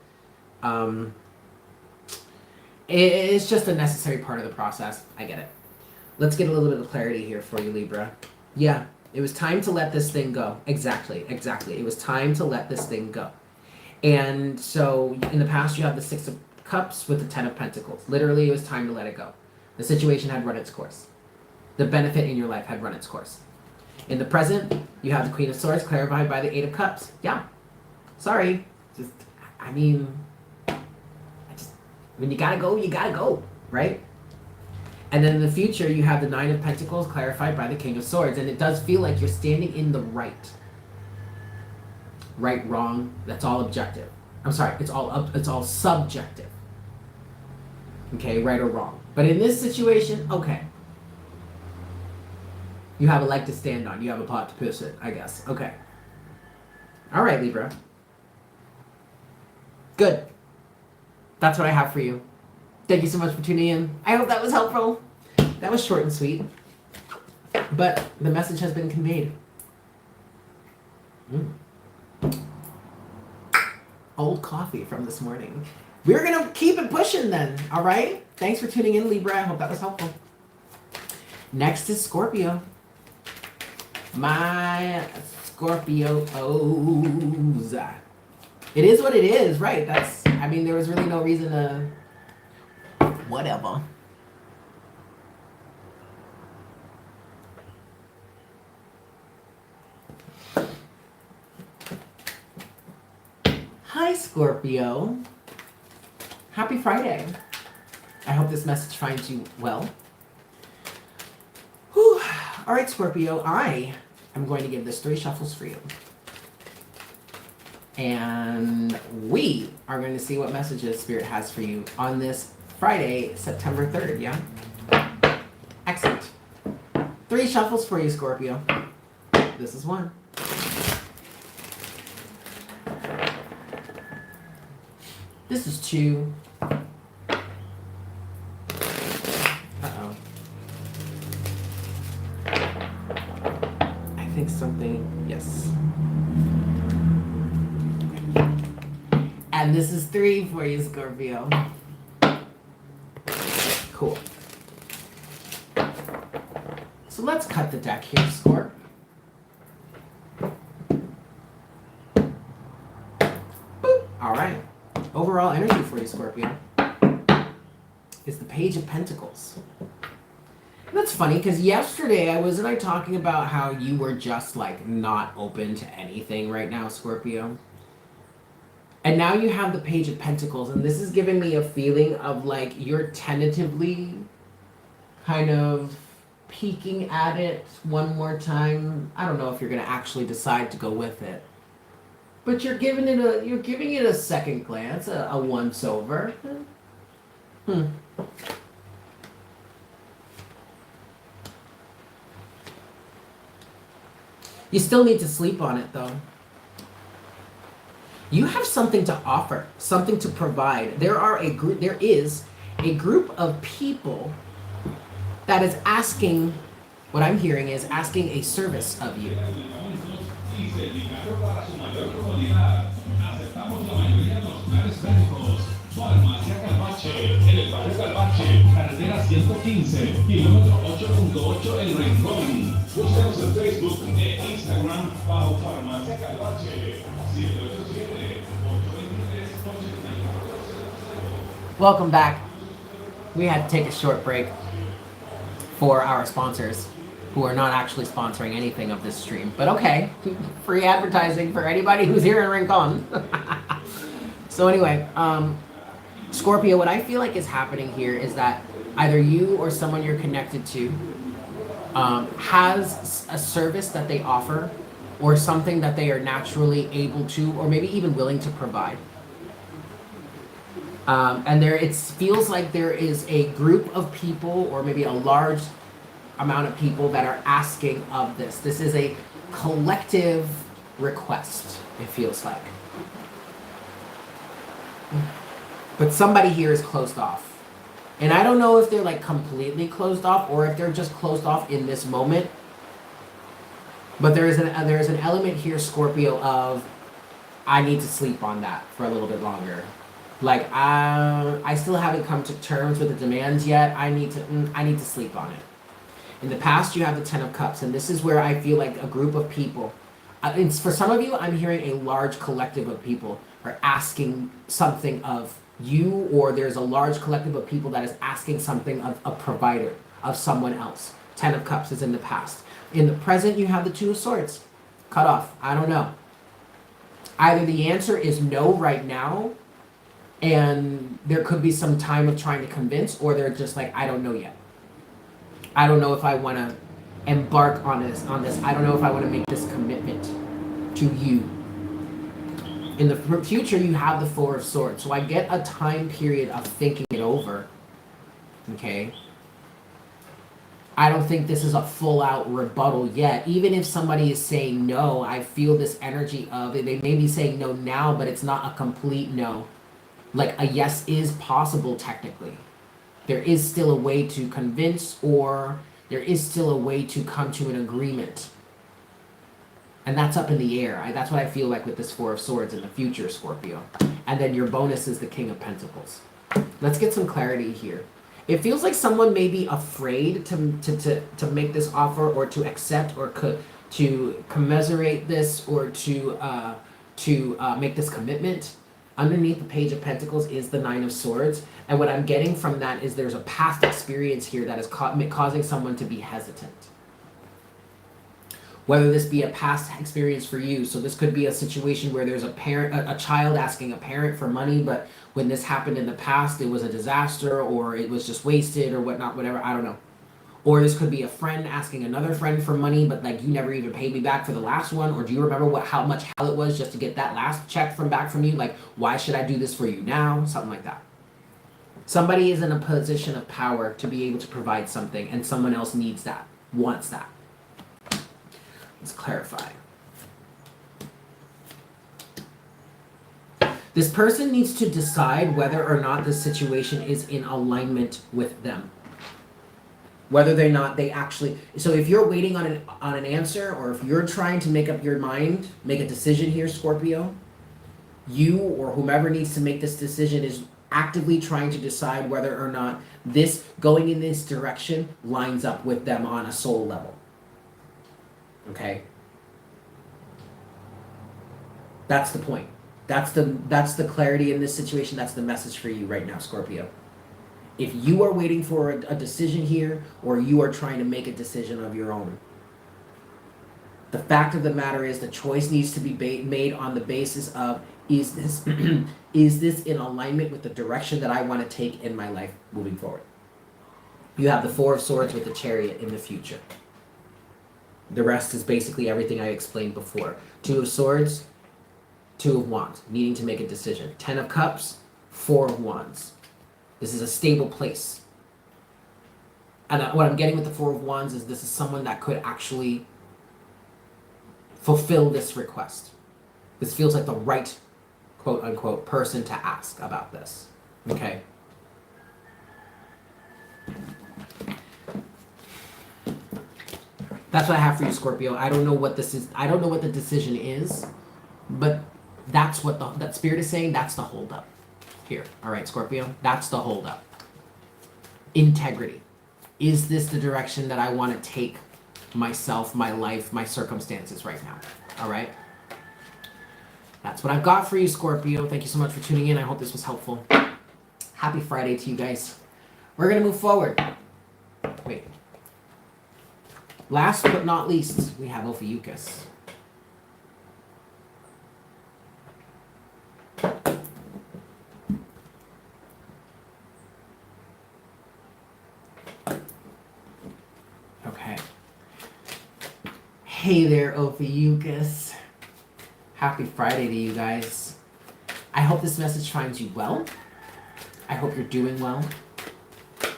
it's just a necessary part of the process. I get it. Let's get a little bit of clarity here for you, Libra. Yeah, it was time to let this thing go. Exactly. It was time to let this thing go. And so in the past, you have the Six of Cups with the Ten of Pentacles. Literally, it was time to let it go. The situation had run its course. The benefit in your life had run its course. In the present, you have the Queen of Swords clarified by the Eight of Cups. Yeah. Sorry. When you gotta go, right? And then in the future, you have the Nine of Pentacles clarified by the King of Swords. And it does feel like you're standing in the right. Right, wrong, that's all objective. I'm sorry, it's all subjective. Okay, right or wrong. But in this situation, okay. You have a leg to stand on. You have a pot to piss in, I guess. Okay. All right, Libra. Good. That's what I have for you. Thank you so much for tuning in. I hope that was helpful. That was short and sweet. But the message has been conveyed. Old coffee from this morning. We're going to keep it pushing then. All right? Thanks for tuning in, Libra. I hope that was helpful. Next is Scorpio. My Scorpios. It is what it is, right? There was really no reason to... Whatever. Hi, Scorpio. Happy Friday. I hope this message finds you well. Whew. All right, Scorpio, I am going to give this 3 shuffles for you. And we are going to see what messages Spirit has for you on this Friday, September 3rd, yeah? Excellent. 3 shuffles for you, Scorpio. This is 1. This is 2. Uh-oh. I think something, yes. And this is 3 for you, Scorpio. Cool. So let's cut the deck here, Scorp. Boop. All right. Overall energy for you, Scorpio, is the Page of Pentacles. And that's funny because yesterday wasn't I talking about how you were just like not open to anything right now, Scorpio? And now you have the Page of Pentacles, and this is giving me a feeling of like you're tentatively kind of peeking at it one more time. I don't know if you're going to actually decide to go with it. But you're giving it a second glance, a once over. You still need to sleep on it though. You have something to offer, something to provide. There is a group of people that is asking, what I'm hearing is asking a service of you. Carretera 115, kilómetro 8.8 El Rincón. Búscanos en Facebook e Instagram bajo Farmacia Calvache. 787-823-894. Welcome back. We had to take a short break for our sponsors, who are not actually sponsoring anything of this stream. But okay, free advertising for anybody who's here in Rincon. So anyway, Scorpio, what I feel like is happening here is that either you or someone you're connected to has a service that they offer or something that they are naturally able to or maybe even willing to provide. And it feels like there is a group of people or maybe a large amount of people that are asking of this. This is a collective request, it feels like. But somebody here is closed off. And I don't know if they're like completely closed off or if they're just closed off in this moment. But there is an element here, Scorpio, of I need to sleep on that for a little bit longer. Like I still haven't come to terms with the demands yet. I need to sleep on it. In the past, you have the Ten of Cups, and this is where I feel like a group of people, for some of you, I'm hearing a large collective of people are asking something of you, or there's a large collective of people that is asking something of a provider, of someone else. Ten of Cups is in the past. In the present, you have the Two of Swords. Cut off. I don't know. Either the answer is no right now, and there could be some time of trying to convince, or they're just like, I don't know yet. I don't know if I want to embark on this. I don't know if I want to make this commitment to you. In the future, you have the Four of Swords. So I get a time period of thinking it over. Okay? I don't think this is a full-out rebuttal yet. Even if somebody is saying no, I feel this energy of it. They may be saying no now, but it's not a complete no. Like a yes is possible technically. There is still a way to convince, or there is still a way to come to an agreement. And that's up in the air. That's what I feel like with this Four of Swords in the future, Scorpio. And then your bonus is the King of Pentacles. Let's get some clarity here. It feels like someone may be afraid to make this offer, or to accept, or to commiserate this, or to make this commitment. Underneath the Page of Pentacles is the Nine of Swords. And what I'm getting from that is there's a past experience here that is causing someone to be hesitant. Whether this be a past experience for you. So this could be a situation where there's a child asking a parent for money, but when this happened in the past, it was a disaster, or it was just wasted, or whatnot, whatever, I don't know. Or this could be a friend asking another friend for money, but like, you never even paid me back for the last one, or do you remember how much hell it was just to get that last check back from you? Like, why should I do this for you now? Something like that. Somebody is in a position of power to be able to provide something, and someone else needs that, wants that. Let's clarify. This person needs to decide whether or not this situation is in alignment with them. Whether or not they actually... So if you're waiting on an answer, or if you're trying to make up your mind, make a decision here, Scorpio, you or whomever needs to make this decision is actively trying to decide whether or not this going in this direction lines up with them on a soul level. Okay? That's the point. That's the clarity in this situation. That's the message for you right now, Scorpio. If you are waiting for a decision here, or you are trying to make a decision of your own, the fact of the matter is the choice needs to be made on the basis of, is this is this in alignment with the direction that I want to take in my life moving forward? You have the Four of Swords with the Chariot in the future. The rest is basically everything I explained before. Two of Swords, Two of Wands, needing to make a decision. Ten of Cups, Four of Wands. This is a stable place. And what I'm getting with the Four of Wands is this is someone that could actually fulfill this request. This feels like the right, quote unquote, person to ask about this. Okay? That's what I have for you, Scorpio. I don't know what this is. I don't know what the decision is, but that's what that Spirit is saying. That's the holdup here. All right, Scorpio. That's the holdup. Integrity. Is this the direction that I want to take myself, my life, my circumstances right now? All right. That's what I've got for you, Scorpio. Thank you so much for tuning in. I hope this was helpful. Happy Friday to you guys. We're going to move forward. Wait. Last but not least, we have Ophiuchus. Okay. Hey there, Ophiuchus. Happy Friday to you guys. I hope this message finds you well. I hope you're doing well.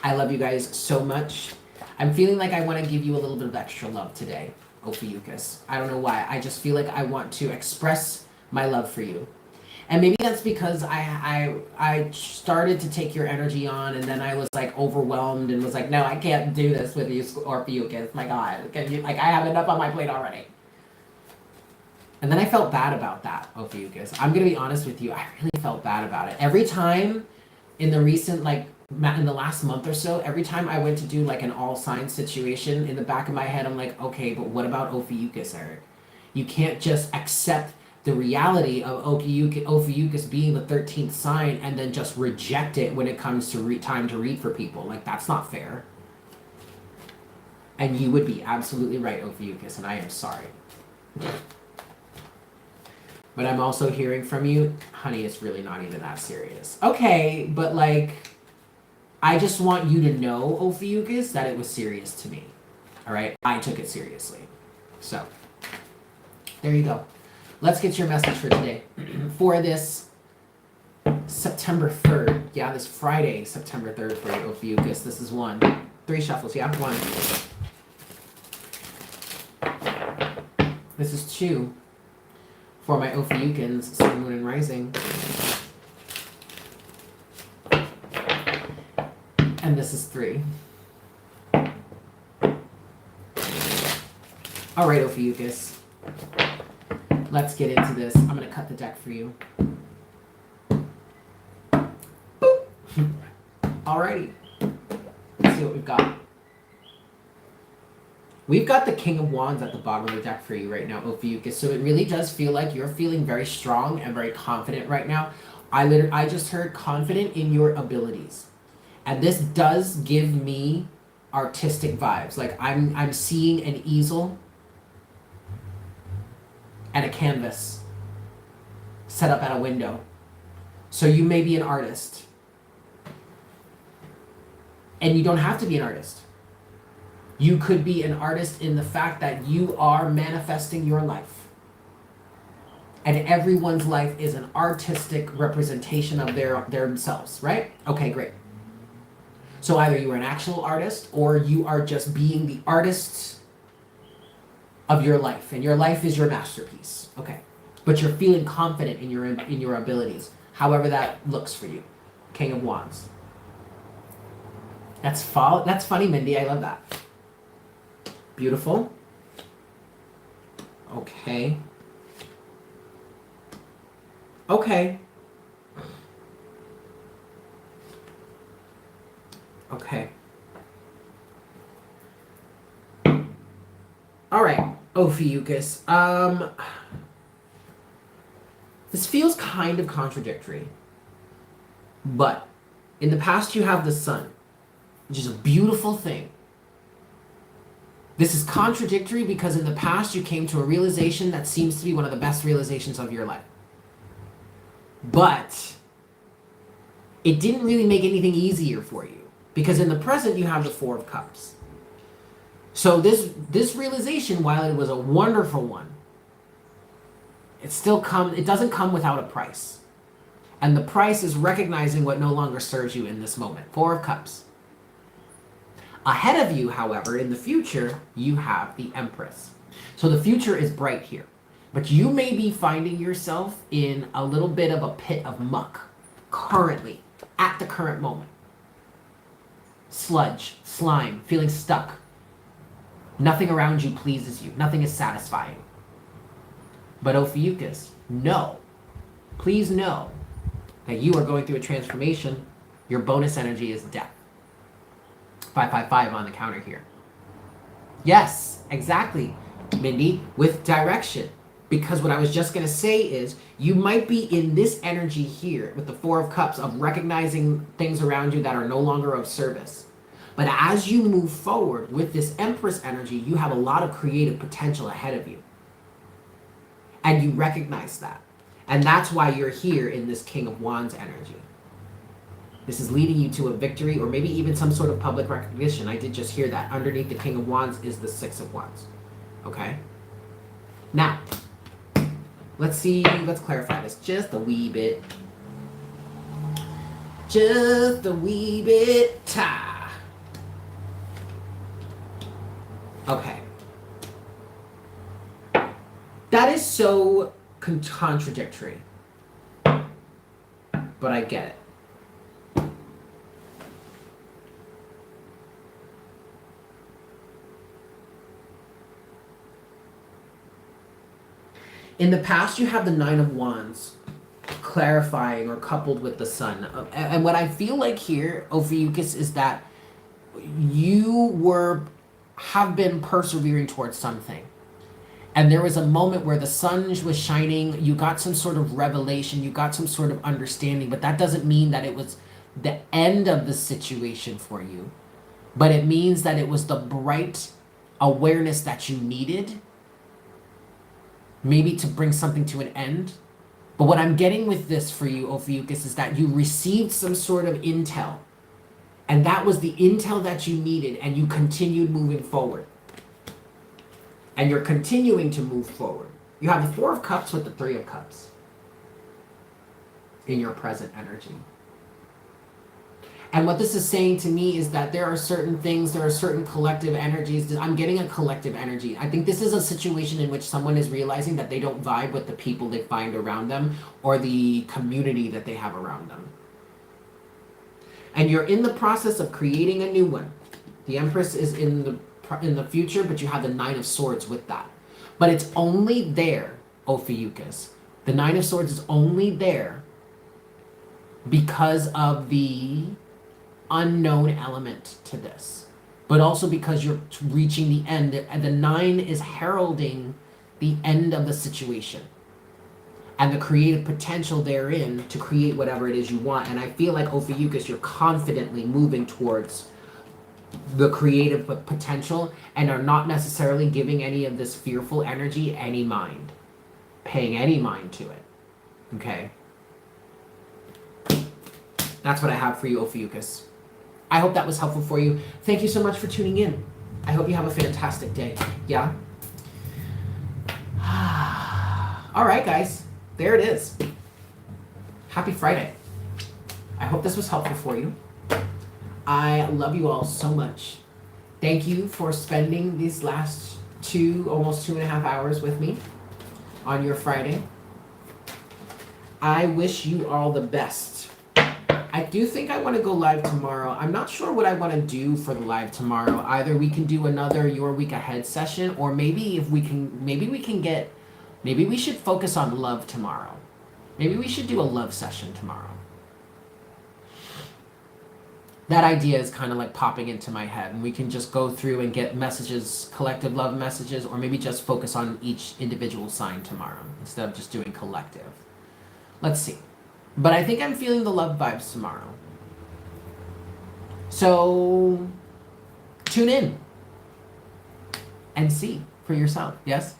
I love you guys so much. I'm feeling like I want to give you a little bit of extra love today, Ophiuchus. I don't know why. I just feel like I want to express my love for you. And maybe that's because I started to take your energy on, and then I was like overwhelmed and was like, no, I can't do this with you, Ophiuchus. My God, can you, like, I have enough on my plate already. And then I felt bad about that, Ophiuchus. I'm going to be honest with you. I really felt bad about it. Every time in the recent, like, in the last month or so, every time I went to do like an all sign situation, in the back of my head, I'm like, okay, but what about Ophiuchus, Eric? You can't just accept the reality of Ophiuchus being the 13th sign and then just reject it when it comes to time to read for people. Like, that's not fair. And you would be absolutely right, Ophiuchus, and I am sorry. But I'm also hearing from you, honey, it's really not even that serious. Okay, but like, I just want you to know, Ophiuchus, that it was serious to me. All right? I took it seriously. So, there you go. Let's get your message for today. For this September 3rd. Yeah, this Friday, September 3rd for you, Ophiuchus. This is 1. 3 shuffles. Yeah, 1. This is 2. For my Ophiuchans, Sun, Moon, and Rising. And this is 3. All right, Ophiuchus. Let's get into this. I'm going to cut the deck for you. Boop. Alrighty. Let's see what we've got. We've got the King of Wands at the bottom of the deck for you right now, Ophiuchus. So it really does feel like you're feeling very strong and very confident right now. I just heard confident in your abilities. And this does give me artistic vibes. Like I'm seeing an easel and a canvas set up at a window. So you may be an artist. And you don't have to be an artist. You could be an artist in the fact that you are manifesting your life. And everyone's life is an artistic representation of themselves, right? Okay, great. So either you are an actual artist or you are just being the artist of your life, and your life is your masterpiece. Okay. But you're feeling confident in your abilities, however that looks for you. King of Wands. That's funny, Mindy. I love that. Beautiful. Okay. Okay. Okay. All right, Ophiuchus. This feels kind of contradictory. But in the past you have the sun, which is a beautiful thing. This is contradictory because in the past you came to a realization that seems to be one of the best realizations of your life. But it didn't really make anything easier for you because in the present you have the 4 of Cups. So this realization, while it was a wonderful one, it doesn't come without a price. And the price is recognizing what no longer serves you in this moment. 4 of Cups. Ahead of you, however, in the future, you have the Empress. So the future is bright here. But you may be finding yourself in a little bit of a pit of muck currently, at the current moment. Sludge, slime, feeling stuck. Nothing around you pleases you. Nothing is satisfying. But Ophiuchus, know, please know that you are going through a transformation. Your bonus energy is death. 555 on the counter here. Yes, exactly, Mindy, with direction. Because what I was just going to say is you might be in this energy here with the 4 of Cups of recognizing things around you that are no longer of service. But as you move forward with this Empress energy, you have a lot of creative potential ahead of you. And you recognize that. And that's why you're here in this King of Wands energy. This is leading you to a victory or maybe even some sort of public recognition. I did just hear that. Underneath the King of Wands is the 6 of Wands. Okay? Now, let's clarify this just a wee bit. Just a wee bit. Okay. That is so contradictory. But I get it. In the past, you have the 9 of Wands clarifying or coupled with the sun. And what I feel like here, Ophiuchus, is that you have been persevering towards something. And there was a moment where the sun was shining, you got some sort of revelation, you got some sort of understanding, but that doesn't mean that it was the end of the situation for you. But it means that it was the bright awareness that you needed, maybe to bring something to an end. But what I'm getting with this for you, Ophiuchus, is that you received some sort of intel. And that was the intel that you needed, and you continued moving forward. And you're continuing to move forward. You have the Four of Cups with the Three of Cups in your present energy. And what this is saying to me is that there are certain things, there are certain collective energies. I'm getting a collective energy. I think this is a situation in which someone is realizing that they don't vibe with the people they find around them or the community that they have around them. And you're in the process of creating a new one. The Empress is in the future, but you have the Nine of Swords with that. But it's only there, Ophiuchus. The Nine of Swords is only there because of the unknown element to this, but also because you're reaching the end, and the Nine is heralding the end of the situation and the creative potential therein to create whatever it is you want. And I feel like, Ophiuchus, you're confidently moving towards the creative potential and are not necessarily giving any of this fearful energy any mind, paying any mind to it. Okay? That's what I have for you, Ophiuchus. I hope that was helpful for you. Thank you so much for tuning in. I hope you have a fantastic day. Yeah? All right, guys. There it is. Happy Friday. I hope this was helpful for you. I love you all so much. Thank you for spending these last almost 2.5 hours with me on your Friday. I wish you all the best. I do think I want to go live tomorrow. I'm not sure what I want to do for the live tomorrow. Either we can do another Your Week Ahead session, or maybe maybe we should focus on love tomorrow. Maybe we should do a love session tomorrow. That idea is kind of like popping into my head, and we can just go through and get messages, collective love messages, or maybe just focus on each individual sign tomorrow instead of just doing collective. Let's see. But I think I'm feeling the love vibes tomorrow. So tune in and see for yourself. Yes?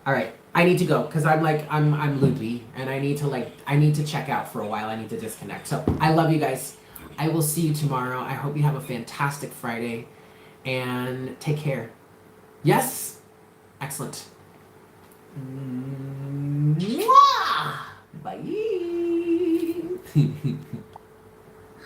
All right. I need to go because I'm loopy, and I need to check out for a while. I need to disconnect. So I love you guys. I will see you tomorrow. I hope you have a fantastic Friday, and take care. Yes? Excellent. Mwah! Bye.